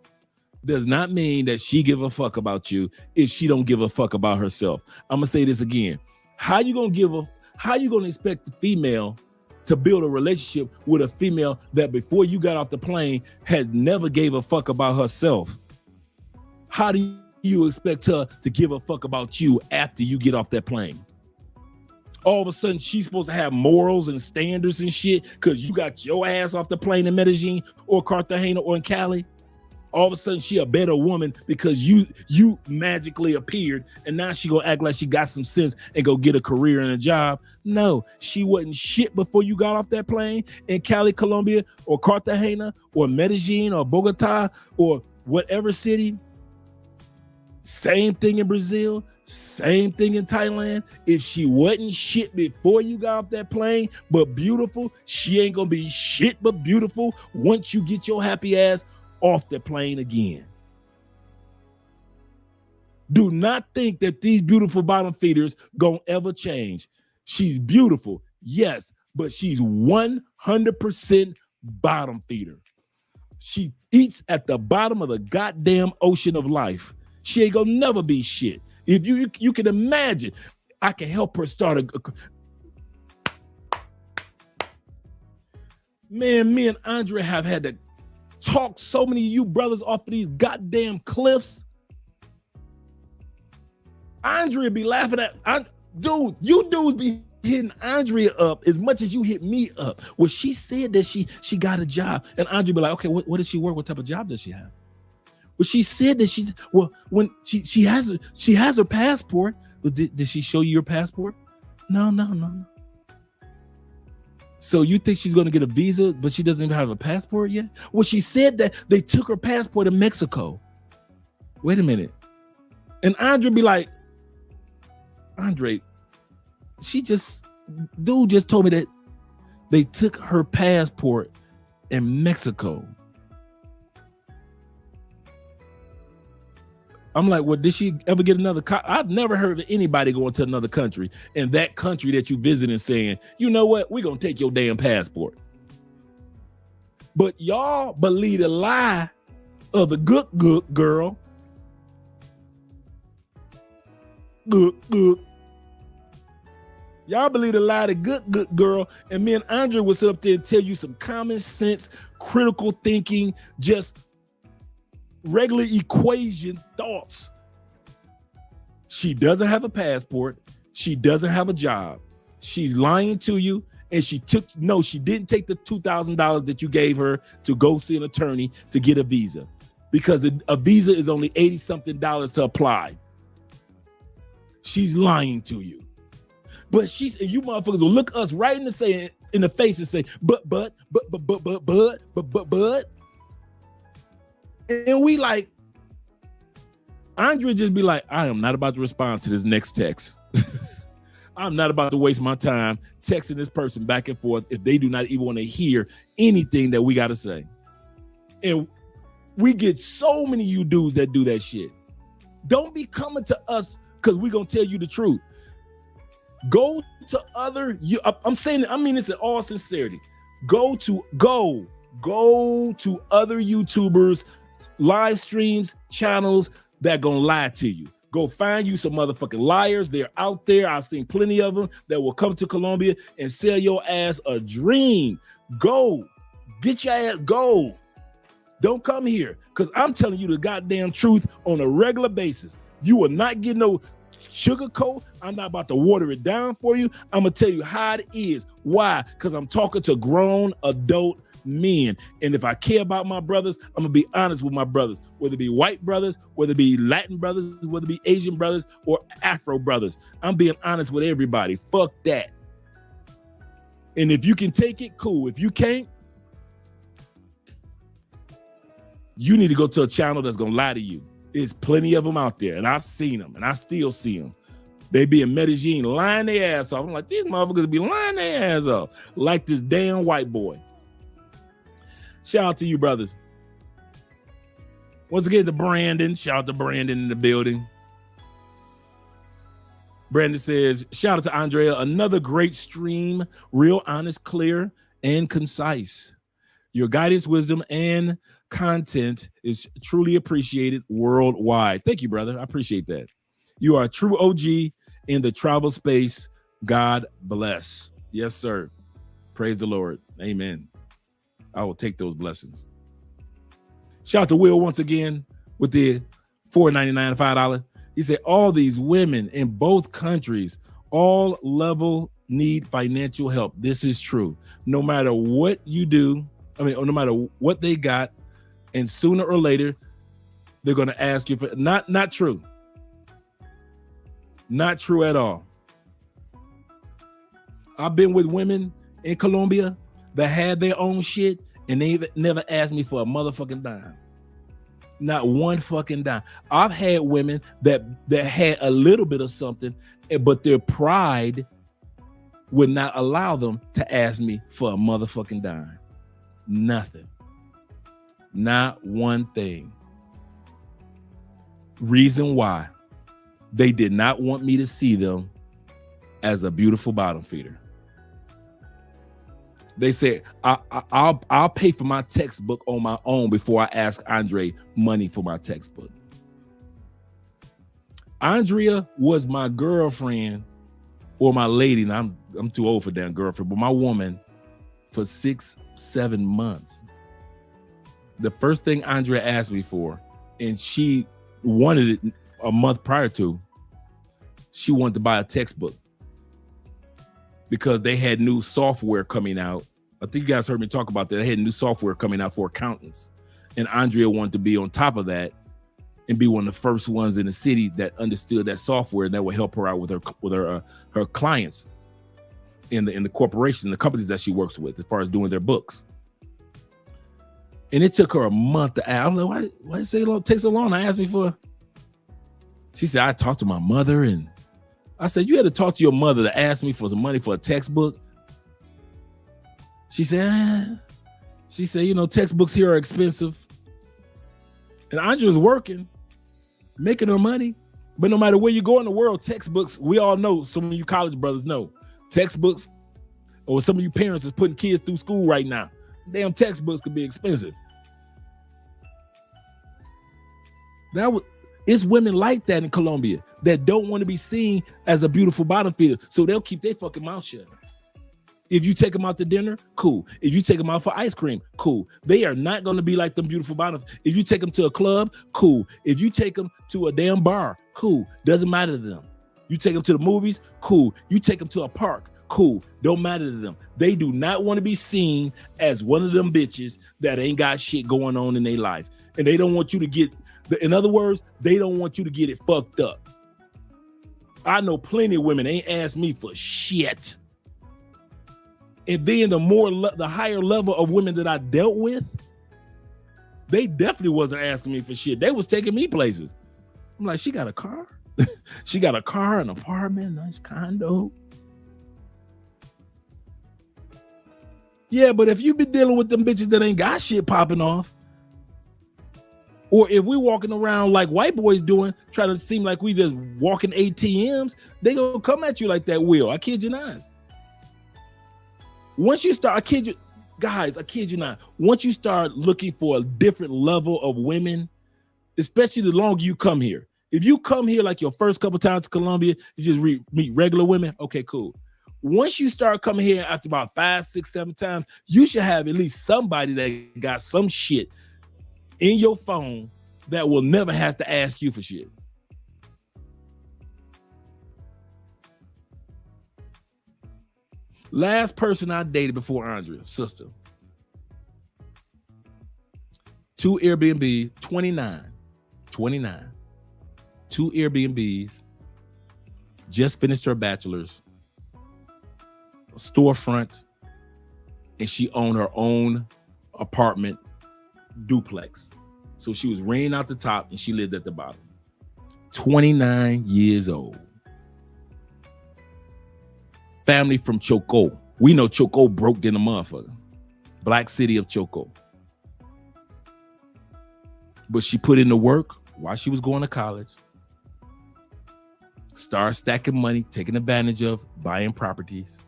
does not mean that she give a fuck about you if she don't give a fuck about herself. I'm gonna say this again. How you gonna expect the female to build a relationship with a female that before you got off the plane had never gave a fuck about herself? How do you expect her to give a fuck about you after you get off that plane? All of a sudden she's supposed to have morals and standards and shit because you got your ass off the plane in Medellin or Cartagena or in Cali? All of a sudden she a better woman because you magically appeared, and now she gonna act like she got some sense and go get a career and a job. No, she wasn't shit before you got off that plane in Cali, Colombia, or Cartagena, or Medellin, or Bogota, or whatever city. Same thing in Brazil, same thing in Thailand. If she wasn't shit before you got off that plane, but beautiful, she ain't gonna be shit but beautiful once you get your happy ass off the plane again. Do not think that these beautiful bottom feeders gonna ever change. She's beautiful, yes, but she's 100% bottom feeder. She eats at the bottom of the goddamn ocean of life. She ain't gonna never be shit. If you can imagine, I can help her start Man, me and Andre have had to talk so many of you brothers off of these goddamn cliffs. Andre be laughing at, dude, you dudes be hitting Andrea up as much as you hit me up. Well, she said that she got a job, and Andre be like, okay, what does she work? What type of job does she have? Well, she said that when she has her passport. But did she show you your passport? No. So you think she's gonna get a visa, but she doesn't even have a passport yet? Well, she said that they took her passport in Mexico. Wait a minute. And Andre be like, Andre, dude just told me that they took her passport in Mexico. I'm like, well, did she ever get another? I've never heard of anybody going to another country and that country that you visit and saying, you know what, we're going to take your damn passport. But y'all believe the lie of the good girl. Good. Y'all believe the lie of the good girl. And me and Andre will sit up there and tell you some common sense, critical thinking, just regular equation thoughts. She doesn't have a passport. She doesn't have a job. She's lying to you. And she didn't take the $2,000 that you gave her to go see an attorney to get a visa, because a visa is only $80-something to apply. She's lying to you. But you motherfuckers will look us right in the face and say, but. And we like, Andre just be like, I am not about to respond to this next text. I'm not about to waste my time texting this person back and forth if they do not even want to hear anything that we got to say. And we get so many of you dudes that do that shit. Don't be coming to us because we're going to tell you the truth. Go to I'm saying, I mean this in all sincerity. Go to other YouTubers, live streams, channels that gonna lie to you. Go find you some motherfucking liars. They're out there. I've seen plenty of them that will come to Colombia and sell your ass a dream. Go. Get your ass, go. Don't come here, because I'm telling you the goddamn truth on a regular basis. You will not get no sugarcoat. I'm not about to water it down for you. I'm gonna tell you how it is. Why? Because I'm talking to grown adult men. And if I care about my brothers, I'm gonna be honest with my brothers, whether it be white brothers, whether it be Latin brothers, whether it be Asian brothers or Afro brothers. I'm being honest with everybody. Fuck that. And if you can take it, cool. If you can't, you need to go to a channel that's gonna lie to you. There's plenty of them out there, and I've seen them, and I still see them. They be in Medellin lying their ass off. I'm like, these motherfuckers be lying their ass off like this damn white boy. Shout out to you, brothers. Once again, to Brandon. Shout out to Brandon in the building. Brandon says, shout out to Andrea. Another great stream. Real, honest, clear, and concise. Your guidance, wisdom, and content is truly appreciated worldwide. Thank you, brother. I appreciate that. You are a true OG in the travel space. God bless. Yes, sir. Praise the Lord. Amen. I will take those blessings. Shout out to Will once again with the $4.99, $5. He said, all these women in both countries, all level need financial help. This is true. No matter what you do, or no matter what they got, and sooner or later, they're going to ask you for, not true. Not true at all. I've been with women in Colombia that had their own shit, and they never asked me for a motherfucking dime. Not one fucking dime. I've had women that had a little bit of something, but their pride would not allow them to ask me for a motherfucking dime. Nothing. Not one thing. Reason why? They did not want me to see them as a beautiful bottom feeder. They said, I'll pay for my textbook on my own before I ask Andre money for my textbook. Andrea was my girlfriend or my lady, and I'm too old for damn girlfriend, but my woman for 6-7 months. The first thing Andrea asked me for, and she wanted it a month prior to, she wanted to buy a textbook because they had new software coming out. I think you guys heard me talk about that. They had new software coming out for accountants, and Andrea wanted to be on top of that and be one of the first ones in the city that understood that software, and that would help her out with her clients in the corporations and the companies that she works with as far as doing their books. And it took her a month to ask. I'm like, why did it take so long to ask me for? She said, I talked to my mother, and I said, you had to talk to your mother to ask me for some money for a textbook? She said, textbooks here are expensive. And Andrea's working, making her money. But no matter where you go in the world, textbooks, we all know, some of you college brothers know, textbooks, or some of you parents is putting kids through school right now. Damn textbooks could be expensive. It's women like that in Colombia that don't want to be seen as a beautiful bottom feeder, so they'll keep their fucking mouth shut. If you take them out to dinner, cool. If you take them out for ice cream, cool. They are not going to be like them beautiful bottoms. If you take them to a club, cool. If you take them to a damn bar, cool. Doesn't matter to them. You take them to the movies, cool. You take them to a park, cool. Don't matter to them. They do not want to be seen as one of them bitches that ain't got shit going on in their life. And they don't want you to get, in other words, they don't want you to get it fucked up. I know plenty of women ain't asked me for shit. And then the higher level of women that I dealt with, they definitely wasn't asking me for shit. They was taking me places. I'm like, she got a car? She got a car, an apartment, nice condo. Yeah, but if you been dealing with them bitches that ain't got shit popping off, or if we walking around like white boys doing, trying to seem like we just walking ATMs, they gonna come at you like that, Will. I kid you not. Once you start, I kid you not. Once you start looking for a different level of women, especially the longer you come here. If you come here like your first couple times to Colombia, you just meet regular women, okay, cool. Once you start coming here after about 5, 6, 7 times, you should have at least somebody that got some shit in your phone that will never have to ask you for shit. Last person I dated before Andrea, sister. 2 Airbnb, 29. 2 Airbnbs, just finished her bachelor's, a storefront, and she owned her own apartment duplex. So she was renting out the top and she lived at the bottom. 29 years old. Family from Choco. We know Choco broke in a motherfucker. Black city of Choco. But she put in the work while she was going to college. Started stacking money, taking advantage of, buying properties.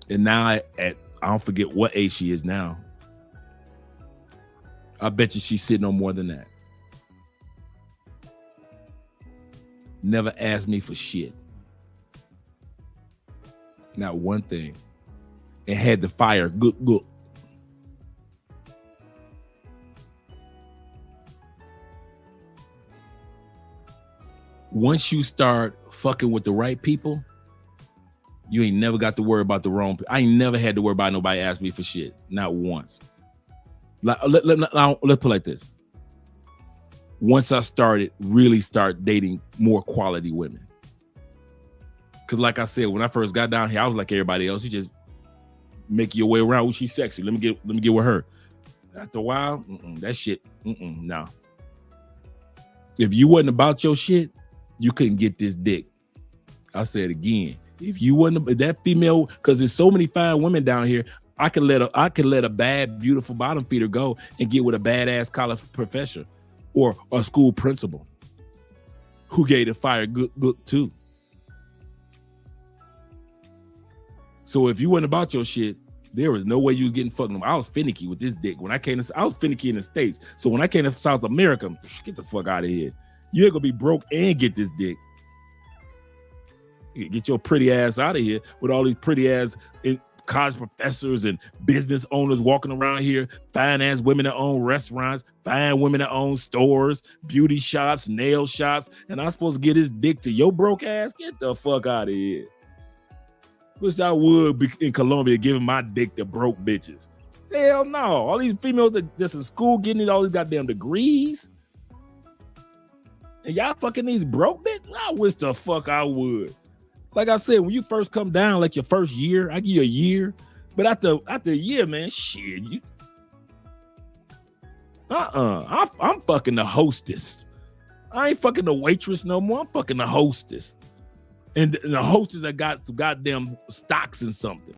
And now I don't forget what age she is now. I bet you she's sitting on more than that. Never asked me for shit. Not one thing. And had the fire good. Once you start fucking with the right people, you ain't never got to worry about the wrong people. I ain't never had to worry about nobody asking me for shit. Not once. Let's put it like this. Once I really start dating more quality women. Because like I said, when I first got down here, I was like everybody else. You just make your way around. Oh, she's sexy. Let me get with her. After a while, that shit, no. If you wasn't about your shit, you couldn't get this dick. I said again, if you wasn't that female, because there's so many fine women down here, I could let a bad, beautiful bottom feeder go and get with a badass college professor or a school principal who gave the fire good too. So if you wasn't about your shit, There was no way you was getting fucking. I was finicky with this dick. When I came to, I was finicky in the States. So when I came to South America, get the fuck out of here. You ain't gonna be broke and get this dick. Get your pretty ass out of here with all these pretty ass college professors and business owners walking around here, fine ass women that own restaurants, fine women that own stores, beauty shops, nail shops, and I'm supposed to get his dick to your broke ass? Get the fuck out of here. Wish I would be in Colombia giving my dick to broke bitches. Hell no. All these females that's in school getting all these goddamn degrees. And y'all fucking these broke bitches? I wish the fuck I would. Like I said, when you first come down, like your first year, I give you a year. But after a year, man, shit, you I'm fucking the hostess. I ain't fucking the waitress no more. I'm fucking the hostess. And the hostess that got some goddamn stocks in something.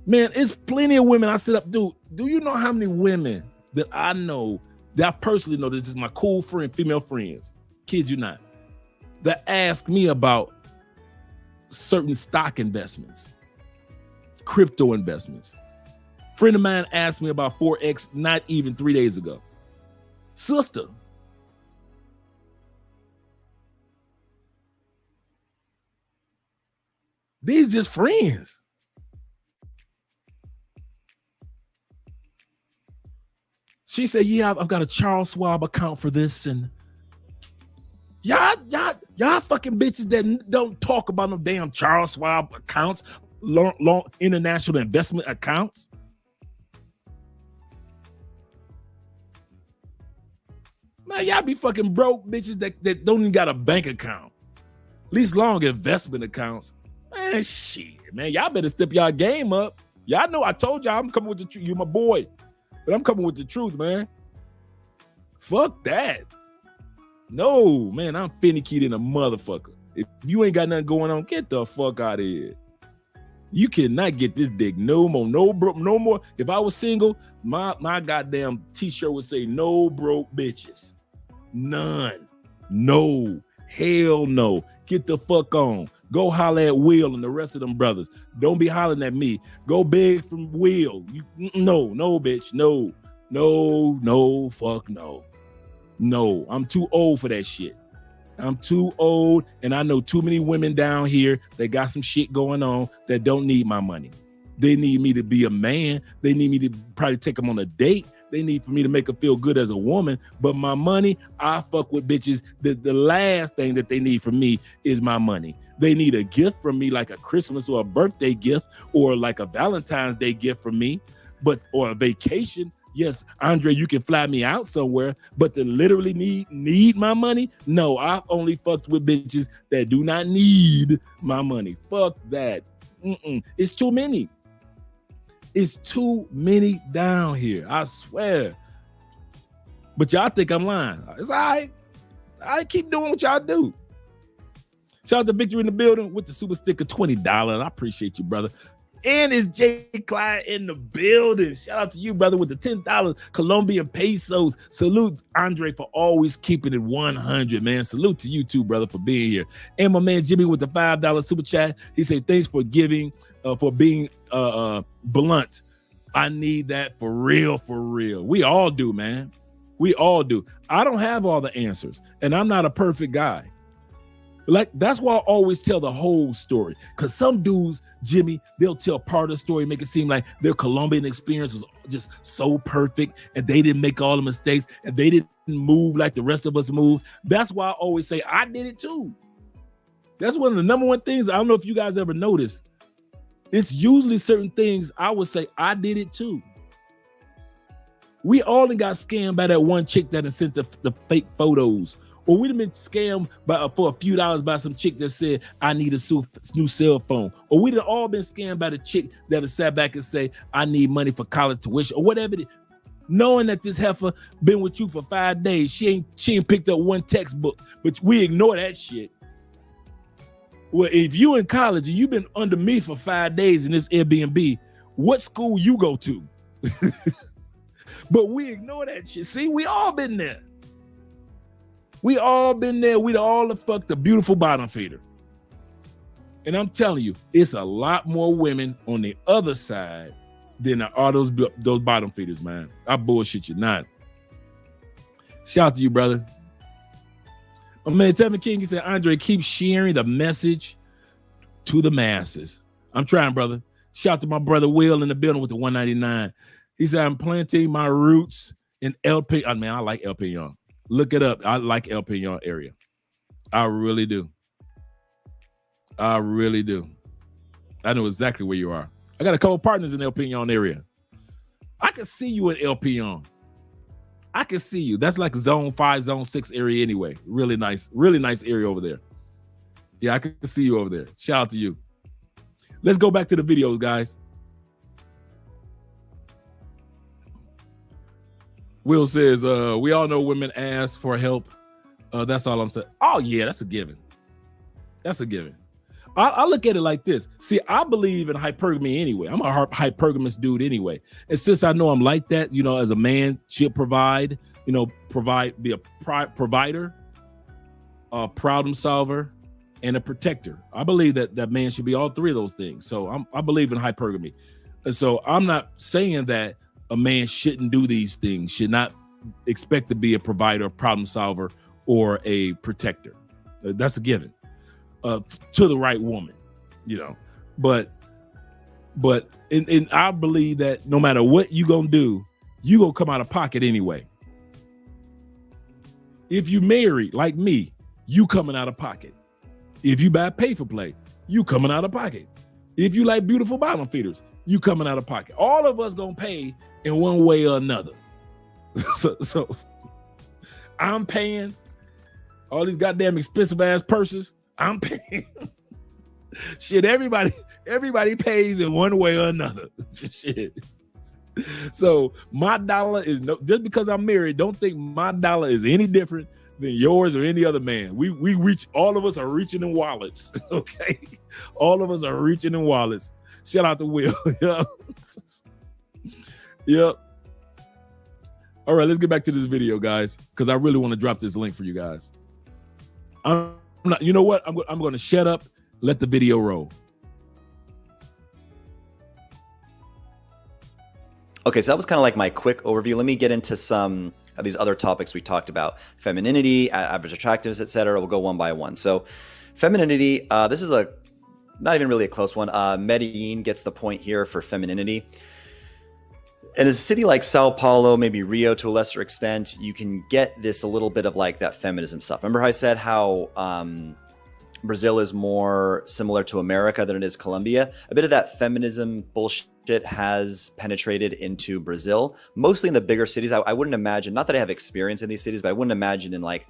Man, it's plenty of women I sit up, dude. Do you know how many women that I know, that I personally know, that this is my cool friend, female friends, kid you not, that ask me about certain stock investments, crypto investments. Friend of mine asked me about Forex not even 3 days ago. Sister, these just friends. She said, yeah, I've got a Charles Schwab account for this, and y'all fucking bitches that don't talk about no damn Charles Schwab accounts, long international investment accounts. Man, y'all be fucking broke bitches that don't even got a bank account. At least long investment accounts. Man, shit, man. Y'all better step y'all game up. Y'all know I told y'all I'm coming with the truth. You my boy. But I'm coming with the truth, man. Fuck that. No, man, I'm finicky than a motherfucker. If you ain't got nothing going on, get the fuck out of here. You cannot get this dick no more. No more. If I was single, my goddamn t-shirt would say no broke bitches. None. No. Hell no. Get the fuck on. Go holler at Will and the rest of them brothers. Don't be hollering at me. Go beg from Will. No, bitch. No, fuck no. No, I'm too old for that shit. I'm too old, and I know too many women down here that got some shit going on that don't need my money. They need me to be a man. They need me to probably take them on a date. They need for me to make them feel good as a woman. But my money, I fuck with bitches. The last thing that they need from me is my money. They need a gift from me, like a Christmas or a birthday gift, or like a Valentine's Day gift from me, or a vacation. Yes, Andre, you can fly me out somewhere, but to literally need my money? No, I've only fucked with bitches that do not need my money. Fuck that. It's too many. It's too many down here. I swear. But y'all think I'm lying. It's all right. I keep doing what y'all do. Shout out to Victory in the building with the super sticker, $20. I appreciate you, brother. And it's Jay Clyde in the building. Shout out to you, brother, with the $10 Colombian pesos. Salute, Andre, for always keeping it 100, man. Salute to you, too, brother, for being here. And my man Jimmy with the $5 super chat. He said, thanks for giving, for being blunt. I need that for real, for real. We all do, man. We all do. I don't have all the answers, and I'm not a perfect guy. Like, that's why I always tell the whole story. Because some dudes, Jimmy, they'll tell part of the story, make it seem like their Colombian experience was just so perfect and they didn't make all the mistakes and they didn't move like the rest of us move. That's why I always say, I did it too. That's one of the number one things. I don't know if you guys ever noticed. It's usually certain things I would say, I did it too. We all got scammed by that one chick that had sent the fake photos. Or we'd have been scammed for a few dollars by some chick that said, I need a new cell phone. Or we'd have all been scammed by the chick that have sat back and say, I need money for college tuition, or whatever it is. Knowing that this heifer been with you for 5 days, she ain't picked up one textbook, but we ignore that shit. Well, if you in college and you've been under me for 5 days in this Airbnb, what school you go to? But we ignore that shit. See, we all been there. We all been there. We all have fucked a beautiful bottom feeder. And I'm telling you, it's a lot more women on the other side than all those bottom feeders, man. I bullshit you not. Shout out to you, brother. Oh man, Tevin King, he said, Andre, keep sharing the message to the masses. I'm trying, brother. Shout out to my brother Will in the building with the 199. He said, I'm planting my roots in El Peñon. Oh, man, I like El Peñon. Look it up. I like El Peñon area. I really do. I really do. I know exactly where you are. I got a couple partners in El Peñon area. I can see you in El Peñon. I can see you. That's like zone 5, zone 6 area anyway. Really nice area over there. Yeah, I can see you over there. Shout out to you. Let's go back to the video, guys. Will says, we all know women ask for help. That's all I'm saying. Oh, yeah, that's a given. That's a given. I look at it like this. See, I believe in hypergamy anyway. I'm a hypergamous dude anyway. And since I know I'm like that, you know, as a man should provide, you know, be a provider, a problem solver, and a protector. I believe that man should be all three of those things. So I believe in hypergamy. And so I'm not saying that a man shouldn't do these things, should not expect to be a provider, a problem solver, or a protector. That's a given. To the right woman, you know, but I believe that no matter what you gonna do, you gonna come out of pocket anyway. If you married like me, you coming out of pocket. If you buy pay for play, you coming out of pocket. If you like beautiful bottom feeders, you coming out of pocket. All of us gonna pay in one way or another. so I'm paying all these goddamn expensive ass purses. I'm paying. Shit, everybody pays in one way or another. Shit. So my dollar is just because I'm married, don't think my dollar is any different than yours or any other man. We reach, all of us are reaching in wallets. Okay. All of us are reaching in wallets. Shout out to Will. Yep. All right, let's get back to this video, guys, because I really want to drop this link for you guys. I'm not, you know what? I'm going to shut up, let the video roll. Okay, so that was kind of like my quick overview. Let me get into some of these other topics we talked about: femininity, average attractiveness, etc. We'll go one by one. So, femininity. This is not even really a close one. Medellin gets the point here for femininity. In a city like Sao Paulo, maybe Rio to a lesser extent, you can get this a little bit of like that feminism stuff. Remember how I said how Brazil is more similar to America than it is Colombia? A bit of that feminism bullshit has penetrated into Brazil, mostly in the bigger cities. I wouldn't imagine, not that I have experience in these cities, but I wouldn't imagine in like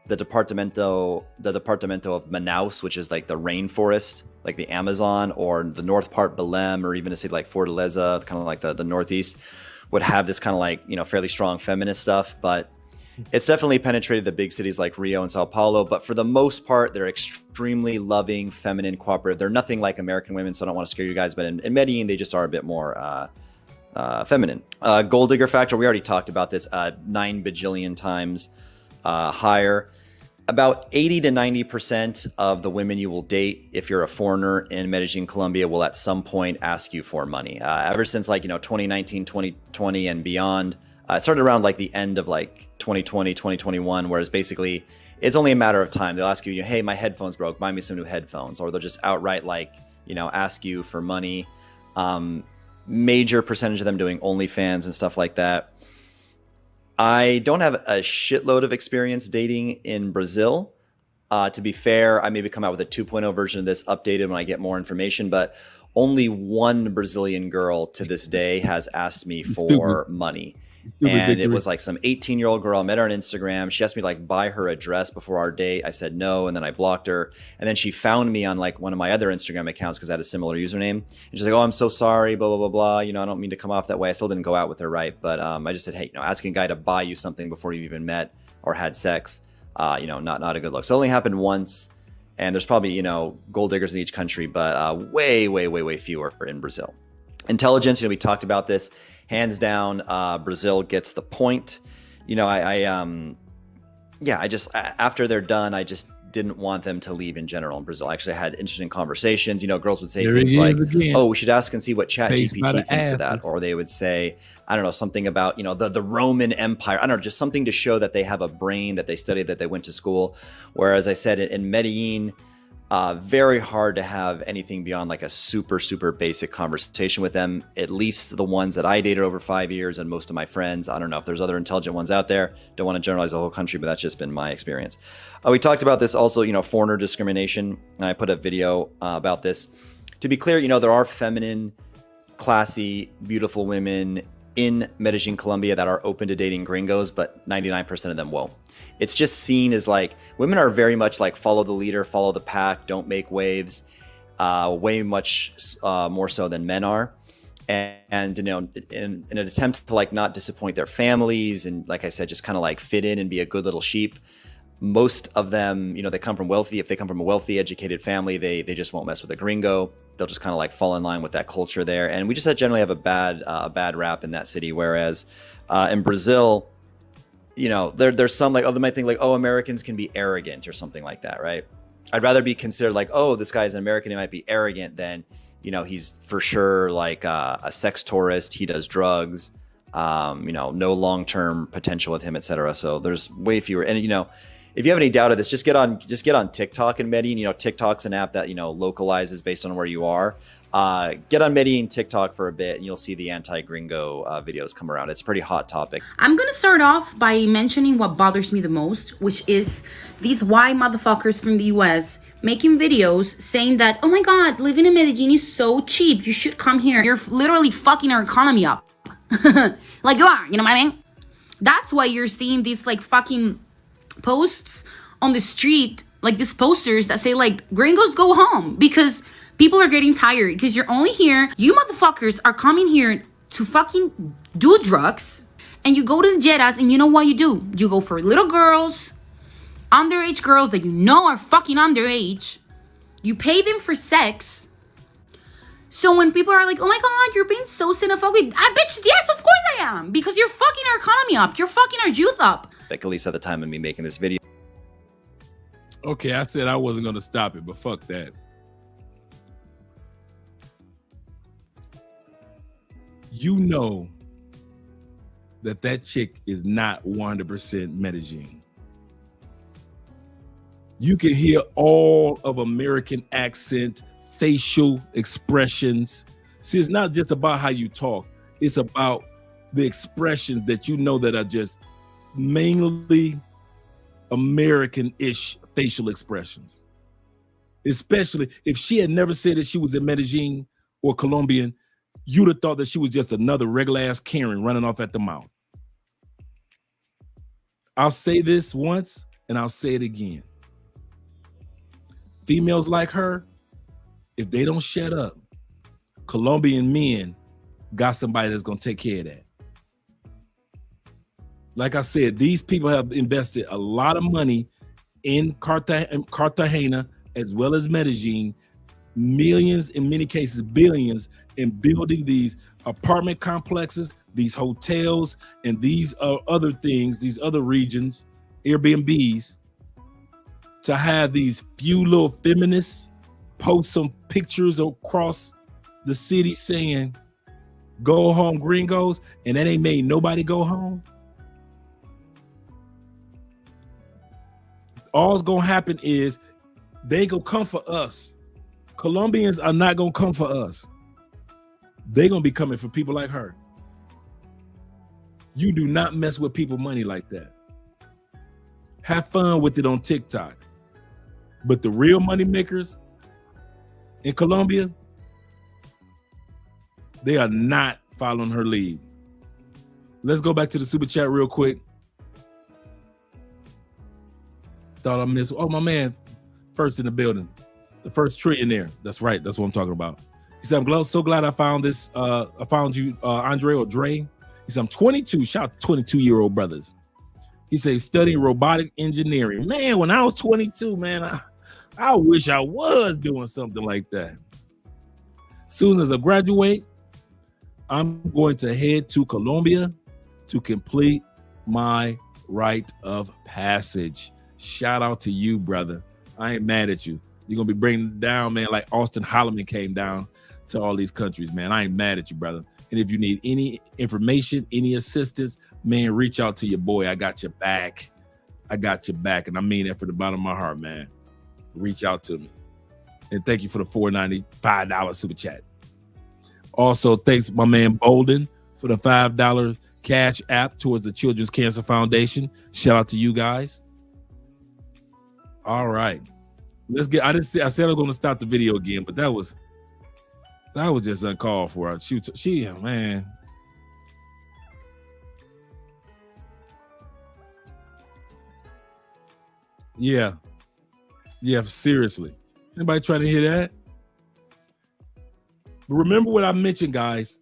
the departamento of Manaus, which is like the rainforest, like the Amazon, or the north part Belém, or even a city like Fortaleza, kind of like the northeast, would have this kind of like, you know, fairly strong feminist stuff. But it's definitely penetrated the big cities like Rio and Sao Paulo. But for the most part, they're extremely loving, feminine, cooperative. They're nothing like American women, so I don't want to scare you guys. But in Medellin, they just are a bit more feminine. Gold digger factor, we already talked about this 9 bajillion times higher. About 80 to 90% of the women you will date, if you're a foreigner in Medellin, Colombia, will at some point ask you for money. Ever since like, 2019, 2020 and beyond, it started around like the end of like 2020, 2021, whereas basically it's only a matter of time. They'll ask you, hey, my headphones broke, buy me some new headphones. Or they'll just outright like, ask you for money. Major percentage of them doing OnlyFans and stuff like that. I don't have a shitload of experience dating in Brazil. To be fair, I maybe come out with a 2.0 version of this updated when I get more information, but only one Brazilian girl to this day has asked me for money. And it was like some 18-year-old girl. I met her on Instagram. She asked me to like buy her a dress before our date. I said no, and then I blocked her. And then she found me on like one of my other Instagram accounts because I had a similar username. And she's like, "Oh, I'm so sorry, blah, blah, blah, blah. I don't mean to come off that way." I still didn't go out with her, right? But I just said, hey, asking a guy to buy you something before you even met or had sex, not a good look. So it only happened once. And there's probably, gold diggers in each country, but way, way, way, way fewer in Brazil. Intelligence, we talked about this. Hands down, Brazil gets the point. After they're done, I just didn't want them to leave in general in Brazil. I actually had interesting conversations. You know, girls would say There things he like, is again. "Oh, we should ask and see what Chat Faced by GPT the thinks of that," asses. or they would say, I don't know, something about, you know, the Roman Empire. I don't know, just something to show that they have a brain, that they studied, that they went to school. Whereas I said in Medellin, very hard to have anything beyond like a super basic conversation with them. At least the ones that I dated over 5 years, and most of my friends. I don't know if there's other intelligent ones out there. Don't want to generalize the whole country, but that's just been my experience. We talked about this also, you know, foreigner discrimination. And I put a video about this. To be clear, you know, there are feminine, classy, beautiful women in Medellin, Colombia that are open to dating gringos, but 99% of them won't. It's just seen as like women are very much like follow the leader, follow the pack, don't make waves, way much more so than men are. And you know, in an attempt to like not disappoint their families and, like I said, just kind of like fit in and be a good little sheep. Most of them, you know, if they come from a wealthy, educated family, they just won't mess with a gringo. They'll just kind of like fall in line with that culture there. And we just generally have a bad rap in that city. Whereas in Brazil, you know, there's some like, oh, they might think like, oh, Americans can be arrogant or something like that, right? I'd rather be considered like, oh, this guy's an American, he might be arrogant, than, you know, he's for sure like a sex tourist, he does drugs, you know, no long-term potential with him, etc. So there's way fewer. And, you know, if you have any doubt of this, just get on TikTok in Medellin. You know, TikTok's an app that, you know, localizes based on where you are. Get on Medellin TikTok for a bit and you'll see the anti-gringo videos come around. It's a pretty hot topic. I'm gonna start off by mentioning what bothers me the most, which is these white motherfuckers from the US making videos saying that, oh my God, living in Medellin is so cheap. You should come here. You're literally fucking our economy up. Like you are, you know what I mean? That's why you're seeing these like fucking posts on the street, like these posters that say like gringos go home, because people are getting tired because you're only here. You motherfuckers are coming here to fucking do drugs, and you go to the Jettas, and you know what you do? You go for little girls, underage girls that you know are fucking underage. You pay them for sex. So when people are like, oh my God, you're being so xenophobic, bitch, yes, of course I am, because you're fucking our economy up. You're fucking our youth up. Like, at least at the time of me making this video. Okay, I said I wasn't gonna stop it, but fuck that. You know that chick is not 100% Medellin. You can hear all of American accent, facial expressions. See, it's not just about how you talk. It's about the expressions that you know that are just mainly American-ish facial expressions. Especially if she had never said that she was in Medellin or Colombian, you'd have thought that she was just another regular ass Karen running off at the mouth. I'll say this once and I'll say it again. Females like her, if they don't shut up, Colombian men got somebody that's gonna take care of that. Like I said, these people have invested a lot of money in Cartagena as well as Medellin, millions, in many cases billions, in building these apartment complexes, these hotels, and these other things, these other regions, Airbnbs, to have these few little feminists post some pictures across the city saying, go home gringos, and that ain't made nobody go home. All's gonna happen is they gonna come for us. Colombians are not gonna come for us. They're gonna be coming for people like her. You do not mess with people money like that. Have fun with it on TikTok. But the real money makers in Colombia, they are not following her lead. Let's go back to the super chat real quick. Thought I missed. Oh, my man, first in the building. The first trillionaire. That's right. That's what I'm talking about. He said, I'm so glad I found this. I found you, Andre or Dre. He said, I'm 22. Shout out to 22-year-old brothers. He said, studying robotic engineering. Man, when I was 22, man, I wish I was doing something like that. Soon as I graduate, I'm going to head to Colombia to complete my rite of passage. Shout out to you, brother. I ain't mad at you. You're gonna be bringing down, man, like Austin Holloman came down to all these countries, man. I ain't mad at you, brother. And if you need any information, any assistance, man, reach out to your boy. I got your back. I got your back. And I mean that from the bottom of my heart, man. Reach out to me. And thank you for the $4.95 super chat. Also, thanks my man Bolden for the $5 cash app towards the Children's Cancer Foundation. Shout out to you guys. All right. Let's get, I said I was going to stop the video again, but that was just uncalled for. She, man. Yeah. Yeah, seriously. Anybody trying to hear that? But remember what I mentioned, guys.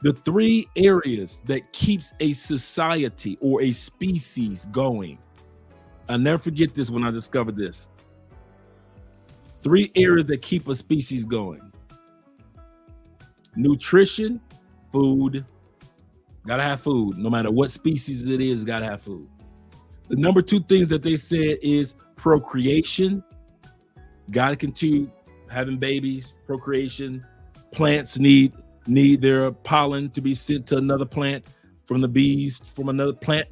The 3 areas that keeps a society or a species going. I'll never forget this when I discovered this. 3 areas that keep a species going. Nutrition, food. Gotta have food. No matter what species it is, gotta have food. The number 2 things that they said is procreation. Gotta continue having babies, procreation. Plants need their pollen to be sent to another plant from the bees, from another plant.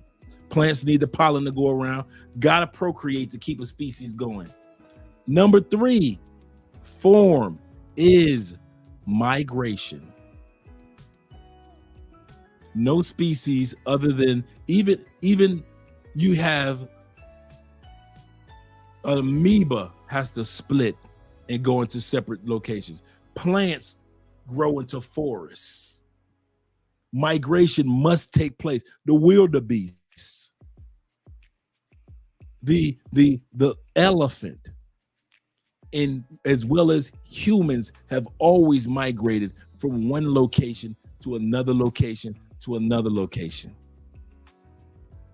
Plants need the pollen to go around. Gotta procreate to keep a species going. Number 3 form is migration. No species other than even you have an amoeba has to split and go into separate locations. Plants grow into forests. Migration must take place. The wildebeests, the elephant, and as well as humans have always migrated from one location to another location to another location.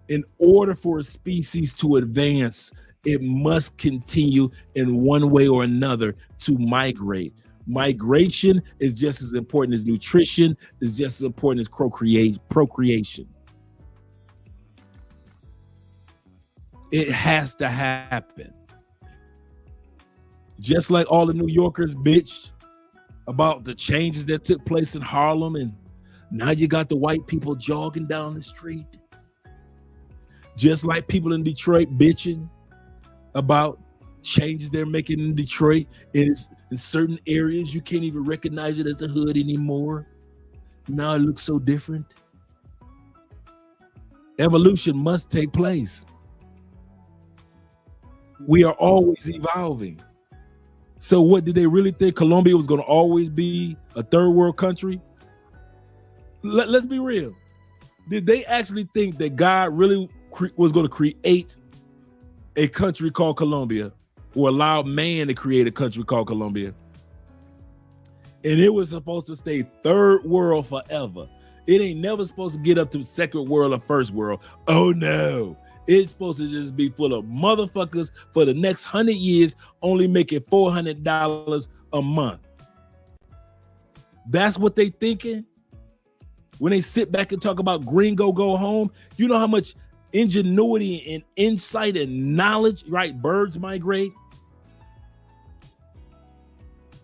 In order for a species to advance, it must continue in one way or another to migrate. Migration is just as important as nutrition, is just as important as procreation. It has to happen. Just like all the New Yorkers bitched about the changes that took place in Harlem, and now you got the white people jogging down the street. Just like people in Detroit bitching about changes they're making in Detroit. In certain areas, you can't even recognize it as a hood anymore. Now it looks so different. Evolution must take place. We are always evolving. So what, did they really think Colombia was going to always be a third world country? Let's be real. Did they actually think that God really was going to create a country called Colombia, or allow man to create a country called Colombia? And it was supposed to stay third world forever. It ain't never supposed to get up to second world or first world. Oh no. It's supposed to just be full of motherfuckers for the next 100 years, only making $400 a month. That's what they thinking? When they sit back and talk about gringo go home, you know how much ingenuity and insight and knowledge, right? Birds migrate.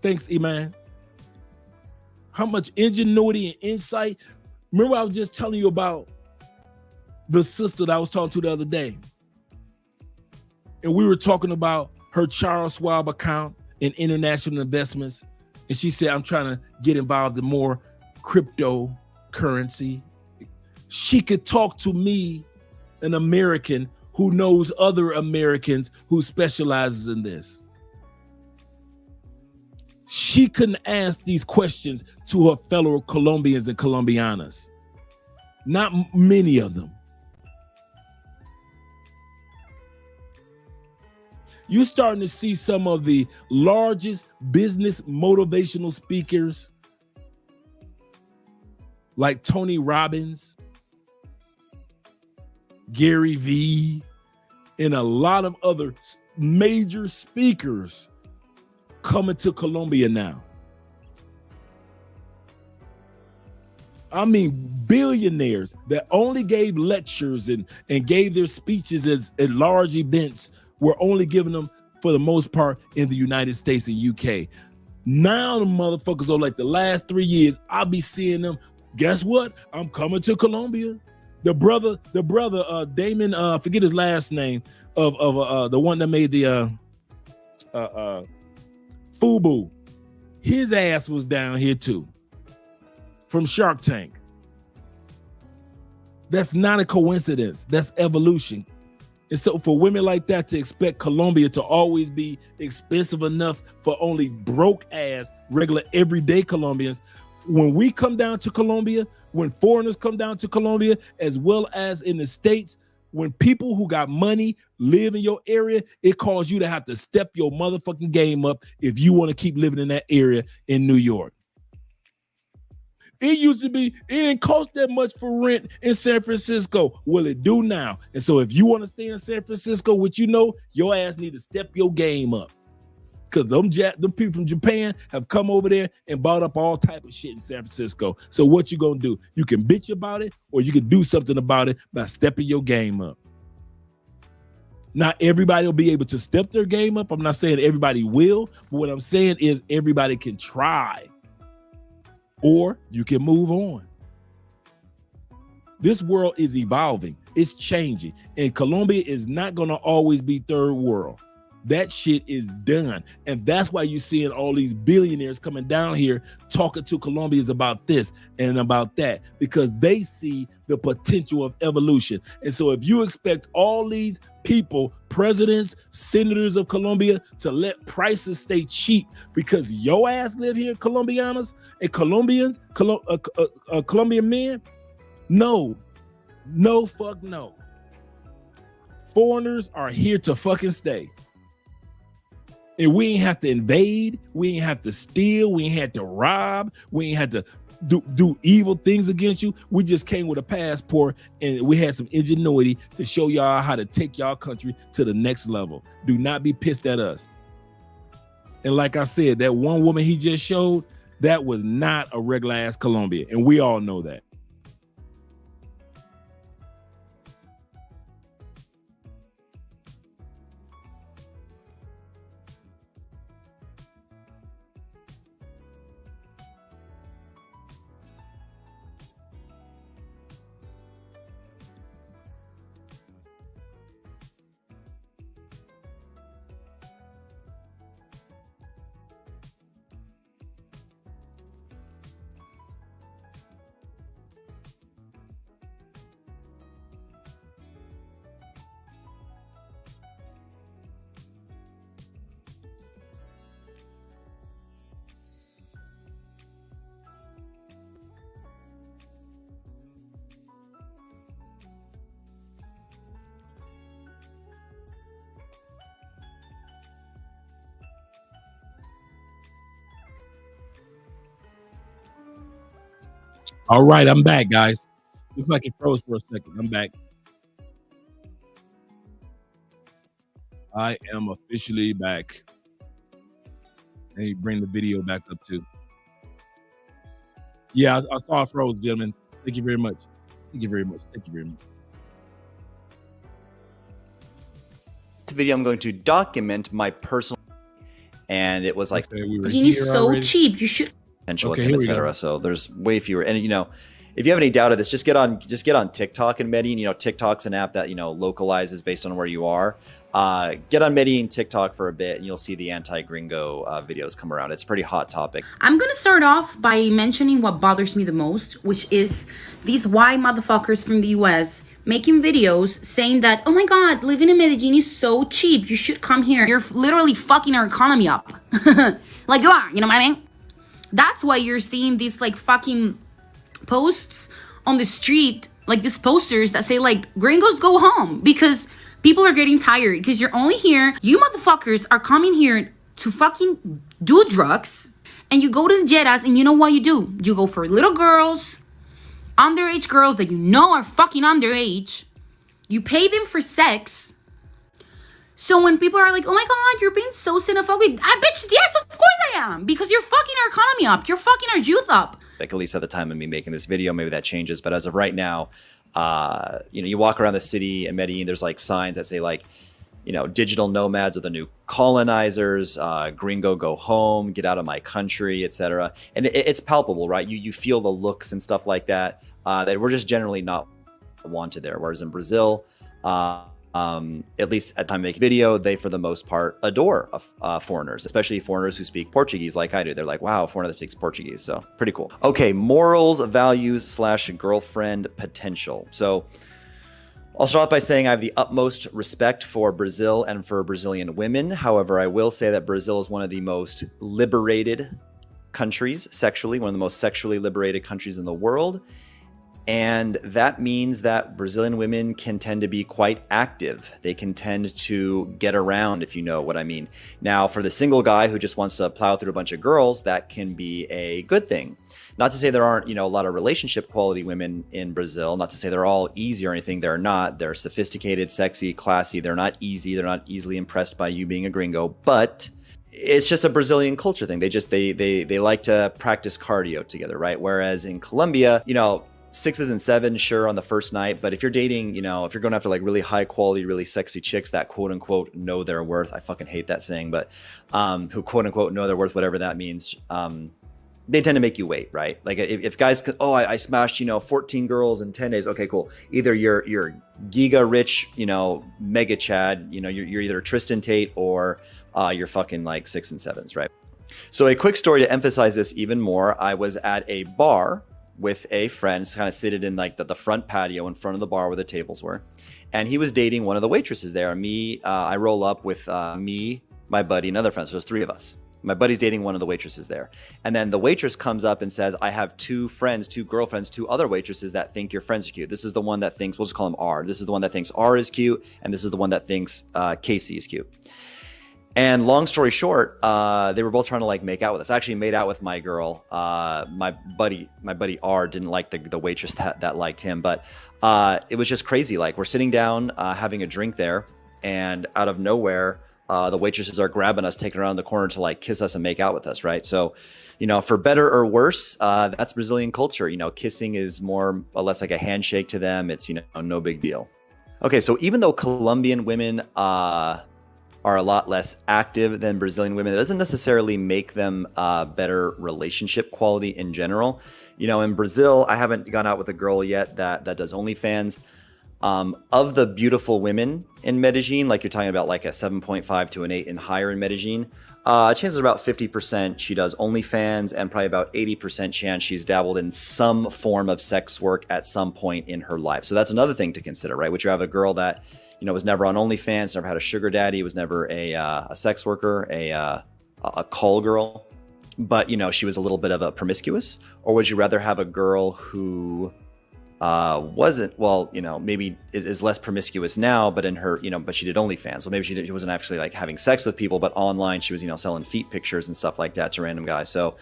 Thanks, Iman. How much ingenuity and insight. Remember I was just telling you about the sister that I was talking to the other day. And we were talking about her Charles Schwab account in international investments. And she said, I'm trying to get involved in more cryptocurrency. She could talk to me, an American who knows other Americans who specializes in this. She couldn't ask these questions to her fellow Colombians and Colombianas. Not many of them. You're starting to see some of the largest business motivational speakers like Tony Robbins, Gary Vee, and a lot of other major speakers coming to Colombia now. I mean, billionaires that only gave lectures and gave their speeches at large events We're only giving them, for the most part, in the United States and UK. Now the motherfuckers are like the last 3 years, I'll be seeing them. Guess what? I'm coming to Colombia. The brother, Damon, forget his last name, of the one that made the Fubu. His ass was down here too, from Shark Tank. That's not a coincidence. That's evolution. And so for women like that to expect Colombia to always be expensive enough for only broke ass, regular, everyday Colombians, when we come down to Colombia, when foreigners come down to Colombia, as well as in the States, when people who got money live in your area, it calls you to have to step your motherfucking game up if you want to keep living in that area in New York. It used to be, it didn't cost that much for rent in San Francisco. Well, it do now. And so if you want to stay in San Francisco, which you know, your ass need to step your game up. Because them people from Japan have come over there and bought up all type of shit in San Francisco. So what you gonna do? You can bitch about it, or you can do something about it by stepping your game up. Not everybody will be able to step their game up. I'm not saying everybody will, but what I'm saying is everybody can try. Or you can move on. This world is evolving. It's changing. And Colombia is not going to always be third world. That shit is done. And that's why you're seeing all these billionaires coming down here talking to Colombians about this and about that, because they see the potential of evolution. And so if you expect all these people, presidents, senators of Colombia, to let prices stay cheap because your ass live here, Colombianos and Colombians, Colombian men, no, fuck no. Foreigners are here to fucking stay. And we ain't have to invade. We ain't have to steal. We ain't had to rob. We ain't had to do evil things against you. We just came with a passport and we had some ingenuity to show y'all how to take y'all country to the next level. Do not be pissed at us. And like I said, that one woman he just showed, that was not a regular ass Colombian. And we all know that. All right, I'm back, guys. Looks like it froze for a second. I'm back. I am officially back. Let me bring the video back up too. Yeah, I saw it froze, gentlemen. Thank you very much. Thank you very much. Thank you very much. The video I'm going to document my personal, and it was like Lamborghini is so already. cheap. You should. potential Okay, with him, here we etc. go. So there's way fewer. And you know, if you have any doubt of this, just get on TikTok and Medellin. You know, TikTok's an app that localizes based on where you are. Get on Medellin TikTok for a bit, and you'll see the anti-gringo videos come around. It's a pretty hot topic. I'm gonna start off by mentioning what bothers me the most, which is these white motherfuckers from the US making videos saying that, oh my God, living in Medellin is so cheap. You should come here. You're literally fucking our economy up. Like you are, you know what I mean? That's why you're seeing these like fucking posts on the street, like these posters that say like gringos go home, because people are getting tired because you're only here. You motherfuckers are coming here to fucking do drugs, and you go to the Jettas, and you know what you do? You go for little girls, underage girls that you know are fucking underage. You pay them for sex. So when people are like, oh my God, you're being so xenophobic. Bitch, yes, of course I am. Because you're fucking our economy up. You're fucking our youth up. Like, at least at the time of me making this video, maybe that changes. But as of right now, you walk around the city in Medellin, there's like signs that say like, digital nomads are the new colonizers, gringo go home, get out of my country, etc. And it's palpable, right? You feel the looks and stuff like that, that we're just generally not wanted there. Whereas in Brazil, at least at the time of making video, they for the most part adore foreigners, especially foreigners who speak Portuguese like I do. They're like, wow, a foreigner that speaks Portuguese. So pretty cool. Okay, morals, values / girlfriend potential. So I'll start off by saying I have the utmost respect for Brazil and for Brazilian women. However, I will say that Brazil is one of the most liberated countries sexually, one of the most sexually liberated countries in the world. And that means that Brazilian women can tend to be quite active. They can tend to get around, if you know what I mean. Now, for the single guy who just wants to plow through a bunch of girls, that can be a good thing. Not to say there aren't, a lot of relationship quality women in Brazil. Not to say they're all easy or anything. They're not. They're sophisticated, sexy, classy. They're not easy. They're not easily impressed by you being a gringo. But it's just a Brazilian culture thing. They like to practice cardio together, right? Whereas in Colombia, 6s and 7s, sure, on the first night. But if you're dating, if you're going after like really high quality, really sexy chicks that quote unquote know their worth, I fucking hate that saying, but who quote unquote know their worth, whatever that means, they tend to make you wait, right? Like if guys, I smashed, 14 girls in 10 days. Okay, cool. Either you're giga rich, mega Chad, you're either Tristan Tate or you're fucking like 6 and 7s, right? So a quick story to emphasize this even more. I was at a bar with a friend, kind of seated in like the front patio in front of the bar where the tables were. And he was dating one of the waitresses there. I roll up with me, my buddy, another friend. So there's 3 of us. My buddy's dating one of the waitresses there. And then the waitress comes up and says, I have 2 friends, 2 girlfriends, 2 other waitresses that think your friends are cute. This is the one that thinks, we'll just call him R. This is the one that thinks R is cute. And this is the one that thinks Casey is cute. And long story short, they were both trying to like make out with us. I actually made out with my girl. My buddy R didn't like the waitress that liked him, but it was just crazy. Like we're sitting down having a drink there, and out of nowhere, the waitresses are grabbing us, taking around the corner to like kiss us and make out with us, right? So, for better or worse, that's Brazilian culture. Kissing is more or less like a handshake to them. It's no big deal. Okay, so even though Colombian women are a lot less active than Brazilian women, it doesn't necessarily make them better relationship quality in general. In Brazil, I haven't gone out with a girl yet that does OnlyFans. Of the beautiful women in Medellin, like you're talking about like a 7.5 to an 8 and higher in Medellin, chances are about 50% she does OnlyFans, and probably about 80% chance she's dabbled in some form of sex work at some point in her life. So that's another thing to consider, right? Which you have a girl that was never on OnlyFans, never had a sugar daddy, was never a sex worker, a call girl, but she was a little bit of a promiscuous? Or would you rather have a girl who wasn't, maybe is less promiscuous now, but in her, but she did OnlyFans, so maybe she wasn't actually like having sex with people, but online she was, selling feet pictures and stuff like that to random guys. So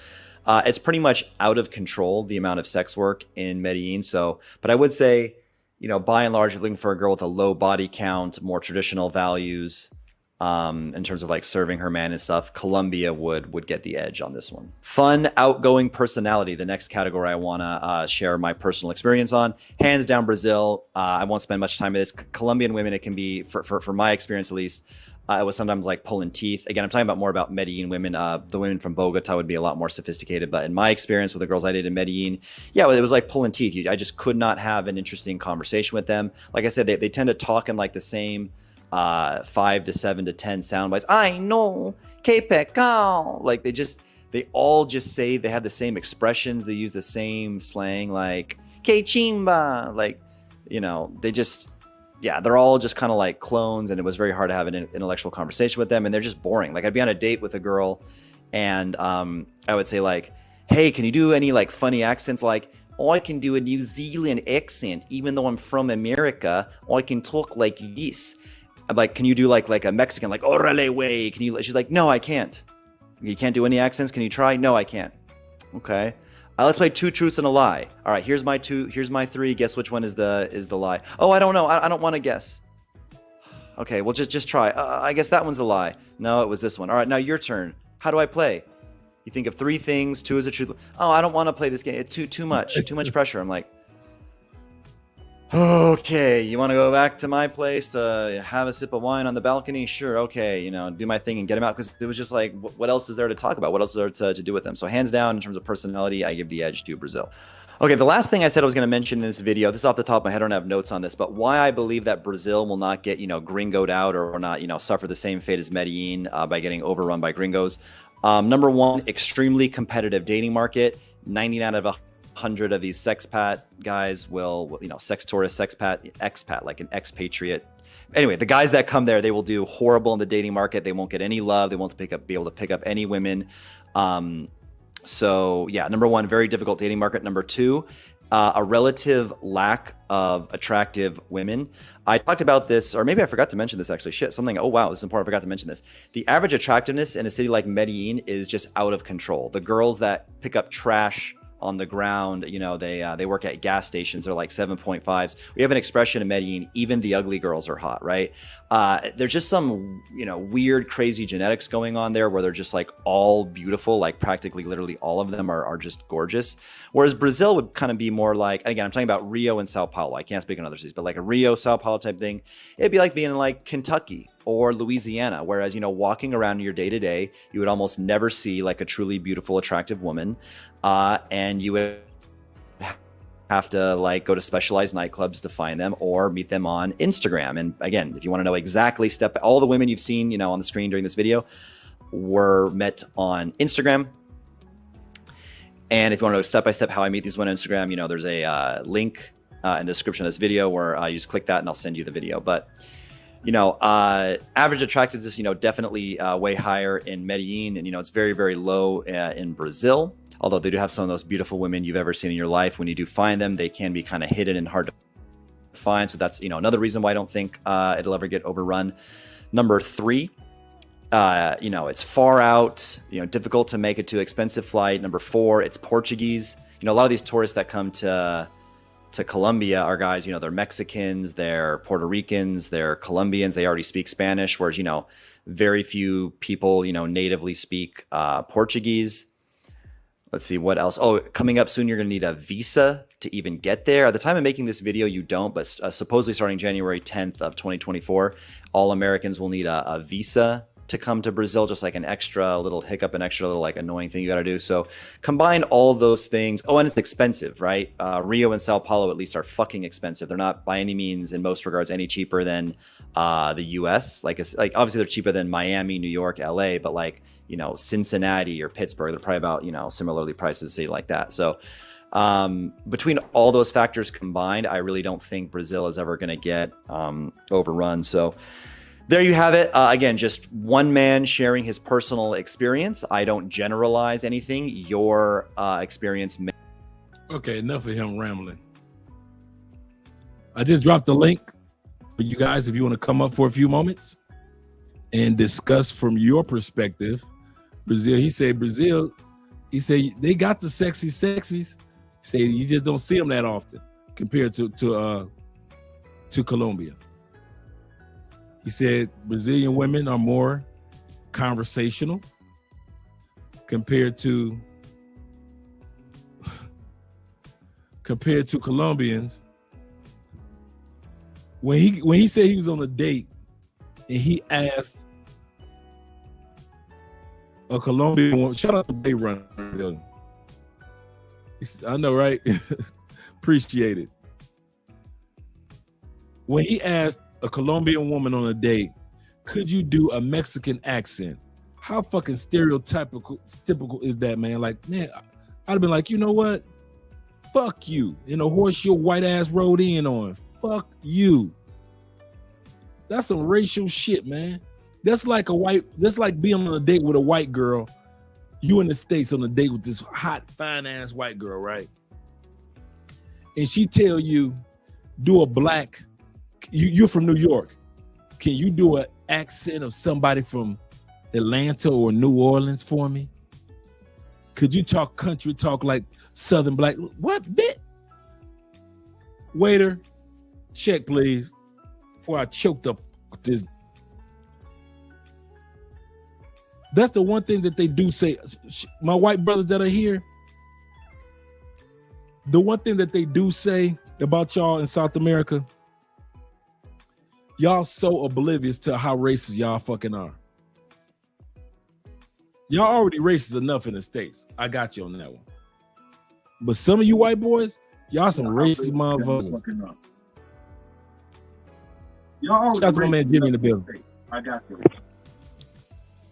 it's pretty much out of control, the amount of sex work in Medellin. So, but I would say, by and large, you're looking for a girl with a low body count, more traditional values, in terms of like serving her man and stuff. Colombia would get the edge on this one. Fun, outgoing personality. The next category I want to share my personal experience on. Hands down, Brazil. I won't spend much time with this. Colombian women, it can be, for my experience at least, it was sometimes like pulling teeth. Again, I'm talking about more about Medellin women. The women from Bogota would be a lot more sophisticated. But in my experience with the girls I did in Medellin, yeah, it was like pulling teeth. I just could not have an interesting conversation with them. Like I said, they tend to talk in like the same 5 to 7 to 10 sound bites. I know, que pecado. Like they all just say, they have the same expressions. They use the same slang, like que chimba. Like, they just, yeah, they're all just kind of like clones, and it was very hard to have an intellectual conversation with them, and they're just boring. Like I'd be on a date with a girl, and I would say like, hey, can you do any like funny accents? Like, oh, I can do a New Zealand accent, even though I'm from America. Oh, I can talk like this. I'm like, can you do like a Mexican, like orale way? Can you? She's like, no, I can't. You can't do any accents. Can you try? No, I can't. Okay. Let's play 2 truths and a lie. All right, here's my 2. Here's my 3. Guess which one is the lie? Oh, I don't know. I don't want to guess. Okay, well just try. I guess that one's a lie. No, it was this one. All right, now your turn. How do I play? You think of 3 things. 2 is a truth. Oh, I don't want to play this game. It's too much. Too much pressure. I'm like, Okay, you want to go back to my place to have a sip of wine on the balcony? Sure, okay, you know, do my thing and get him out, because it was just like, what else is there to talk about? What else is there to do with them? So hands down, in terms of personality, I give the edge to Brazil. Okay, the last thing I said I was going to mention in this video, this is off the top of my head, I don't have notes on this, but why I believe that Brazil will not get, you know, gringoed out or not, you know, suffer the same fate as Medellin by getting overrun by gringos. Number one, extremely competitive dating market. 99 out of 100 of these sexpat guys will, you know, sex tourist, expat, like an expatriate. Anyway, the guys that come there, they will do horrible in the dating market. They won't get any love. They won't be able to pick up any women. So yeah, number one, very difficult dating market. Number two, a relative lack of attractive women. I talked about this, or maybe I forgot to mention this actually. Shit, something. Oh wow, this is important. I forgot to mention this. The average attractiveness in a city like Medellin is just out of control. The girls that pick up trash on the ground, you know, they work at gas stations. They're like 7.5s. We have an expression in Medellin, even the ugly girls are hot, right? There's just some, you know, weird, crazy genetics going on there where they're just like all beautiful, like practically literally all of them are just gorgeous. Whereas Brazil would kind of be more like, again, I'm talking about Rio and Sao Paulo. I can't speak on other cities, but like a Rio, Sao Paulo type thing. It'd be like being in like Kentucky or Louisiana, whereas, you know, walking around your day to day, you would almost never see like a truly beautiful, attractive woman. And you would have to like go to specialized nightclubs to find them or meet them on Instagram. And again, if you want to know exactly all the women you've seen, you know, on the screen during this video were met on Instagram. And if you want to know step-by-step how I meet these women on Instagram, you know, there's a link in the description of this video where you just click that and I'll send you the video. But you know, average attractiveness, you know, definitely way higher in Medellin, and, you know, it's very, very low in Brazil. Although they do have some of those beautiful women you've ever seen in your life. When you do find them, they can be kind of hidden and hard to find. So that's, you know, another reason why I don't think it'll ever get overrun. Number three, you know, it's far out, you know, difficult to make it to, expensive flight. Number four, it's Portuguese. You know, a lot of these tourists that come to Colombia are guys, you know, they're Mexicans, they're Puerto Ricans, they're Colombians, they already speak Spanish, whereas, you know, very few people, you know, natively speak Portuguese. Let's see what else. Oh, coming up soon, you're going to need a visa to even get there. At the time of making this video, you don't, but supposedly starting January 10th of 2024, all Americans will need a visa to come to Brazil, just like an extra little hiccup, an extra little like annoying thing you got to do. So combine all of those things. Oh, and it's expensive, right? Rio and Sao Paulo at least are fucking expensive. They're not by any means, in most regards, any cheaper than the US. Like obviously they're cheaper than Miami, New York, LA, but like, you know, Cincinnati or Pittsburgh, they're probably about, you know, similarly priced as a city like that. So between all those factors combined, I really don't think Brazil is ever going to get overrun. So there you have it. Again, just one man sharing his personal experience. I don't generalize anything. Your experience may. Okay, enough of him rambling. I just dropped the link for you guys if you want to come up for a few moments and discuss from your perspective. Brazil, he said they got the sexies. He said you just don't see them that often compared to Colombia. He said Brazilian women are more conversational compared to Colombians. When he said he was on a date and he asked a Colombian woman, shout out to Bay Runner. I know, right? Appreciate it. When he asked a Colombian woman on a date, could you do a Mexican accent? How fucking typical is that, man? Like, man, I'd have been like, you know what? Fuck you. In a horse your white ass rode in on. Fuck you. That's some racial shit, man. That's like being on a date with a white girl. You in the States on a date with this hot, fine ass white girl, right? And she tell you, do a black, you're from New York. Can you do an accent of somebody from Atlanta or New Orleans for me? Could you talk country talk like Southern black? What bit? Waiter, check please. Before I choked up this. That's the one thing that they do say. My white brothers that are here, the one thing that they do say about y'all in South America? Y'all so oblivious to how racist y'all fucking are. Y'all already racist enough in the States. I got you on that one. But some of you white boys, y'all some racist motherfuckers. Shout out to my man Jimmy in the building. I got you.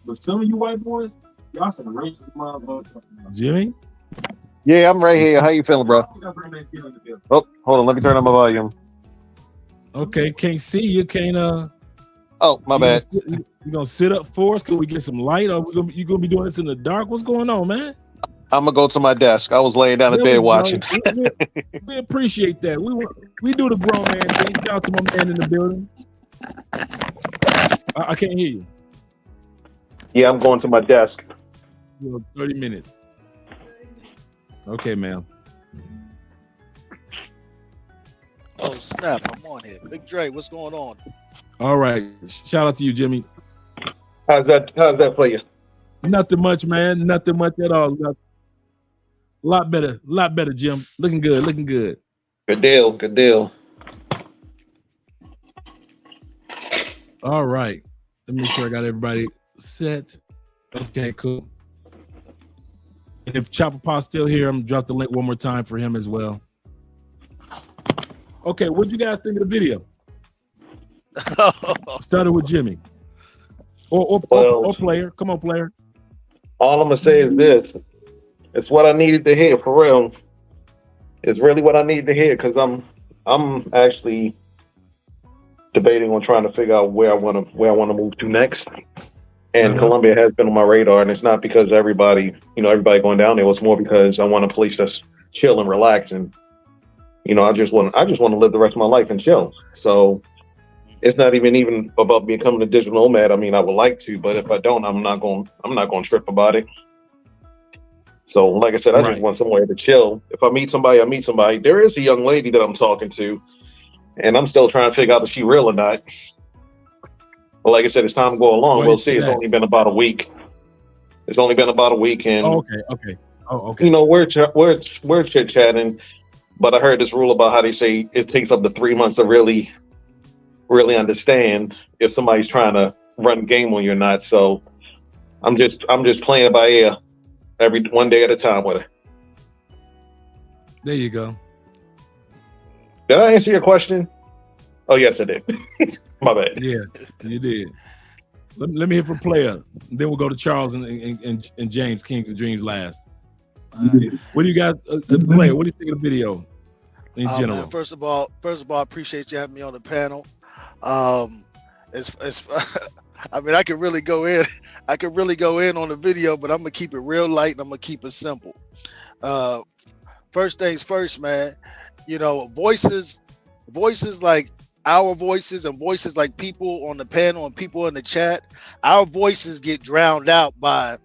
But some of you white boys, y'all some racist motherfuckers. Jimmy? Yeah, I'm right here. How you feeling, bro? Oh, hold on. Let me turn on my volume. Okay, can't see you. Can't Oh, my bad. You gonna sit up for us? Can we get some light? Or you gonna be doing this in the dark? What's going on, man? I'm gonna go to my desk. I was laying down in bed watching. We appreciate that. We do the grown man thing. Shout out to my man in the building. I can't hear you. Yeah, I'm going to my desk. 30 minutes. Okay, ma'am. Oh snap! I'm on here. Big Dre, what's going on? All right. Shout out to you, Jimmy. How's that for you? Nothing much, man. Nothing much at all. A lot better, Jim. Looking good. Good deal. All right. Let me make sure I got everybody set. Okay, cool. And if Chopper Pa's still here, I'm gonna drop the link one more time for him as well. Okay, what you guys think of the video? Started with Jimmy. Or player. Come on, player. All I'm gonna say is this: it's what I needed to hear for real. It's really what I needed to hear because I'm actually debating on trying to figure out where I want to move to next. And Colombia has been on my radar, and it's not because everybody going down there. It's more because I want a place that's chill and relax, and I just want to live the rest of my life and chill. So it's not even about becoming a digital nomad. I mean, I would like to, but if I don't, I'm not going to trip about it. So, like I said, I just want somewhere to chill. If I meet somebody, I meet somebody. There is a young lady that I'm talking to, and I'm still trying to figure out if she real or not. But like I said, as time go along, we'll see. It's only been about a week. And okay. We're chit chatting. But I heard this rule about how they say it takes up to 3 months to really understand if somebody's trying to run game on you or not. So I'm just playing it by ear, one day at a time with her. There you go. Did I answer your question? Oh yes, I did. My bad. Yeah, you did. Let me hear from player. Then we'll go to Charles and James, Kings and Dreams last. What do you guys player? What do you think of the video in general? Man, first of all, I appreciate you having me on the panel. It's I mean, I could really go in on the video, but I'm gonna keep it real light and I'm gonna keep it simple. First things first, man. Voices like our voices and voices like people on the panel and people in the chat, our voices get drowned out by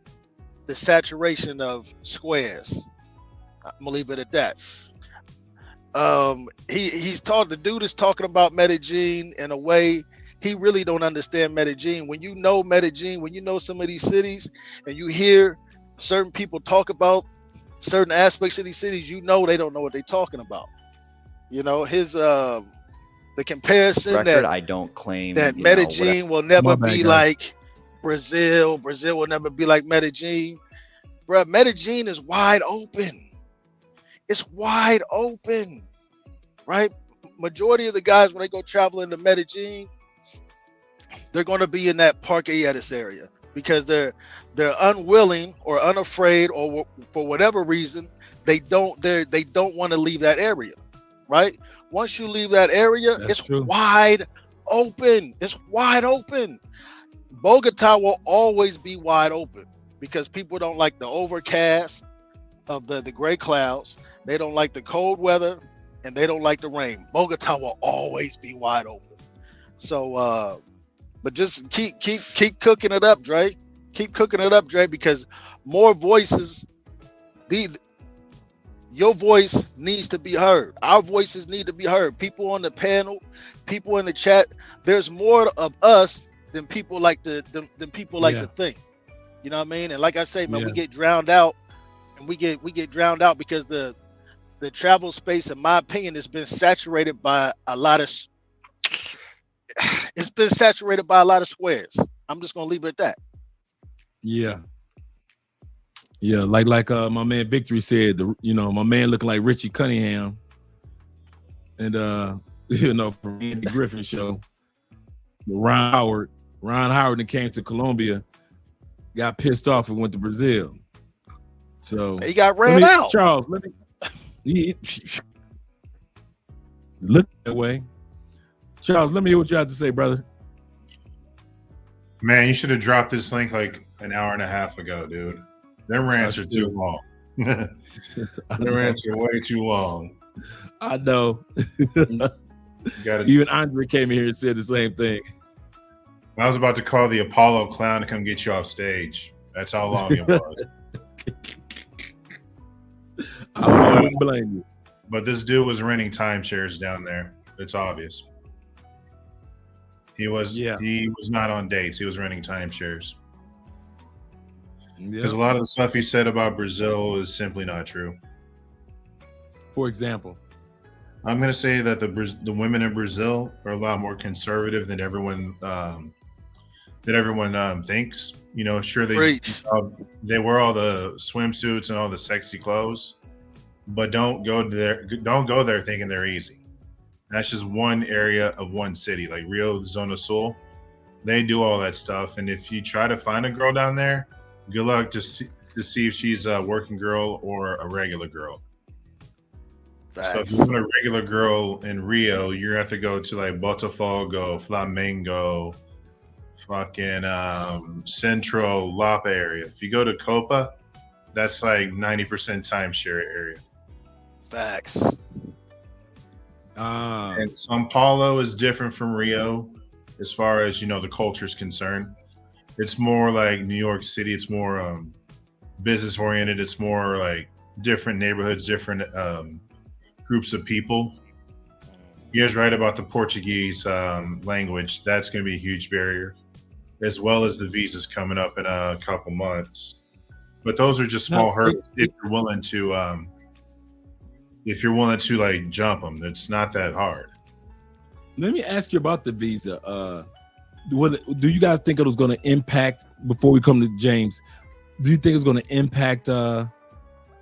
the saturation of squares. I'm gonna leave it at that. The dude is talking about Medellin in a way he really don't understand Medellin. When you know Medellin, when you know some of these cities and you hear certain people talk about certain aspects of these cities, they don't know what they're talking about. His the comparison I don't claim that Medellin will never be like Brazil. Brazil will never be like Medellin. Bruh, Medellin is wide open. It's wide open, right? Majority of the guys, when they go traveling to Medellin, they're going to be in that Parque Edes area because they're unwilling or unafraid, or for whatever reason, they don't want to leave that area, right? Once you leave that area, it's wide open. It's wide open. Bogota will always be wide open because people don't like the overcast of the gray clouds. They don't like the cold weather, and they don't like the rain. Bogota will always be wide open. So, but just keep cooking it up, Dre. Keep cooking it up, Dre, because more voices, your voice needs to be heard. Our voices need to be heard. People on the panel, people in the chat, there's more of us than people like to think. You know what I mean? And like I say, man, we get drowned out, and we get drowned out because the the travel space, in my opinion, has been saturated by a lot of. It's been saturated by a lot of squares. I'm just gonna leave it at that. Yeah. Yeah, like my man Victory said, my man looking like Richie Cunningham, and from the Andy Griffin show, Ron Howard that came to Colombia, got pissed off and went to Brazil. So he got ran out. Charles, look that way. Charles, let me hear what you have to say, brother. Man, you should have dropped this link like an hour and a half ago, dude. Their rants are too long. Their rants are way too long. I know. Even Andre came in here and said the same thing. I was about to call the Apollo clown to come get you off stage. That's how long it was. I wouldn't blame you. But this dude was renting timeshares down there. It's obvious. He was not on dates. He was renting timeshares. Because a lot of the stuff he said about Brazil is simply not true. For example, I'm going to say that the women in Brazil are a lot more conservative than everyone thinks. Sure they wear all the swimsuits and all the sexy clothes, but don't go there thinking they're easy. That's just one area of one city, like Rio Zona Sul. They do all that stuff, and if you try to find a girl down there, good luck to see if she's a working girl or a regular girl. Facts. So if you want a regular girl in Rio, you're gonna have to go to like Botafogo, Flamengo, fucking Central Lapa area. If you go to Copa, that's like 90% timeshare area. Facts. And Sao Paulo is different from Rio as far as the culture is concerned. It's more like New York City. It's more business oriented. It's more like different neighborhoods, different groups of people. You guys right about the Portuguese language. That's going to be a huge barrier, as well as the visas coming up in a couple months. But those are just small hurdles if you're willing to like jump them. It's not that hard. Let me ask you about the visa. Do you guys think it was going to impact, before we come to James, do you think it's going to impact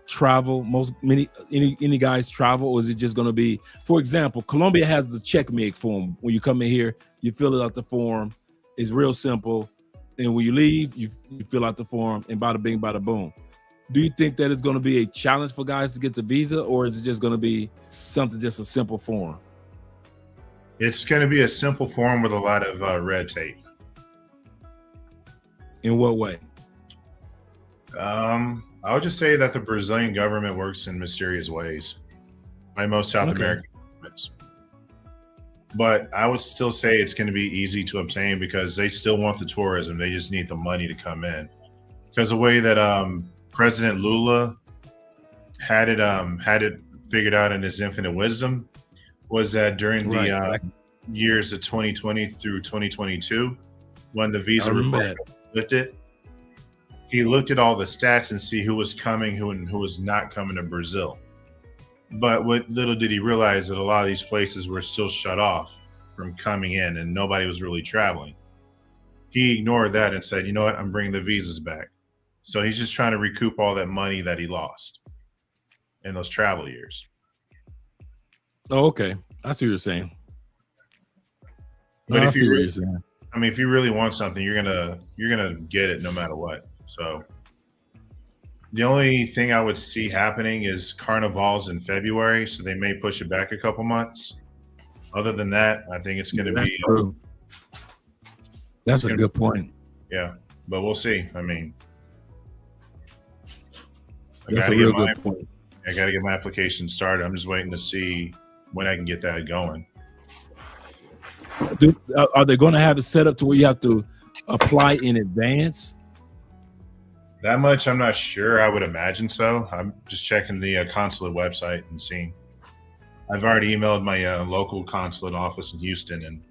travel, any guys travel, or is it just going to be, for example, Colombia has the checkmate form. When you come in here, you fill out the form. It's real simple. And when you leave, you fill out the form, and bada bing, bada boom. Do you think that it's going to be a challenge for guys to get the visa, or is it just going to be something, just a simple form? It's going to be a simple form with a lot of red tape. In what way? I would just say that the Brazilian government works in mysterious ways, like most South American governments. But I would still say it's going to be easy to obtain because they still want the tourism. They just need the money to come in. Because the way that President Lula had it figured out in his infinite wisdom was that during the years of 2020 through 2022, when the visa reform lifted, he looked at all the stats and see who was coming, who was not coming to Brazil. But what little did he realize that a lot of these places were still shut off from coming in and nobody was really traveling. He ignored that and said, you know what, I'm bringing the visas back. So he's just trying to recoup all that money that he lost in those travel years. Oh, okay. I see what you're saying. But if you really want something, you're gonna get it no matter what. So the only thing I would see happening is carnivals in February, so they may push it back a couple months. Other than that, I think it's going to be. True. That's a good point. Yeah, but we'll see. I mean, that's a real good point. I got to get my application started. I'm just waiting to see when I can get that going. Are they going to have it set up to where you have to apply in advance? That much, I'm not sure. I would imagine so. I'm just checking the consulate website and seeing. I've already emailed my local consulate office in Houston, and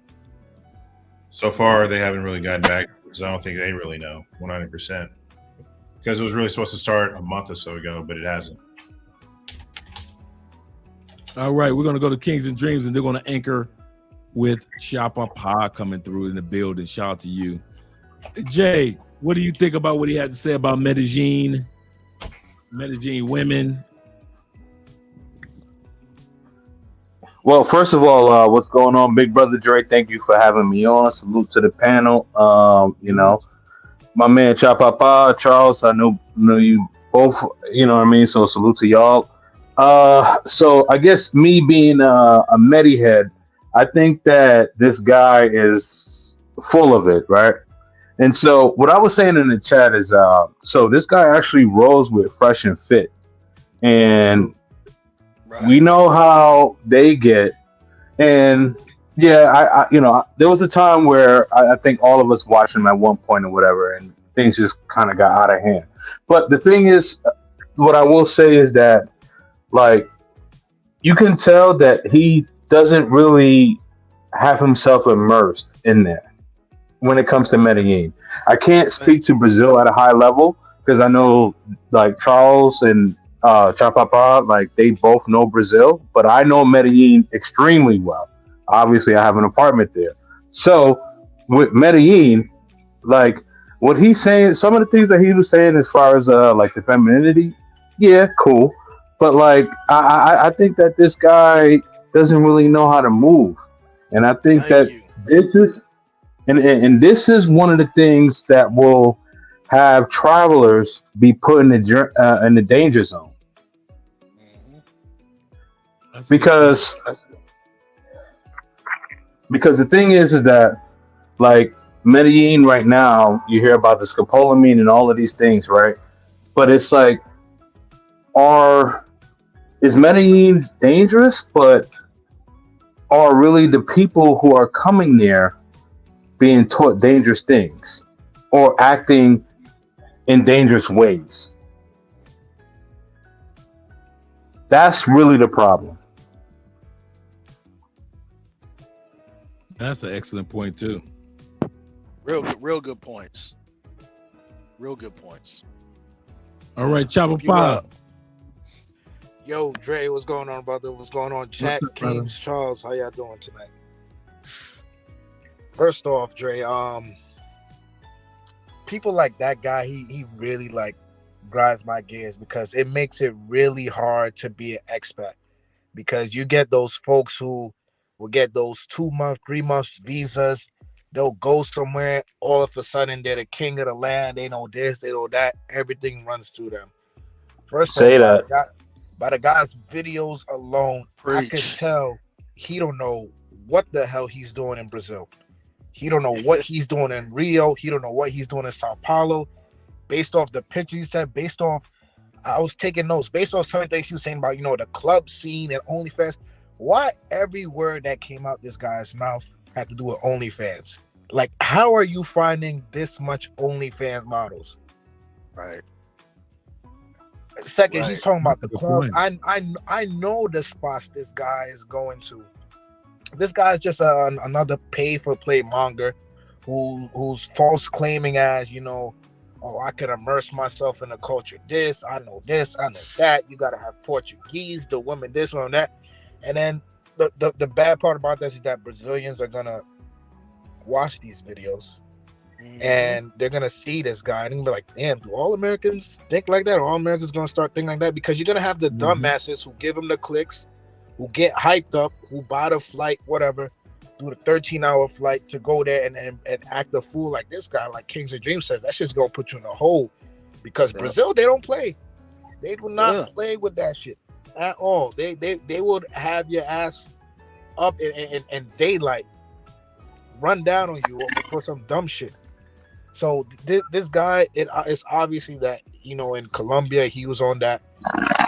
so far they haven't really gotten back because I don't think they really know 100%. Because it was really supposed to start a month or so ago, but it hasn't. All right, we're gonna go to Kings and Dreams, and they're gonna anchor with Chopper Pa coming through in the building. Shout out to you, Jay. What do you think about what he had to say about Medellin women? Well, first of all, what's going on, Big Brother Dre? Thank you for having me on. Salute to the panel. My man Chapapa, Charles, I know you both, you know what I mean? So salute to y'all. So I guess me being a Medi head, I think that this guy is full of it, right? And so what I was saying in the chat is, so this guy actually rolls with Fresh and Fit. And we know how they get. And yeah, there was a time where I think all of us watched him at one point or whatever, and things just kind of got out of hand. But the thing is, what I will say is that, like, you can tell that he doesn't really have himself immersed in there when it comes to Medellin. I can't speak to Brazil at a high level because I know, like, Charles and Chapapa, like, they both know Brazil, but I know Medellin extremely well. Obviously, I have an apartment there. So with Medellin, like, what he's saying, some of the things that he was saying as far as like the femininity, yeah, cool. But like, I think that this guy doesn't really know how to move, and I think this is, and this is one of the things that will have travelers be put in the danger zone. Because the thing is that, like, Medellin right now, you hear about the scopolamine and all of these things, right? But it's like, is Medellin dangerous? But are really the people who are coming there being taught dangerous things or acting in dangerous ways? That's really the problem. That's an excellent point too. Real good points. Real good points. All right, Chopper Pop. Yo, Dre, what's going on, brother? What's going on, chat? Kings, Charles, how y'all doing tonight? First off, Dre, people like that guy, he really, like, grinds my gears because it makes it really hard to be an expat, because you get those folks who will get those 2-month, 3-month visas. They'll go somewhere, all of a sudden they're the king of the land. They know this, they know that. Everything runs through them. First of all, by the guy's videos alone, I could tell he don't know what the hell he's doing in Brazil. He don't know what he's doing in Rio. He don't know what he's doing in Sao Paulo. Based off the pictures he said, I was taking notes, based off some of the things he was saying about, the club scene and OnlyFans. Why every word that came out this guy's mouth had to do with OnlyFans? Like, how are you finding this much OnlyFans models? Right. Second, he's talking about the clubs. I know the spots this guy is going to. This guy is just another pay-for-play monger who's false claiming as, I can immerse myself in the culture. I know this, I know that. You got to have Portuguese, the women, this one, that. And then the bad part about this is that Brazilians are going to watch these videos. And they're gonna see this guy and be like, damn, do all Americans think like that? Or all Americans gonna start thinking like that? Because you're gonna have the dumbasses who give them the clicks, who get hyped up, who buy the flight, whatever, do the 13-hour flight to go there and act a fool like this guy, like Kings of Dreams says. That shit's gonna put you in a hole. Because Brazil, they don't play. They do not play with that shit at all. They would have your ass up in daylight, run down on you for some dumb shit. So this guy, it's obviously that, in Colombia, he was on that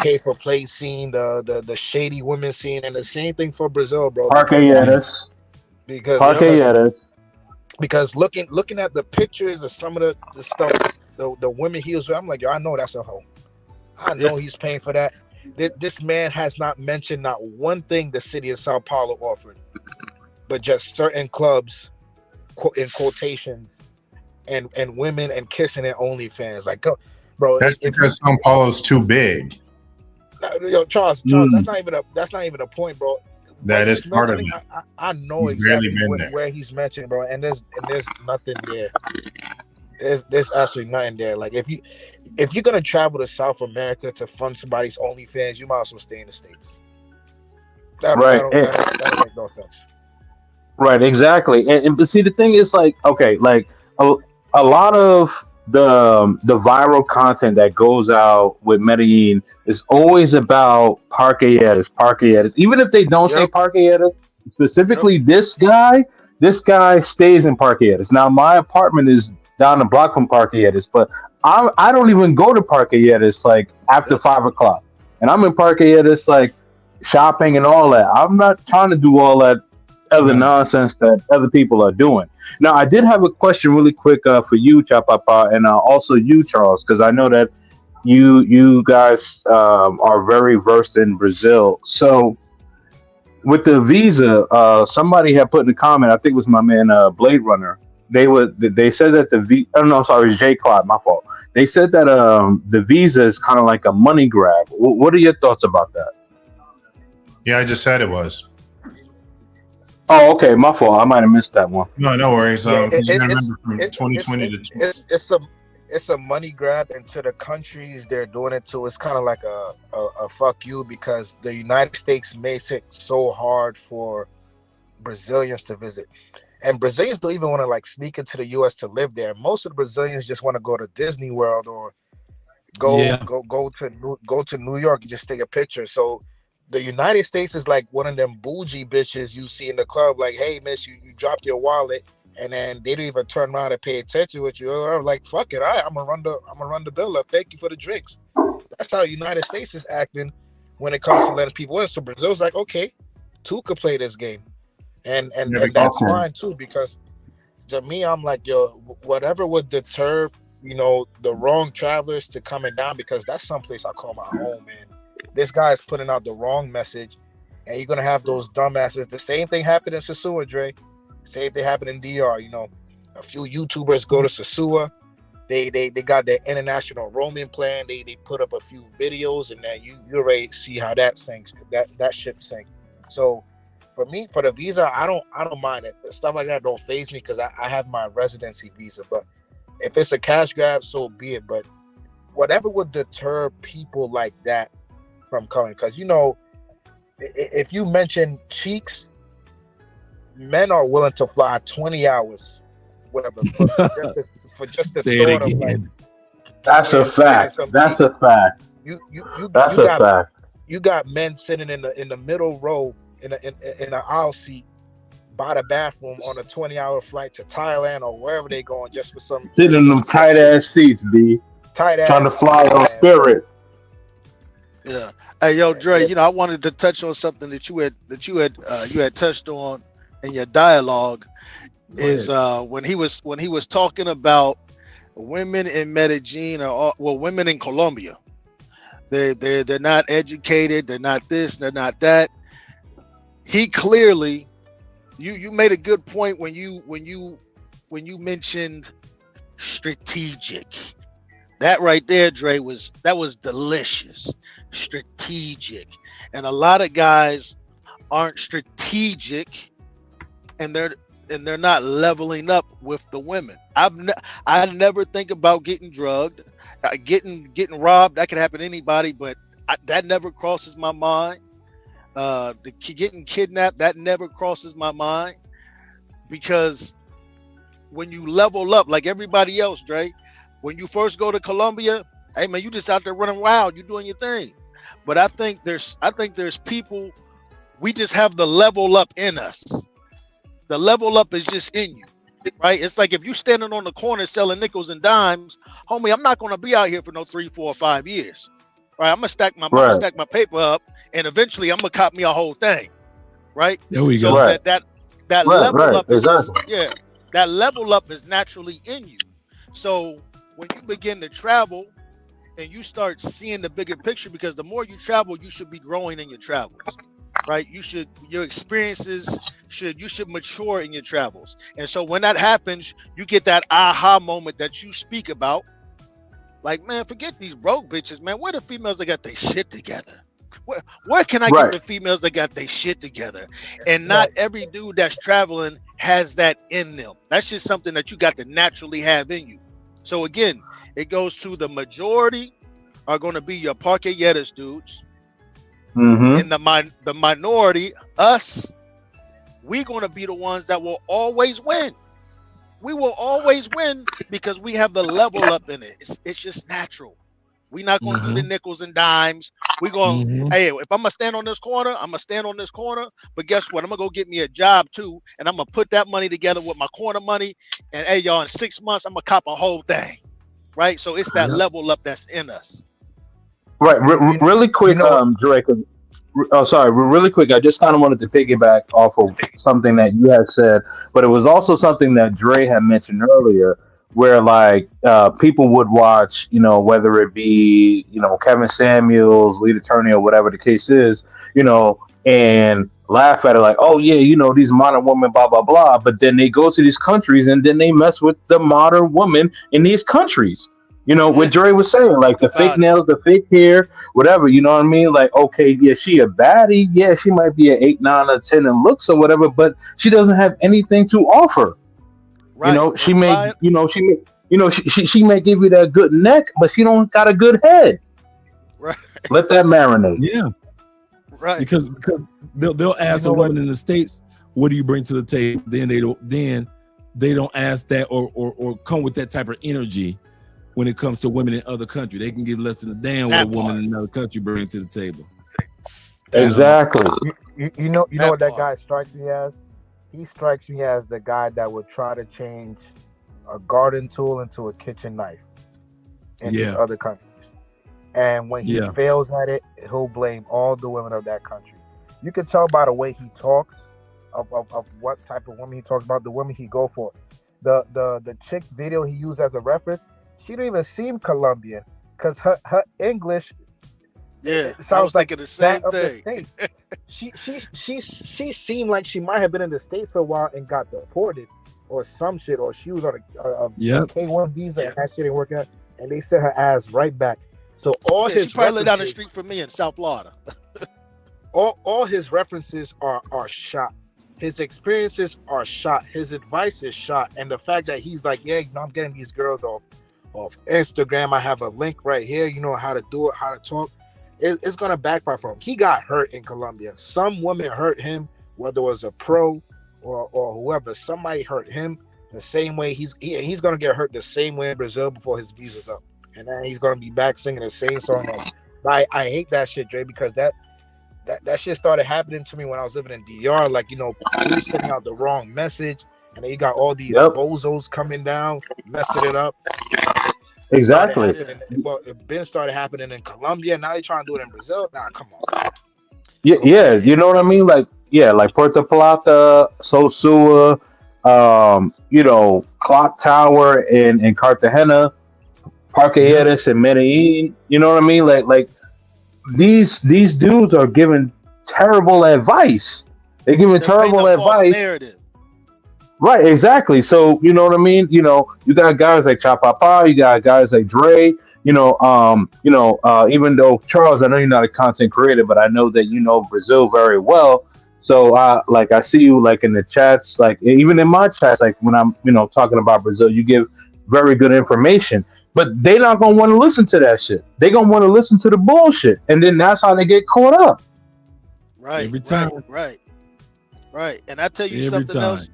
pay-for-play scene, the shady women scene, and the same thing for Brazil, bro. Because looking at the pictures of some of the stuff, the women he was with, I'm like, yo, I know that's a hoe. I know he's paying for that. This man has not mentioned not one thing the city of Sao Paulo offered, but just certain clubs, in quotations, and women and kissing and OnlyFans. Like, bro, that's because Sao Paulo's too big. Yo, Charles, that's not even a point, bro. That is part of it. I know He's barely exactly been there. where he's mentioning, bro, and there's nothing there. There's absolutely nothing there. Like if you're gonna travel to South America to fund somebody's OnlyFans, you might as well stay in the States. That don't make no sense. Right, exactly. But see, the thing is, like, okay, like a lot of the viral content that goes out with Medellin is always about parqueadas. Even if they don't say parqueadas, specifically this guy stays in parqueadas. Now, my apartment is down the block from parqueadas, but I don't even go to parqueadas like after 5 o'clock, and I'm in parqueadas like shopping and all that. I'm not trying to do all that other nonsense that other people are doing. Now, I did have a question really quick for you, Chapapa, and also you, Charles, because I know that you guys are very versed in Brazil. So, with the visa, somebody had put in a comment. I think it was my man Blade Runner. They said that J Clyde, my fault. They said that the visa is kind of like a money grab. What are your thoughts about that? Yeah, I just said it was. Oh, okay, my fault. I might have missed that one. No worries. Yeah, You gotta remember from 2020 to it's a money grab, and to the countries they're doing it to, it's kind of like a fuck you, because the United States makes it so hard for Brazilians to visit, and Brazilians don't even want to like sneak into the U.S. to live there. Most of the Brazilians just want to go to Disney World or go to New York and just take a picture. So the United States is like one of them bougie bitches you see in the club, like, hey, miss, you dropped your wallet, and then they don't even turn around and pay attention with you. Or like, fuck it, all right, I'm gonna run the bill up. Thank you for the drinks. That's how United States is acting when it comes to letting people in. So Brazil's like, okay, two could play this game, and that's fine too, because to me, I'm like, yo, whatever would deter the wrong travelers to coming down, because that's someplace I call my home, man. This guy is putting out the wrong message, and you're gonna have those dumbasses. The same thing happened in Sosua, Dre. Same thing happened in DR. A few YouTubers go to Sosua. They got their international roaming plan. They put up a few videos, and then you already see how that sinks. That ship sinks. So for me, for the visa, I don't mind it. Stuff like that don't faze me, because I have my residency visa. But if it's a cash grab, so be it. But whatever would deter people like that from coming, because if you mention cheeks, men are willing to fly 20 hours, whatever, for just the thought of like. That's a fact. That's a fact. You got men sitting in the middle row in an aisle seat by the bathroom on a 20-hour flight to Thailand or wherever they going, just for some sitting in them tight ass seats, B. Trying to fly on Spirit. Yeah. Hey, yo, Dre. I wanted to touch on something that you had touched on in your dialogue. Is when he was talking about women in Medellin, women in Colombia. They're not educated. They're not this. They're not that. He clearly, you made a good point when you mentioned strategic. That right there, Dre, was delicious. Strategic. And a lot of guys aren't strategic, and they're not leveling up with the women. I never think about getting drugged, getting robbed. That could happen to anybody, but that never crosses my mind. Getting kidnapped, that never crosses my mind, because when you level up like everybody else, Dre, when you first go to Colombia, hey man, you just out there running wild, you doing your thing. But I think there's people, we just have the level up in us. The level up is just in you, right? It's like if you standing on the corner selling nickels and dimes, homie, I'm not gonna be out here for no 3, 4, 5 years. Right? I'm gonna stack my paper up, and eventually I'm gonna cop me a whole thing. Right? There we go. So that level up is that level up is naturally in you. So when you begin to travel and you start seeing the bigger picture, because the more you travel, you should be growing in your travels, right? Your experiences you should mature in your travels. And so when that happens, you get that aha moment that you speak about. Like, man, forget these broke bitches, man. Where the females that got their shit together? Where can I Right. get the females that got their shit together? And not every dude that's traveling has that in them. That's just something that you got to naturally have in you. So again, it goes to the majority are going to be your Parqueyetas dudes. Mm-hmm. And the minority, us, we're going to be the ones that will always win. We will always win because we have the level up in it. It's just natural. We're not going to do the nickels and dimes. We're going, hey, if I'm going to stand on this corner, I'm going to stand on this corner. But guess what? I'm going to go get me a job too. And I'm going to put that money together with my corner money. And hey, y'all, in 6 months, I'm going to cop a whole thing. Right? So it's that level up that's in us. Right. Really quick, Drake. Oh, sorry. Really quick. I just kind of wanted to piggyback off of something that you had said, but it was also something that Dre had mentioned earlier, where like people would watch, whether it be Kevin Samuels, Lead Attorney, or whatever the case is, and laugh at it like, oh yeah, these modern women, blah blah blah. But then they go to these countries and then they mess with the modern woman in these countries. What Dre was saying, like the fake nails, the fake hair, whatever, you know what I mean? Like, okay, yeah, she a baddie. Yeah, she might be an 8, 9, or 10 in looks or whatever, but she doesn't have anything to offer. Right. She may, she may give you that good neck, but she don't got a good head. Right. Let that marinate. Yeah. Right. Because they'll ask a woman in the States, what do you bring to the table? Then they don't ask that or come with that type of energy. When it comes to women in other countries, they can get less than a damn what a woman in another country brings to the table. Exactly. You know what that guy strikes me as? He strikes me as the guy that would try to change a garden tool into a kitchen knife in these other countries. And when he fails at it, he'll blame all the women of that country. You can tell by the way he talks of what type of women he talks about, the women he go for. The chick video he used as a reference, she don't even seem Colombian because her English sounds like the same thing. She seemed like she might have been in the States for a while and got deported or some shit, or she was on a K1 visa and that shit ain't working out, and they sent her ass right back. So all his she probably lived down the street from me in South Florida. all his references are shot. His experiences are shot. His advice is shot, and the fact that he's like, I'm getting these girls off Instagram. I have a link right here. You know how to do it, how to talk. It's gonna backfire for him. He got hurt in Colombia. Some women hurt him, whether it was a pro or whoever. Somebody hurt him the same way. He's gonna get hurt the same way in Brazil before his visa's up, and then he's gonna be back singing the same song. I hate that shit, Dre, because that shit started happening to me when I was living in DR. Like, dudes sending out the wrong message, and then you got all these bozos coming down, messing it up. Exactly. It been started happening in Colombia. Now they trying to do it in Brazil. Nah, come on. Yeah, you know what I mean? Like Puerto Plata, Sosua, Clock Tower in Cartagena, Parquejeras in Medellin. You know what I mean? Like these dudes are giving terrible advice. They're giving terrible advice. Narrative. Right, exactly. So you know what I mean. You got guys like Chapapa, you got guys like Dre. Even though Charles, I know you're not a content creator, but I know that you know Brazil very well. So I see you like in the chats, like even in my chats, like when I'm talking about Brazil, you give very good information. But they're not gonna want to listen to that shit. They're gonna want to listen to the bullshit, and then that's how they get caught up. Right. Every time. Right. And I tell you something else.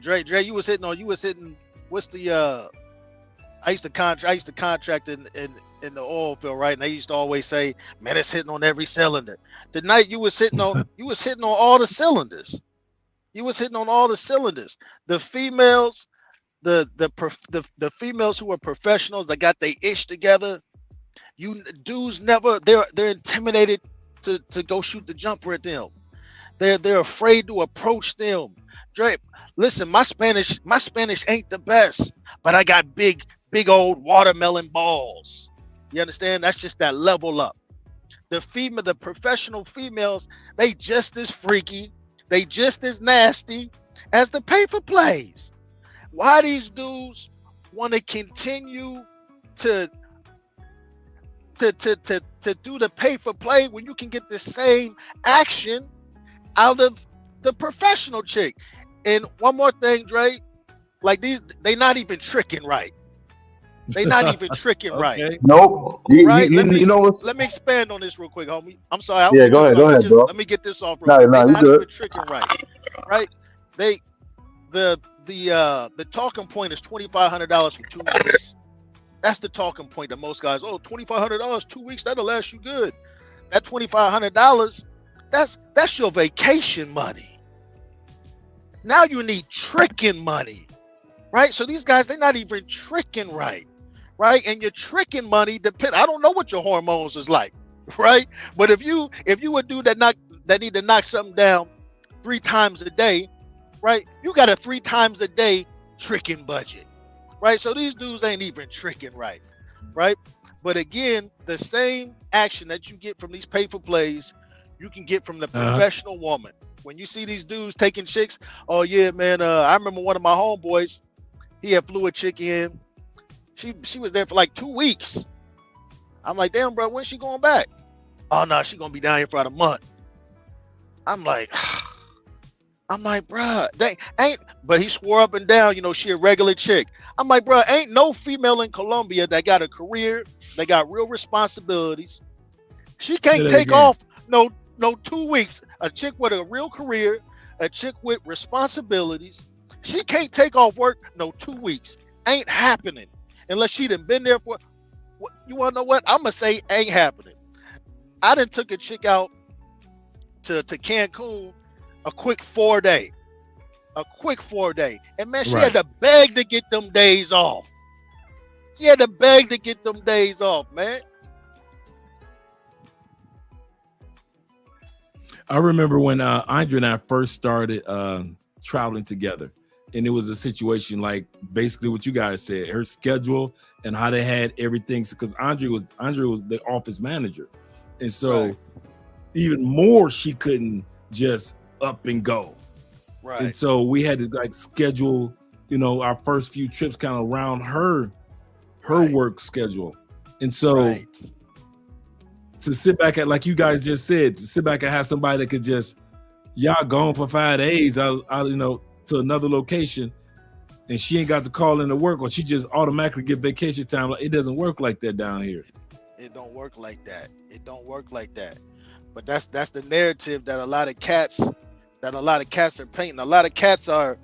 Dre, you was hitting. What's the? I used to contract in the oil field, right? And they used to always say, "Man, it's hitting on every cylinder." Tonight you was hitting on all the cylinders. You was hitting on all the cylinders. The females, the females who are professionals that got their ish together. You dudes never. They're intimidated to go shoot the jumper at them. They're afraid to approach them. Dre, listen, my Spanish ain't the best, but I got big old watermelon balls. You understand? That's just that level up. The professional females, they just as freaky, they just as nasty as the paper plays. Why these dudes want to continue to to do the pay for play when you can get the same action out of the professional chick. And one more thing, Dre, like they not even tricking right. They not even tricking right. Nope. Right? Let me expand on this real quick, homie. I'm sorry. Yeah, go ahead, bro. Let me get this off real quick. They're not even tricking right. Right? The talking point is $2,500 for 2 weeks. That's the talking point that most guys, $2,500, 2 weeks, that'll last you good. That $2,500, that's your vacation money. Now you need tricking money, right? So these guys, they're not even tricking right? And your tricking money I don't know what your hormones is like, right? But if you a dude that need to knock something down 3 times a day, right? You got a 3 times a day tricking budget. Right, so these dudes ain't even tricking right? But again, the same action that you get from these pay for plays, you can get from the professional woman. When you see these dudes taking chicks, oh yeah, man. I remember one of my homeboys, he had flew a chick in. She was there for like 2 weeks. I'm like, damn, bro, when's she going back? Oh no, she gonna be down here for about a month. I'm like, bruh, they ain't. But he swore up and down, she a regular chick. I'm like, bruh, ain't no female in Colombia that got a career, that got real responsibilities. She can't take off no 2 weeks. A chick with a real career, a chick with responsibilities, she can't take off work no 2 weeks. Ain't happening unless she done been there for. You wanna know what? I'm gonna say ain't happening. I done took a chick out to Cancun. A quick 4 day. And man, she had to beg to get them days off. Man. I remember when Andre and I first started traveling together, and it was a situation like basically what you guys said, her schedule and how they had everything. Because Andre was the office manager. And so even more, she couldn't just up and go. Right. And so we had to like schedule, our first few trips kind of around her work schedule. And so to sit back at, like you guys just said, to sit back and have somebody that could just, y'all gone for 5 days, to another location, and she ain't got to call into work, or she just automatically get vacation time. It doesn't work like that down here. It don't work like that. But that's the narrative that a lot of cats are painting. A lot of cats are,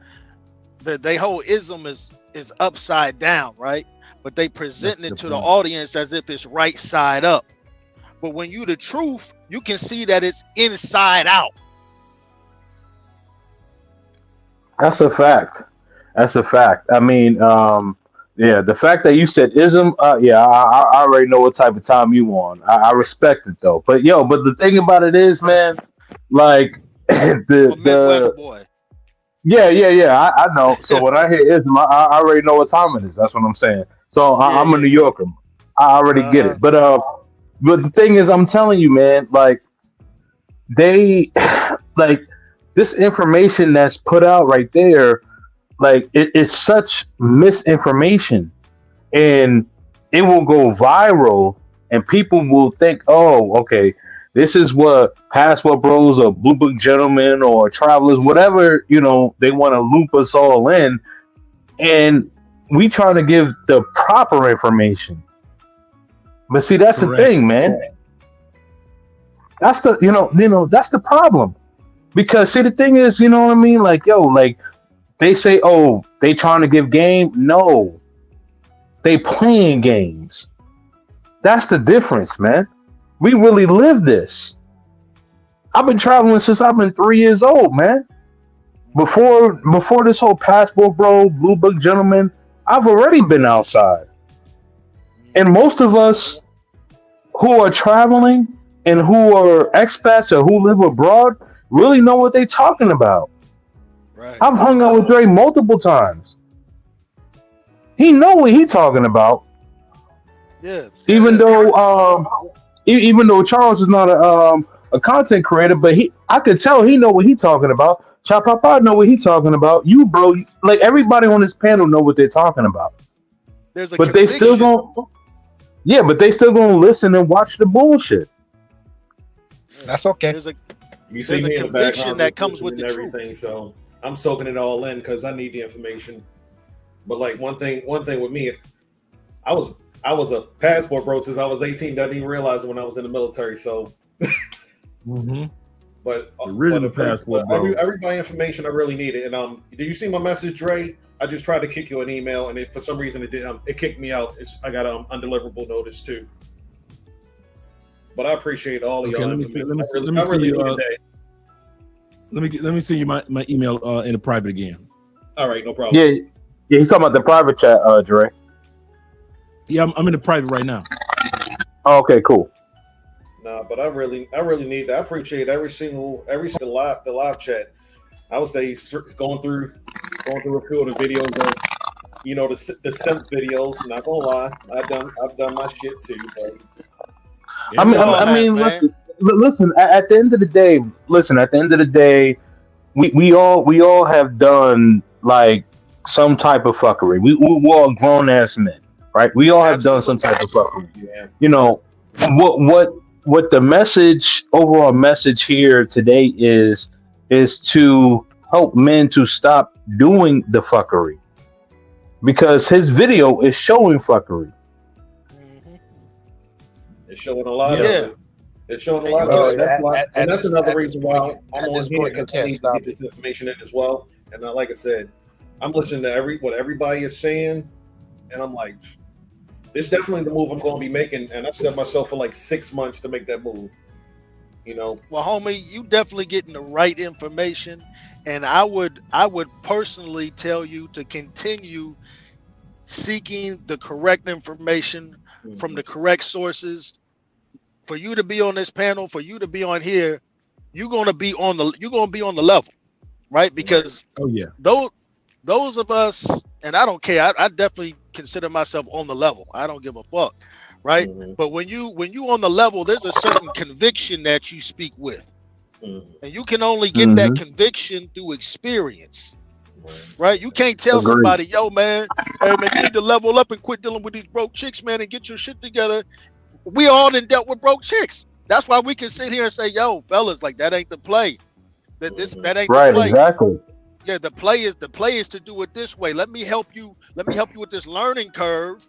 their whole ism is upside down, right? But they presenting it to the audience as if it's right side up. But when you the truth, you can see that it's inside out. That's a fact. I mean, the fact that you said ism, I already know what type of time you on. I respect it though. But the thing about it is, man, like the Midwest boy. Yeah. I know. So when I hear ism, I already know what time it is. That's what I'm saying. So I'm a New Yorker. I already get it. But the thing is, I'm telling you, man, like they like this information that's put out right there. Like it's such misinformation, and it will go viral, and people will think, oh, okay, this is what Passport Bros or Blue Book Gentlemen or Travelers, whatever, they want to loop us all in, and we trying to give the proper information. But see, that's the thing, man. That's the that's the problem, because see, the thing is, you know what I mean? Like, they say, oh, they trying to give game. No, they playing games. That's the difference, man. We really live this. I've been traveling since I've been 3 years old, man. Before this whole Passport Bro, Blue Book Gentleman, I've already been outside. And most of us who are traveling and who are expats or who live abroad really know what they're talking about. Right. I've hung out with Dre multiple times. He know what he's talking about. Yeah. Even though Charles is not a content creator, but I could tell he know what he's talking about. Chop Papa know what he's talking about. You, bro, like everybody on this panel know what they're talking about. There's a but they still don't. Yeah, but they still gonna listen and watch the bullshit. That's okay. You see there's a me in the conviction background that comes with and the everything, truth. so I'm soaking it all in because I need the information. But like one thing with me, I was a passport bro since I was 18. Didn't even realize it when I was in the military. So, but Really, passport bro. everybody information I really needed. And did you see my message, Dre? I just tried to kick you an email, and for some reason it didn't. It kicked me out. I got undeliverable notice too. But I appreciate all of y'all. Let me see you my email in the private again. All right, no problem. Yeah, he's talking about the private chat, Dre. Yeah, I'm in the private right now. Oh, okay, cool. Nah, but I really need that. I appreciate every single live chat. I would say going through a few of the videos of, the simp videos. I'm not gonna lie, I've done my shit too. But I mean, listen. At the end of the day, we all have done like some type of fuckery. We're all grown ass men, right? We all have done some type of fuckery. Yeah. What the overall message here today is to help men to stop doing the fuckery, because his video is showing fuckery. It's showing a lot of it. It's showing a lot of it. That's why, and that's another reason why I'm on here. I need to get this information in as well. And like I said, I'm listening to what everybody is saying, and I'm like, this is definitely the move I'm going to be making. And I've set myself for like 6 months to make that move. Well, homie, you definitely getting the right information, and I would personally tell you to continue seeking the correct information from the correct sources. For you to be on this panel, for you to be on here, you're gonna be on the level, right? Because those of us, and I don't care, I definitely consider myself on the level. I don't give a fuck, right? But when you on the level, there's a certain conviction that you speak with, and you can only get that conviction through experience. Right? You can't tell somebody, yo, man, hey, man, you need to level up and quit dealing with these broke chicks, man, and get your shit together. We all done dealt with broke chicks. That's why we can sit here and say, yo, fellas, like, that ain't the play. That ain't the play. Exactly. Yeah, the play is to do it this way. Let me help you with this learning curve.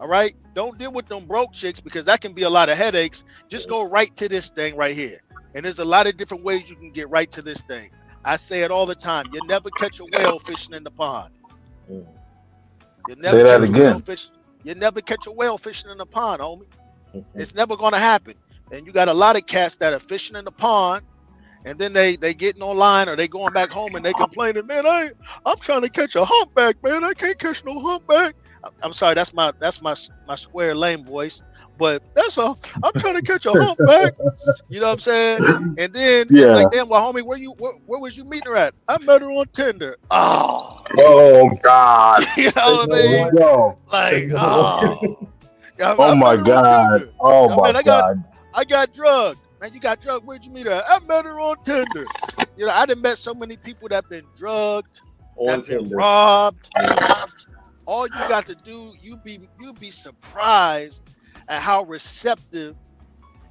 All right? Don't deal with them broke chicks, because that can be a lot of headaches. Just go right to this thing right here. And there's a lot of different ways you can get right to this thing. I say it all the time. You never catch a whale fishing in the pond. You never catch a whale fishing in the pond, homie. It's never going to happen. And you got a lot of cats that are fishing in the pond, and then they getting online, or they going back home and they complaining, man, I'm trying to catch a humpback, man. I can't catch no humpback. I'm sorry, that's my square lame voice. But I'm trying to catch a humpback. You know what I'm saying? And then it's like, damn, well, homie, where was you meeting her at? I met her on Tinder. Oh God. You know what I mean? Like, oh my God. Oh my God. I got drugged. Man, you got drugged. Where'd you meet her at? I met her on Tinder. I done met so many people that been drugged, that been robbed. All you got to do, you be surprised at how receptive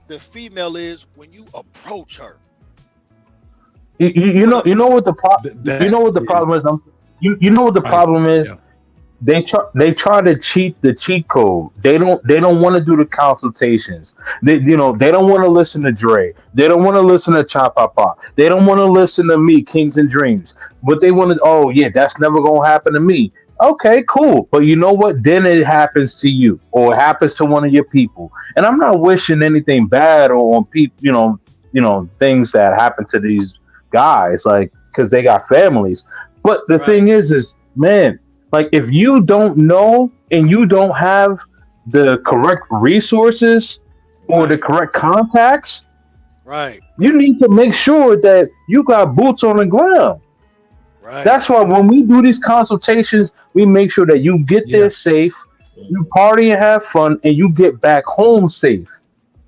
the female is when you approach her. You know what the problem is. You know what the problem is. They try to cheat the cheat code. They don't want to do the consultations. They don't want to listen to Dre. They don't want to listen to Cha Papa. They don't want to listen to me, Kings and Dreams. But they want to. Oh yeah, that's never gonna happen to me. Okay, cool. But you know what? Then it happens to you, or it happens to one of your people. And I'm not wishing anything bad on people. Things that happen to these guys, like, because they got families. But the thing is, man, like, if you don't know and you don't have the correct resources or the correct contacts, you need to make sure that you got boots on the ground. That's why when we do these consultations, we make sure that you get there safe, you party and have fun, and you get back home safe.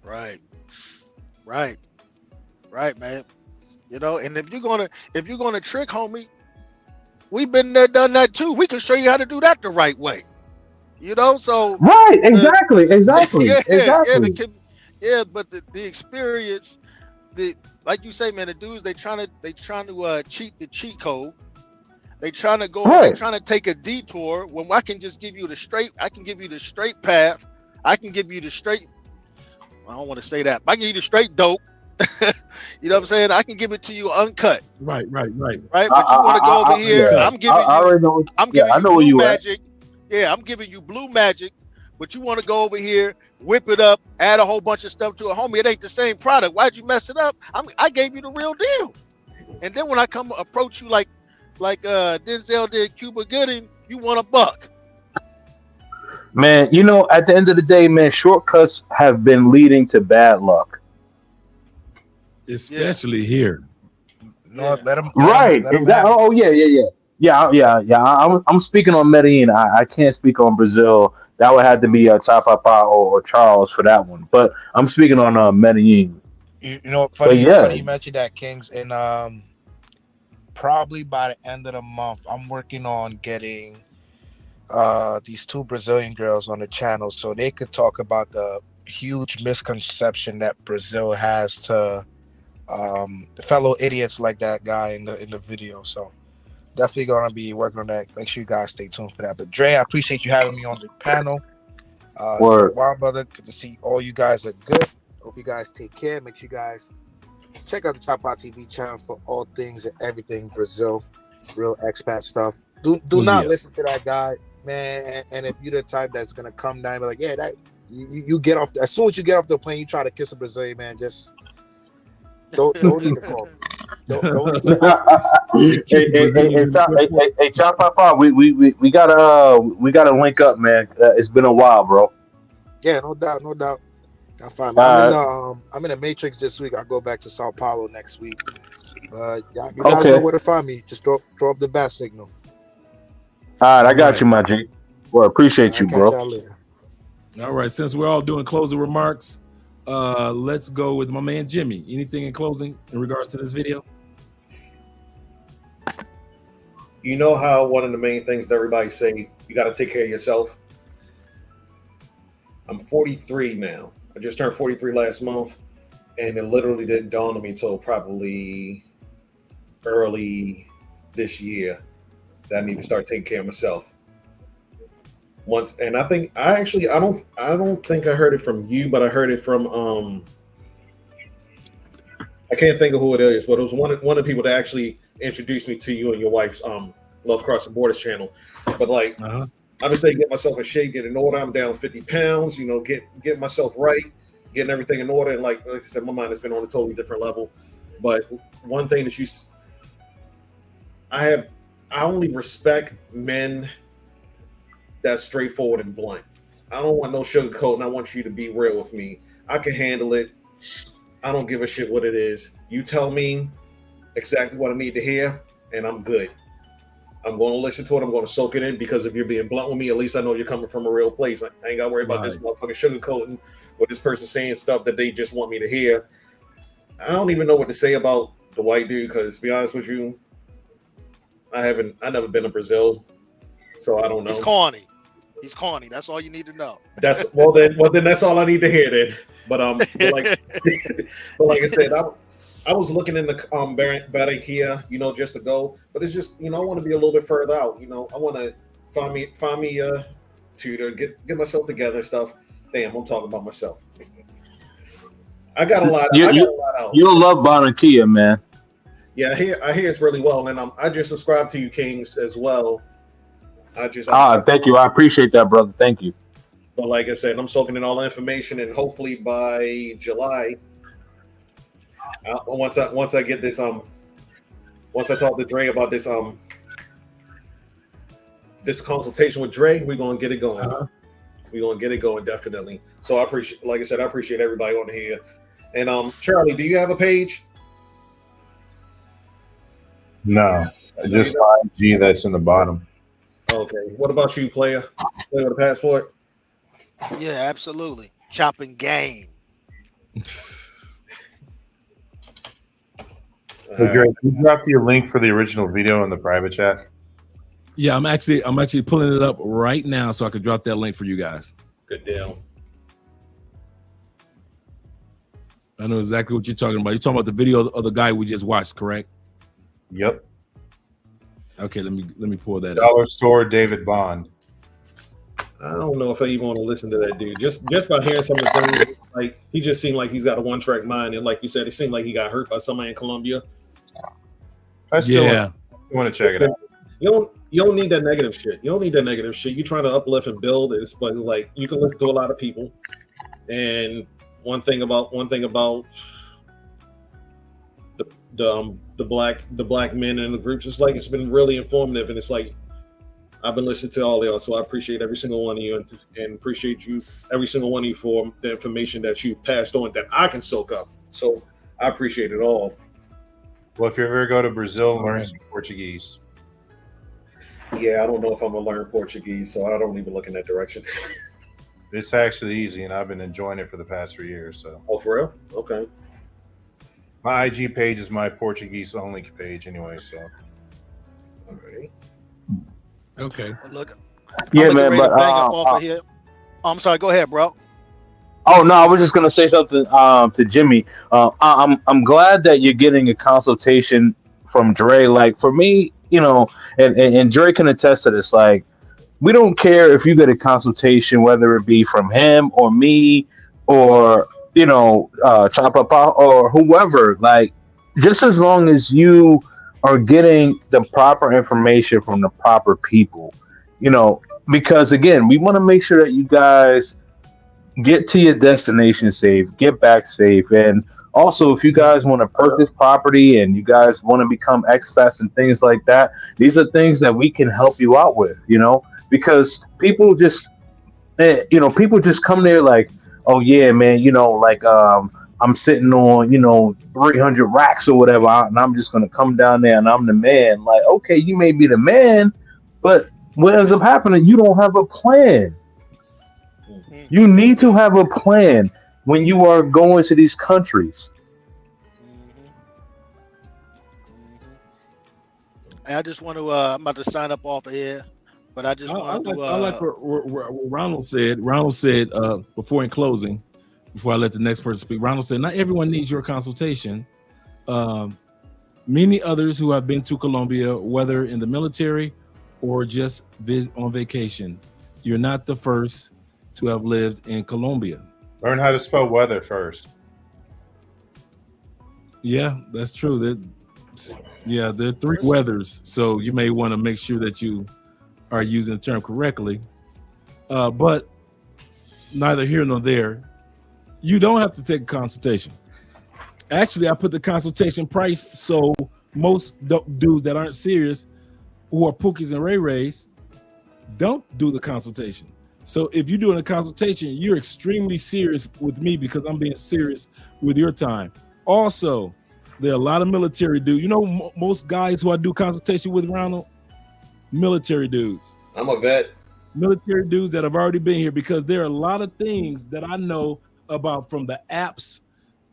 Right, man. And if you're gonna trick, homie, we've been there, done that too. We can show you how to do that the right way. You know, so right, exactly. But the experience, like you say, man, the dudes they trying to cheat the cheat code. They trying to take a detour when I can just give you the straight. I can give you the straight path. I can give you the straight. I don't want to say that. But I can give you the straight dope. You know what I'm saying? I can give it to you uncut. Right. Right. But you want to go over here? I'm giving you blue magic. Yeah, I'm giving you blue magic. But you want to go over here, whip it up, add a whole bunch of stuff to it, homie. It ain't the same product. Why'd you mess it up? I gave you the real deal. And then when I come approach you like Denzel did Cuba Gooding, you want $1. Man, you know, at the end of the day, man, shortcuts have been leading to bad luck. Especially here. No, let them. Right. Exactly. Oh, yeah. I'm speaking on Medellin. I can't speak on Brazil. That would have to be Chapapa or Charles for that one. But I'm speaking on Medellin. You know, funny you mentioned that, Kings, and probably by the end of the month, I'm working on getting these 2 Brazilian girls on the channel so they could talk about the huge misconception that Brazil has to fellow idiots like that guy in the video. So definitely gonna be working on that. Make sure you guys stay tuned for that. But Dre, I appreciate you having me on the panel. Word. Wild brother, good to see all you guys are good. Hope you guys take care. Make sure you guys check out the Top Out TV channel for all things and everything Brazil, real expat stuff. Do not listen to that guy, man. And if you're the type that's gonna come down and be like, yeah, that you get off as soon as you get off the plane, you try to kiss a Brazilian man, just don't even call me. Don't even call me. Hey, Chop Papa, we gotta link up, man. It's been a while, bro. Yeah, no doubt. I'm fine. I'm in a Matrix this week. I'll go back to Sao Paulo next week. You guys know where to find me. Just throw up the bat signal. All right, I got you, my G. Well, appreciate you, bro. All right, since we're all doing closing remarks, let's go with my man Jimmy. Anything in closing in regards to this video? You know how one of the main things that everybody say, you got to take care of yourself. I'm 43 now. I just turned 43 last month, and it literally didn't dawn on me until probably early this year that I need to start taking care of myself. And I don't think I heard it from you, but I heard it from I can't think of who it is, but it was one of the people that actually introduced me to you and your wife's Love Crossing Borders channel. But like I would say, get myself in shape, get in order. I'm down 50 pounds, get myself right, getting everything in order. And like I said, my mind has been on a totally different level. But one thing that I only respect men that's straightforward and blunt. I don't want no sugarcoat, and I want you to be real with me. I can handle it. I don't give a shit what it is. You tell me exactly what I need to hear, and I'm good. I'm going to listen to it. I'm going to soak it in, because if you're being blunt with me, at least I know you're coming from a real place. I ain't got to worry about this motherfucking sugarcoating or this person saying stuff that they just want me to hear. I don't even know what to say about the white dude, because to be honest with you, I never been to Brazil, so I don't know. He's corny. That's all you need to know. That's well then that's all I need to hear then. But like I said, I was looking in the Barranquilla, just to go, but it's just I want to be a little bit further out. I want to find me a tutor, get myself together and stuff. Damn, I'm talking about myself. I got a lot. You'll love Barranquilla, man. Yeah, I hear it's really well, and I just subscribe to you, Kings, as well. Thank you. I appreciate that, brother. Thank you. But like I said, I'm soaking in all the information, and hopefully by July, once I get this once I talk to Dre about this this consultation with Dre, we're gonna get it going. We're gonna get it going, definitely. So I appreciate everybody on here. And Charlie, do you have a page? No, just my IG that's in the bottom. Okay. What about you, player? Player with a passport? Yeah, absolutely. Chopping game. Hey, Greg, can you drop your link for the original video in the private chat? Yeah, I'm actually pulling it up right now so I could drop that link for you guys. Good deal. I know exactly what you're talking about. You're talking about the video of the guy we just watched, correct? Yep. Okay, let me pull that up. Dollar Store David Bond. I don't know if I even want to listen to that dude. Just by hearing some of the things, like he just seemed like he's got a one-track mind, and like you said, it seemed like he got hurt by somebody in Colombia. I still want to check it out. You don't need that negative shit. You don't need that negative shit. You're trying to uplift and build. It's but like you can listen to a lot of people, and one thing about the black men in the groups, it's like it's been really informative, and it's like I've been listening to all of y'all, so I appreciate every single one of you, and appreciate you, every single one of you, for the information that you've passed on that I can soak up. So I appreciate it all. Well, if you ever go to Brazil, learn some Portuguese. Yeah, I don't know if I'm gonna learn Portuguese, so I don't even look in that direction. It's actually easy, and I've been enjoying it for the past 3 years. So. Oh, for real? Okay. My IG page is my Portuguese only page, anyway. So. All right. Okay. Look, Yeah, I'm man, ready to but bang up off of here. I'm sorry. Go ahead, bro. oh no, I was just gonna say something to Jimmy. I'm glad that you're getting a consultation from Dre. Like for me, and Dre can attest to this. Like we don't care if you get a consultation, whether it be from him or me or Chop Up or whoever. Like just as long as you are getting the proper information from the proper people, because again, we want to make sure that you guys get to your destination safe, get back safe, and also if you guys want to purchase property and you guys want to become expats and things like that, these are things that we can help you out with, because people just come there like, oh yeah, man, I'm sitting on 300 racks or whatever, and I'm just gonna come down there and I'm the man. Like, okay, you may be the man, but what ends up happening, you don't have a plan. You need to have a plan when you are going to these countries. I just want to. I'm about to sign up off of here, but I just want to. I like what Ronald said. Ronald said before in closing, before I let the next person speak. Ronald said, "Not everyone needs your consultation. Many others who have been to Colombia, whether in the military or just on vacation, you're not the first to have lived in Colombia. Learn how to spell weather first." Yeah, that's true. There are 3 weathers, so you may want to make sure that you are using the term correctly. But neither here nor there. You don't have to take a consultation. Actually, I put the consultation price so most dudes that aren't serious, who are Pookies and Ray Rays, don't do the consultation. So if you're doing a consultation, you're extremely serious with me because I'm being serious with your time. Also, there are a lot of military dudes. Most guys who I do consultation with, Ronald, military dudes. I'm a vet. Military dudes that have already been here, because there are a lot of things that I know about, from the apps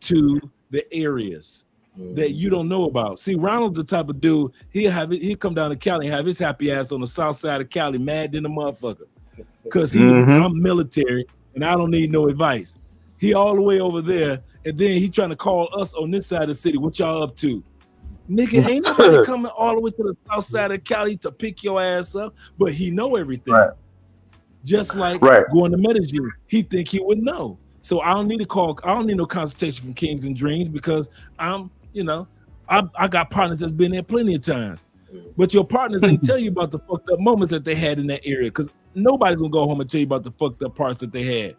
to the areas that you don't know about. See, Ronald's the type of dude, he'll come down to Cali and have his happy ass on the south side of Cali, mad than a motherfucker. Because I'm military and I don't need no advice. He all the way over there, and then he trying to call us on this side of the city. What y'all up to? Nigga, ain't nobody coming all the way to the south side of Cali to pick your ass up, but he know everything. Right. Just like going to Medellin, he think he would know. So I don't need to call. I don't need no consultation from Kings and Dreams, because I got partners that's been there plenty of times. But your partners ain't tell you about the fucked up moments that they had in that area, because nobody's gonna go home and tell you about the fucked up parts that they had.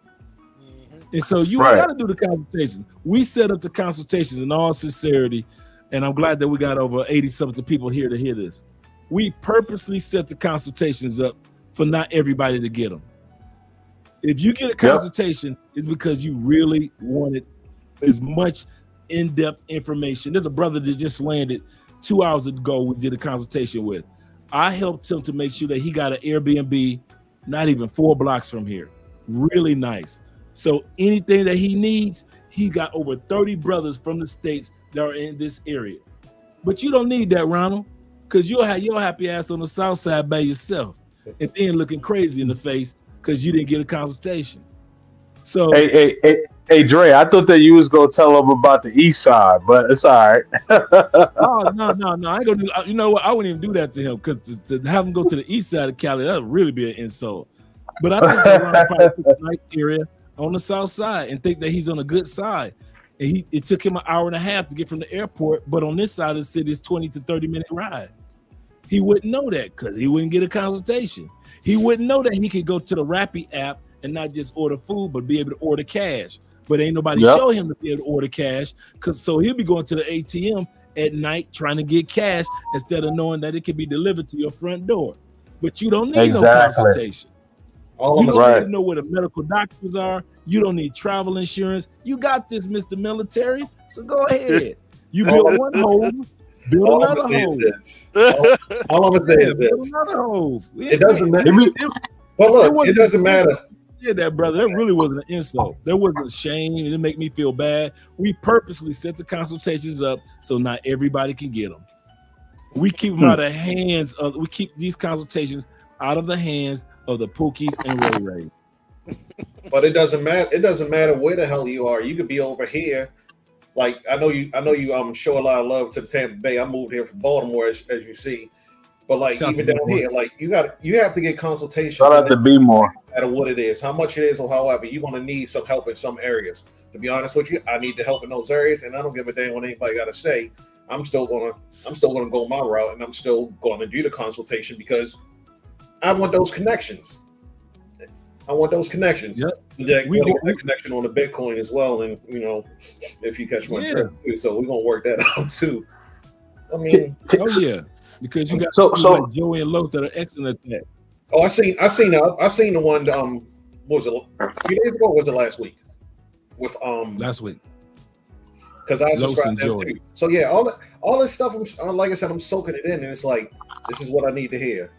And so you got to do the consultations. We set up the consultations in all sincerity, and I'm glad that we got over 80-something people here to hear this. We purposely set the consultations up for not everybody to get them. If you get a consultation, it's because you really wanted as much in-depth information. There's a brother that just landed 2 hours ago we did a consultation with. I helped him to make sure that he got an Airbnb not even 4 blocks from here. Really nice. So anything that he needs, he got over 30 brothers from the States that are in this area. But you don't need that, Ronald. because you'll have your happy ass on the south side by yourself, and then looking crazy in the face because you didn't get a consultation. So hey, Dre, I thought that you was gonna tell them about the east side, but it's all right. oh no, I ain't gonna do. You know what? I wouldn't even do that to him because to have him go to the east side of Cali, that would really be an insult. But I think that Ron probably picked a nice area on the south side and think that he's on a good side. And it took him an hour and a half to get from the airport, but on this side of the city, it's 20 to 30-minute ride. He wouldn't know that because he wouldn't get a consultation. He wouldn't know that he could go to the Rappi app and not just order food, but be able to order cash. But ain't nobody show him to be able to order cash, so he'll be going to the ATM at night trying to get cash instead of knowing that it can be delivered to your front door. But you don't need no consultation. You don't need to know where the medical doctors are. You don't need travel insurance. You got this, Mr. Military. So go ahead. You build one home, build another home. All I'm gonna say is this. Build another home. It doesn't matter. But look, it doesn't matter. Yeah, that brother, that really wasn't an insult. There wasn't a shame. It didn't make me feel bad. We purposely set the consultations up so not everybody can get them. We keep them out of hands of. We keep these consultations out of the hands of the Pookies and Ray Ray. But it doesn't matter. It doesn't matter where the hell you are. You could be over here. Like I know you show a lot of love to the Tampa Bay. I moved here from Baltimore, as you see. But like even down here, like you have to get consultations. Shout out to Be More. No matter what it is, how much it is, or however, you're gonna need some help in some areas. To be honest with you, I need the help in those areas, and I don't give a damn what anybody got to say. I'm still gonna go my route, and I'm still going to do the consultation because I want those connections. I want those connections. Yep. We want that connection on the Bitcoin as well, and if you catch my drift too, so we're gonna work that out too. I mean, because you got like Joey and Los that are excellent at that. Oh, I seen the one. What was it? A few days ago? Or was it last week? With last week. Because I subscribed to them too. So yeah, all this stuff. Like I said, I'm soaking it in, and it's like this is what I need to hear.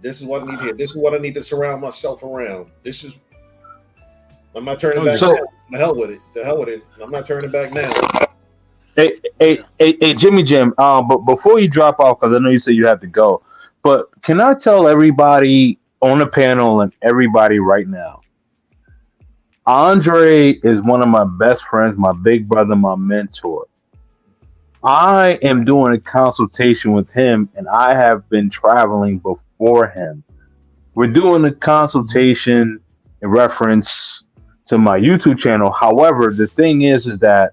This is what I need to hear. This is what I need to surround myself around. I'm not turning back now. The hell with it. I'm not turning back now. Hey, Jimmy Jim. But before you drop off, because I know you said you have to go. But can I tell everybody on the panel and everybody right now, Andre is one of my best friends, my big brother, my mentor. I am doing a consultation with him, and I have been traveling before him. We're doing a consultation in reference to my YouTube channel. However, the thing is that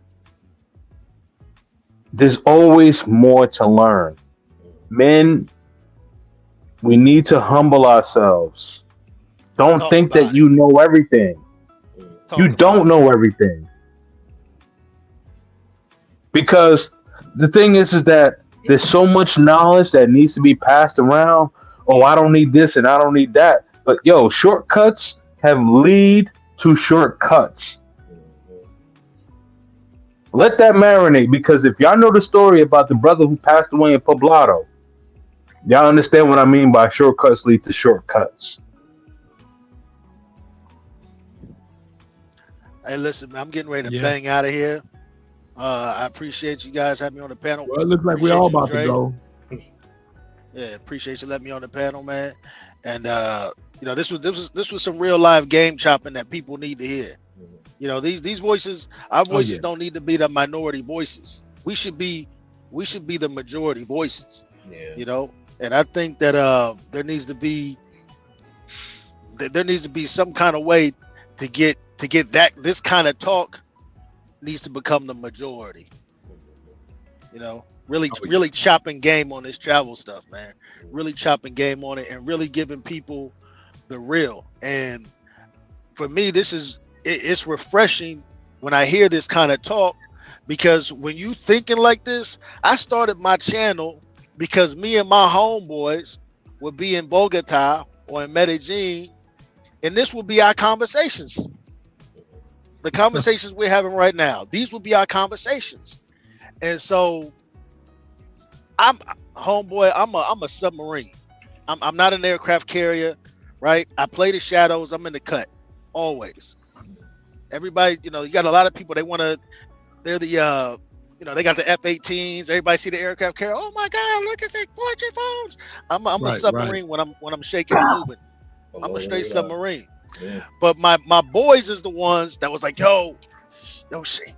there's always more to learn. Men, we need to humble ourselves. Don't think that you know everything. You don't know everything. Because the thing is that there's so much knowledge that needs to be passed around. Oh, I don't need this and I don't need that. But shortcuts have lead to shortcuts. Let that marinate, because if y'all know the story about the brother who passed away in Poblado, y'all understand what I mean by shortcuts lead to shortcuts. Hey, listen, man, I'm getting ready to bang out of here. I appreciate you guys having me on the panel. Well, it looks like we're all about to go. Yeah, appreciate you letting me on the panel, man. And this was some real live game chopping that people need to hear. These voices, our voices don't need to be the minority voices. We should be the majority voices. Yeah. And I think that there needs to be some kind of way to get this kind of talk needs to become the majority. Really chopping game on this travel stuff, man. Really chopping game on it and really giving people the real. And for me, it's refreshing when I hear this kind of talk, because when you thinking like this, I started my channel because me and my homeboys would be in Bogota or in Medellin, and this would be our conversations. The conversations we're having right now, these will be our conversations. And so I'm a submarine. I'm not an aircraft carrier, right? I play the shadows. I'm in the cut always. Everybody, you got a lot of people, they're the they got the F-18s. Everybody see the aircraft carrier. Oh my God, look at that quadruphones. I'm a submarine when I'm shaking and moving. I'm a straight submarine. Yeah. But my boys is the ones that was like, yo, shit.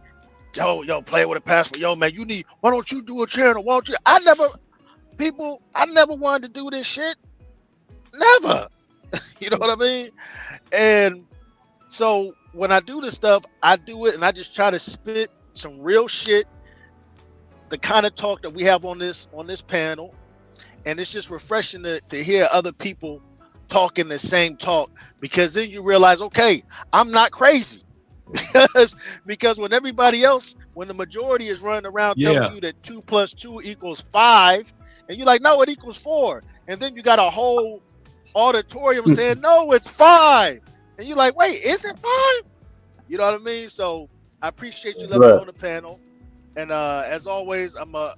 Yo, play with a passport. Yo, man, why don't you do a channel? Why don't you? I never wanted to do this shit. Never. You know what I mean? And so when I do this stuff, I do it and I just try to spit some real shit, the kind of talk that we have on this panel. And it's just refreshing to hear other people talking the same talk, because then you realize, okay, I'm not crazy. because when everybody else, when the majority is running around telling you that 2 + 2 = 5, and you're like, no, it equals 4. And then you got a whole auditorium saying, no, it's 5. And you're like, wait, is it 5? You know what I mean? So I appreciate you letting me on the panel. And as always, I'm a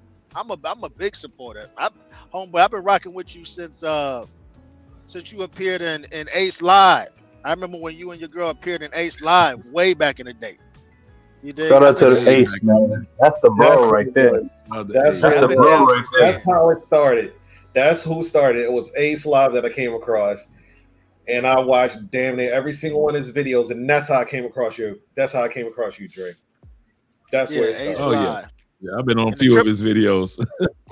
big supporter. Homeboy, I've been rocking with you since you appeared in Ace Live. I remember when you and your girl appeared in Ace Live way back in the day. You did. Shout out to the Ace, man. That's the bro right there. That's the bro right there. That's how it started. That's who started. It was Ace Live that I came across, and I watched damn near every single one of his videos, and that's how I came across you. That's how I came across you, Dre. That's where it started. Oh yeah, I've been on a few of his videos.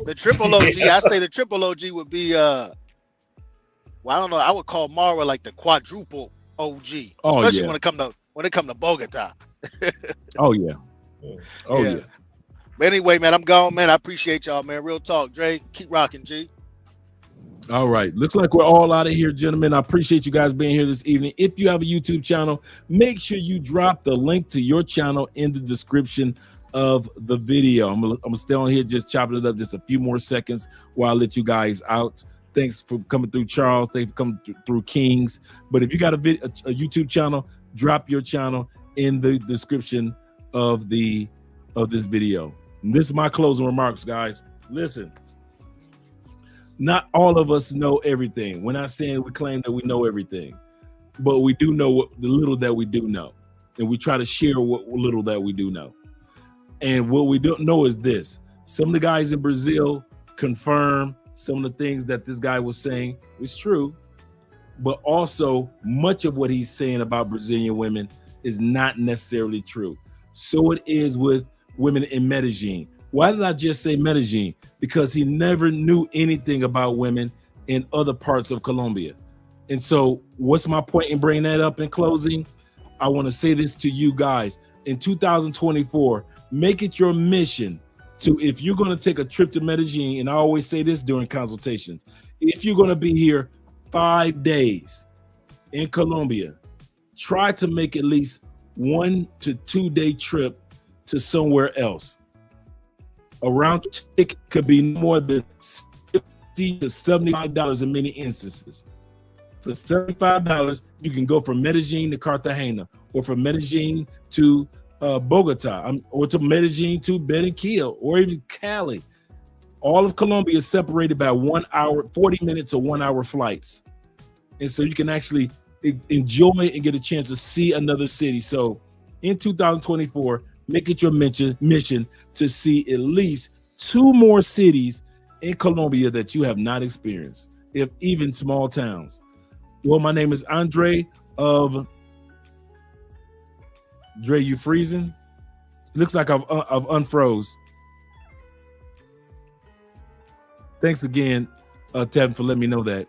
The triple OG, I say the triple OG would be well, I don't know. I would call Mara like the quadruple OG, especially when it come to Bogota. Oh yeah. But anyway, man, I'm gone, man. I appreciate y'all, man. Real talk, Dre. Keep rocking, G. All right. Looks like we're all out of here, gentlemen. I appreciate you guys being here this evening. If you have a YouTube channel, make sure you drop the link to your channel in the description of the video. I'm gonna stay on here just chopping it up just a few more seconds while I let you guys out. Thanks for coming through, Charles. Thanks for coming through, Kings. But if you got a YouTube channel, drop your channel in the description of this video. And this is my closing remarks, guys. Listen, not all of us know everything. We're not saying we claim that we know everything, but we do know the little that we do know, and we try to share what little that we do know. And what we don't know is this: some of the guys in Brazil confirm some of the things that this guy was saying is true, but also much of what he's saying about Brazilian women is not necessarily true. So it is with women in Medellin. Why did I just say Medellin? Because he never knew anything about women in other parts of Colombia. And so what's my point in bringing that up in closing? I want to say this to you guys. In 2024, make it your mission to, if you're going to take a trip to Medellin, and I always say this during consultations, if you're going to be here 5 days in Colombia, try to make at least 1 to 2 day trip to somewhere else. A round ticket could be more than $50 to $75 in many instances. For $75, you can go from Medellin to Cartagena, or from Medellin to Bogota, or to Medellin to Barranquilla, or even Cali. All of Colombia is separated by 1 hour, 40 minutes to 1 hour flights. And so you can actually enjoy and get a chance to see another city. So in 2024, make it your mission to see at least 2 more cities in Colombia that you have not experienced, if even small towns. Well, my name is Andre of Dre. You freezing? Looks like I've unfroze. Thanks again, Tevin, for letting me know that.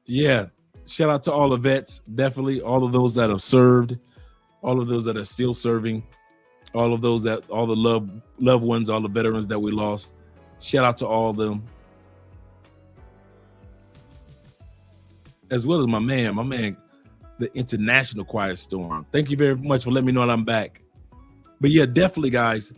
Yeah. Shout out to all the vets, definitely all of those that have served, all of those that are still serving, all of those that, all the loved ones, all the veterans that we lost. Shout out to all of them. As well as my man, the International Quiet Storm. Thank you very much for letting me know that I'm back. But yeah, definitely, guys,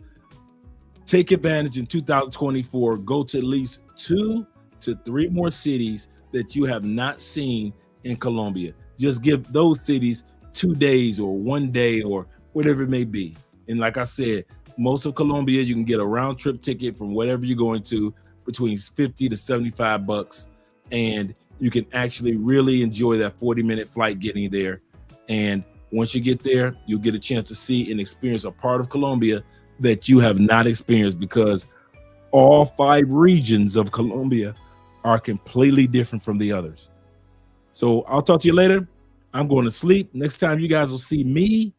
take advantage in 2024. Go to at least 2 to 3 more cities that you have not seen in Colombia. Just give those cities 2 days or 1 day or whatever it may be. And like I said, most of Colombia, you can get a round trip ticket from whatever you're going to between 50 to 75 bucks. And you can actually really enjoy that 40-minute flight getting there and Once you get there, you'll get a chance to see and experience a part of Colombia that you have not experienced, because all 5 regions of Colombia are completely different from the others. So I'll talk to you later. I'm going to sleep. Next time you guys will see me,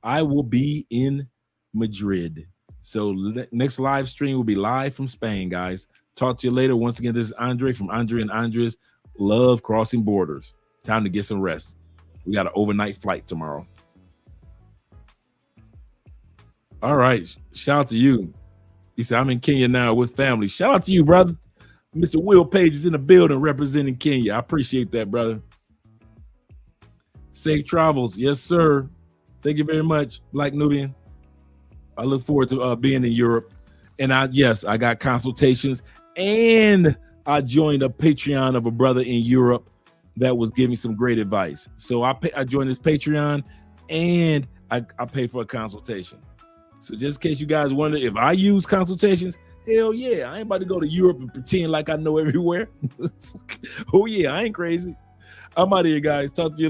I will be in Madrid. So next live stream will be live from Spain, guys. Talk to you later. Once again, this is Andre from Andre and Andres Love Crossing Borders. Time to get some rest. We got an overnight flight tomorrow. All right. Shout out to you. He said, I'm in Kenya now with family. Shout out to you, brother. Mr. Will Page is in the building representing Kenya. I appreciate that, brother. Safe travels. Yes, sir. Thank you very much, Black Nubian. I look forward to being in Europe. And I got consultations, and I joined a Patreon of a brother in Europe that was giving some great advice. So I joined his Patreon, and I pay for a consultation. So just in case you guys wonder if I use consultations, hell yeah, I ain't about to go to Europe and pretend like I know everywhere. Oh yeah, I ain't crazy. I'm out of here, guys. Talk to you later.